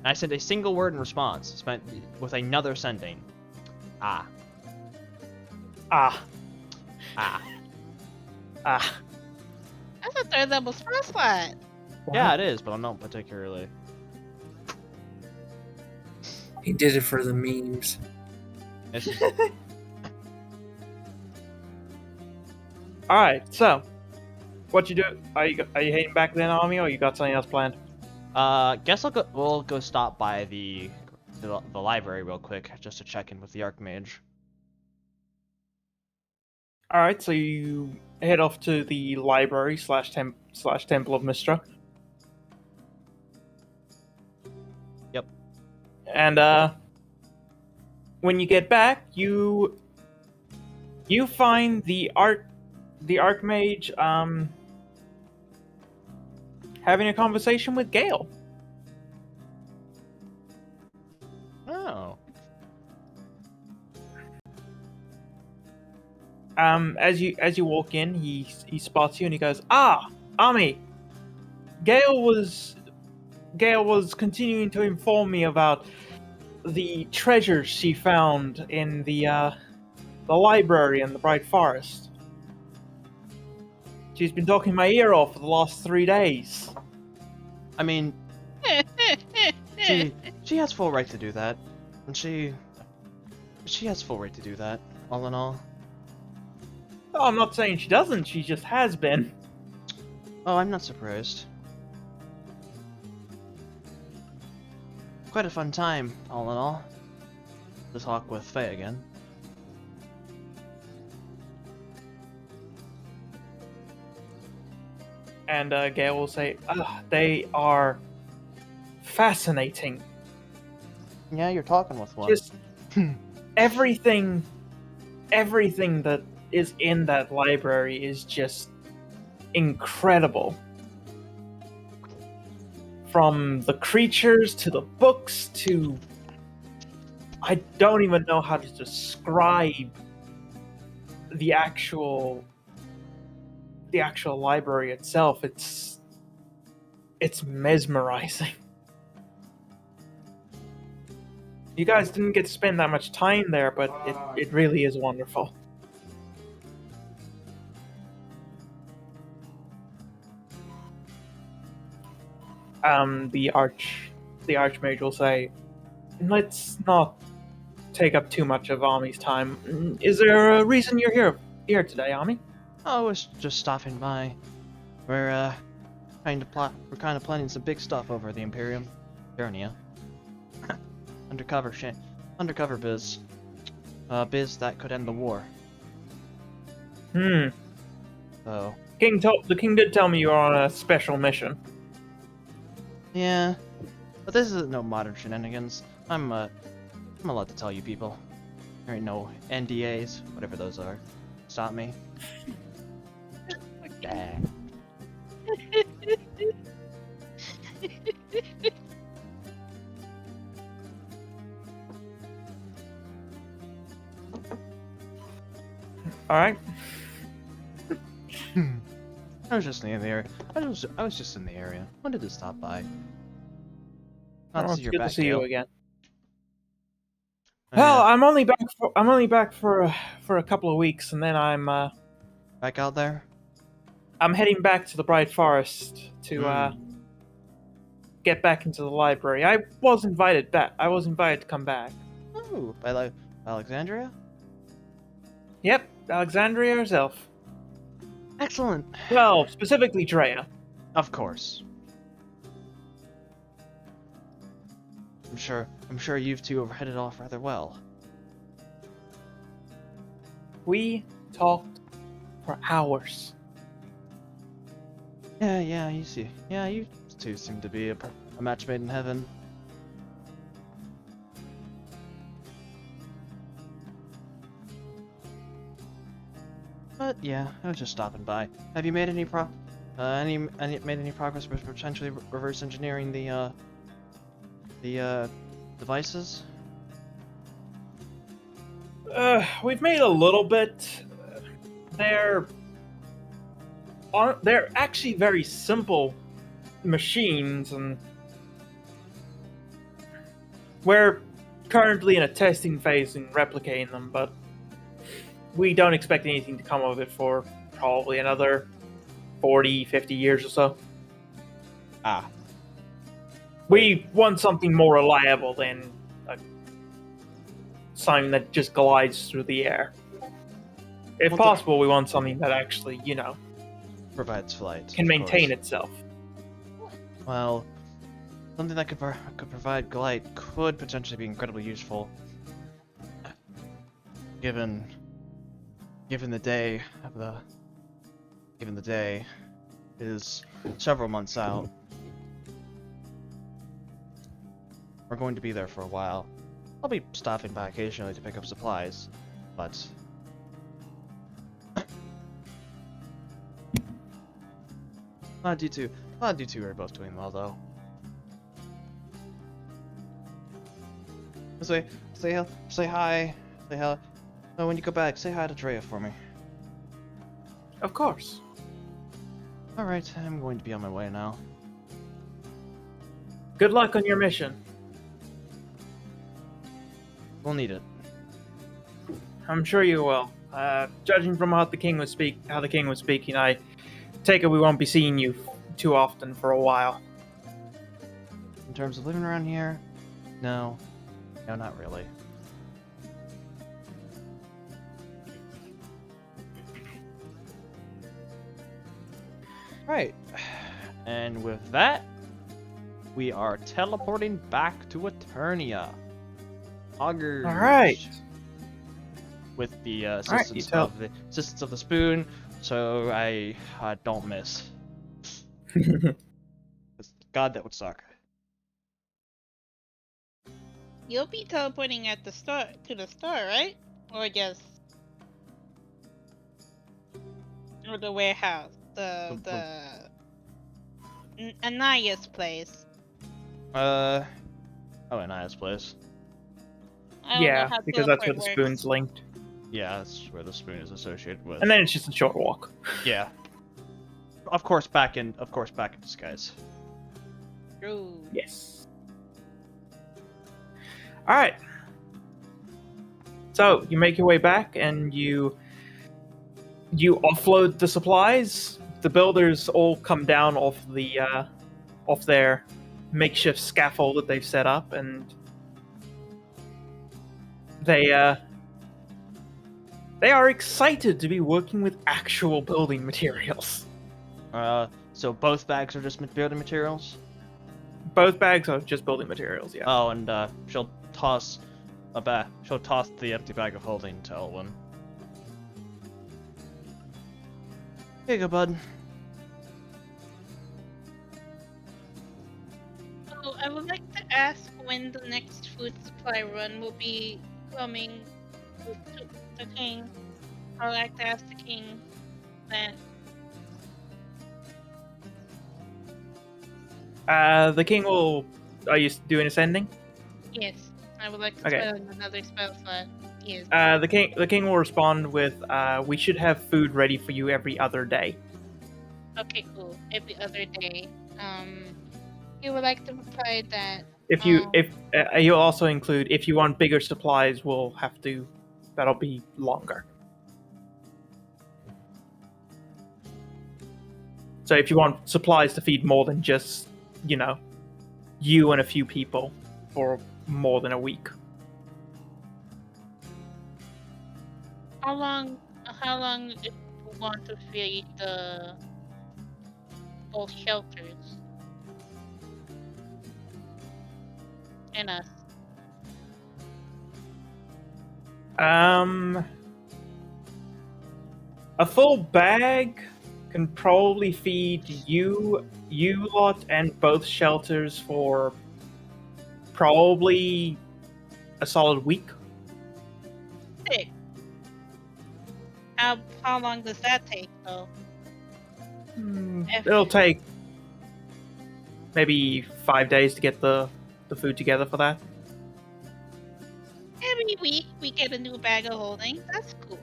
I sent a single word in response, spent with another sending. Ah.
Ah.
Ah.
Ah.
that's a third level spell slot.
Yeah, it is, but I'm not particularly.
He did it for the memes.
It's just,
Alright, so what you do? Are you heading back to the army, or you got something else planned?
guess we'll go stop by the library real quick just to check in with the Archmage.
Alright, so you head off to the library slash Temple of Mistra.
Yep.
And when you get back, you find the Archmage having a conversation with Gale.
Oh.
As you walk in, he spots you and he goes, "Ah, Ami, Gale was continuing to inform me about the treasures she found in the library in the Bright Forest. She's been talking my ear off for the last 3 days."
I mean, she has full right to do that, and she has full right to do that. All in all.
Oh, I'm not saying she doesn't. She just has been.
Oh, I'm not surprised. Quite a fun time, all in all. To talk with Faye again.
And Gale will say, "They are fascinating.
Yeah, you're talking with one.
Just everything that is in that library is just incredible. From the creatures to the books to... I don't even know how to describe the actual library itself. It's mesmerizing." You guys didn't get to spend that much time there, but it really is wonderful. The Archmage will say, let's not take up too much ofAmi's time. Is there a reason you're here today, Ami?
I was just stopping by. We're kind of planning some big stuff over at the Imperium, Eternia. Undercover biz. Biz that could end the war.
Hmm.
So
The king did tell me you're on a special mission.
yeah, but this isn't no modern shenanigans. I'm allowed to tell you people. There ain't no NDAs, whatever those are. Stop me. Dang.
All right.
I was just in the area. I was just in the area. Wanted to stop by. Not
Well,
to see
it's
your
good to
back,
see you
Gale.
again.
Oh,
Well,
yeah.
I'm only back for a couple of weeks, and then I'm
Back out there.
heading back to the Bright Forest to get back into the library. I was invited back. I was invited to come back.
Oh, by Alexandria.
Yep, Alexandria herself.
Excellent.
Well, specifically Drea.
Of course. I'm sure you two have headed off rather well.
We talked for hours.
Yeah, you see. Yeah, you two seem to be a match made in heaven. But yeah, I was just stopping by. Have you made any progress with potentially reverse engineering the devices?
We've made a little bit. They're actually very simple machines, and we're currently in a testing phase in replicating them, but we don't expect anything to come of it for probably another 40, 50 years or so.
Ah.
We want something more reliable than something that just glides through the air. If
Well,
possible, we want something that actually,
Provides flight.
can maintain itself.
Well, something that could provide glide could potentially be incredibly useful. Given the day is several months out. We're going to be there for a while. I'll be stopping by occasionally to pick up supplies, but glad you two are both doing well though. Say hi. Say hi. No, when you go back, say hi to Drea for me.
Of course.
Alright, I'm going to be on my way now.
Good luck on your mission.
We'll need it.
I'm sure you will. Judging from how the king was speaking, I take it we won't be seeing you too often for a while.
In terms of living around here, no, not really. Right, and with that, we are teleporting back to Eternia. Augers.
All right.
With the
Alright, you
assistance of the spoon, so I don't miss. God, that would suck.
You'll be teleporting at the store to the store, right? Or just or the warehouse, Anaya's place.
Anaya's place.
I don't know
Yeah,
how
because that's where
teleport
the
works.
spoon's linked.
Yeah, that's where the spoon is associated with.
And then it's just a short walk.
Yeah. Of course, back in disguise.
True.
Yes. Alright. So you make your way back, and you offload the supplies. The builders all come down off their makeshift scaffold that they've set up, and they are excited to be working with actual building materials.
So both bags are just building materials?
Both bags are just building materials, yeah.
Oh, and she'll toss the empty bag of holding to Elwyn. Here you go, bud.
So I would like to ask when the next food supply run will be coming to the king. I would like to ask the king that.
The king will. Are you doing ascending?
Yes, I would like to
Okay.
spell another spell slot. Yes.
The king will respond with, "We should have food ready for you every other day."
Okay, cool. Every other day. He would like to reply that.
If you'll also include, if you want bigger supplies, that'll be longer. So if you want supplies to feed more than just, you and a few people for more than a week.
How long if you want to feed the both shelters and us?
A full bag can probably feed you lot and both shelters for probably a solid week.
Sick. How long does that take though?
It'll take maybe 5 days to get the food together for that.
Every week we get a new bag of holding. That's cool.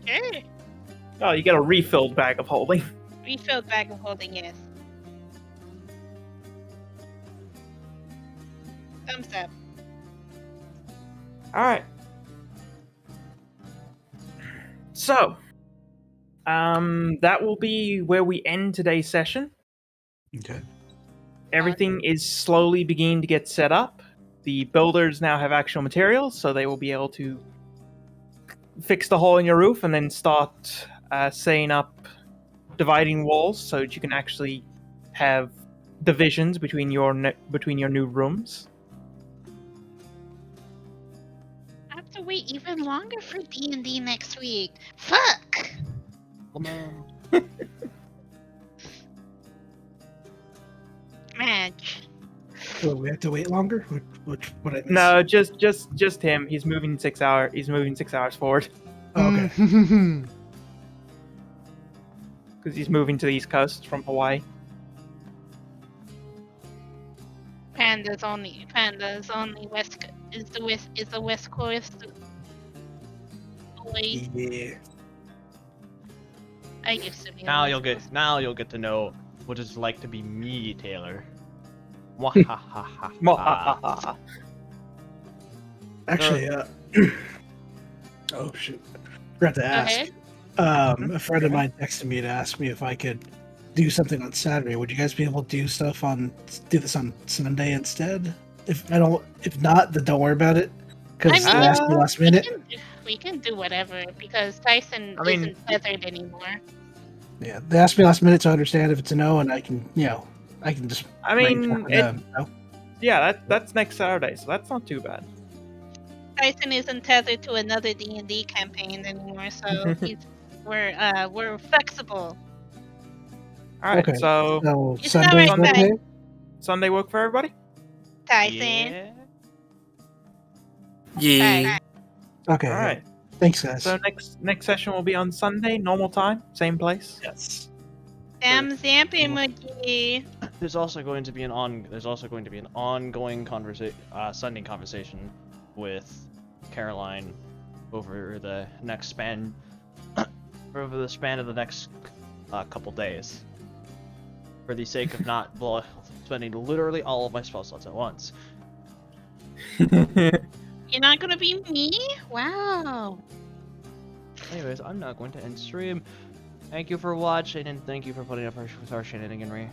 Sure.
Oh, you get a refilled bag of holding.
Refilled bag of holding, yes. Thumbs up.
Alright. So, that will be where we end today's session.
Okay.
Everything is slowly beginning to get set up. The builders now have actual materials, so they will be able to fix the hole in your roof and then start setting up dividing walls so that you can actually have divisions between your new rooms.
I have to wait even longer for D&D next week. Fuck! Match.
So we have to wait longer? What I miss?
No, just him. He's moving 6 hours. He's moving 6 hours forward
Oh, okay.
because he's moving to the East Coast from Hawaii.
Panda's only west is the west coast away.
Yeah.
I used to be.
Now you'll get to know what it's like to be me, Taylor. Mwahahaha.
Actually, oh shoot, forgot to ask.
ahead.
A friend of mine texted me to ask me if I could do something on Saturday. Would you guys be able to do this on Sunday instead? If not, then don't worry about it. Because they asked me last minute.
We can do whatever because Tyson isn't tethered anymore.
Yeah, they asked me last minute, so I understand if it's a no, and I can just.
Yeah, that's next Saturday, so that's not too bad.
Tyson isn't tethered to another D&D campaign anymore, so we're flexible.
All right,
Okay.
so
So
It's
Sunday,
not right,
okay?
Sunday work for everybody?
Tyson.
Yeah.
Okay.
All right.
Thanks, guys.
So next session will be on Sunday, normal time, same place.
Yes.
Damn Zampy McGee.
There's also going to be an ongoing Sunday conversation with Caroline over the span of the next couple days, for the sake of not spending literally all of my spell slots at once.
You're not gonna be me? Wow.
Anyways, I'm not going to end stream. Thank you for watching, and thank you for putting up with our shenaniganry.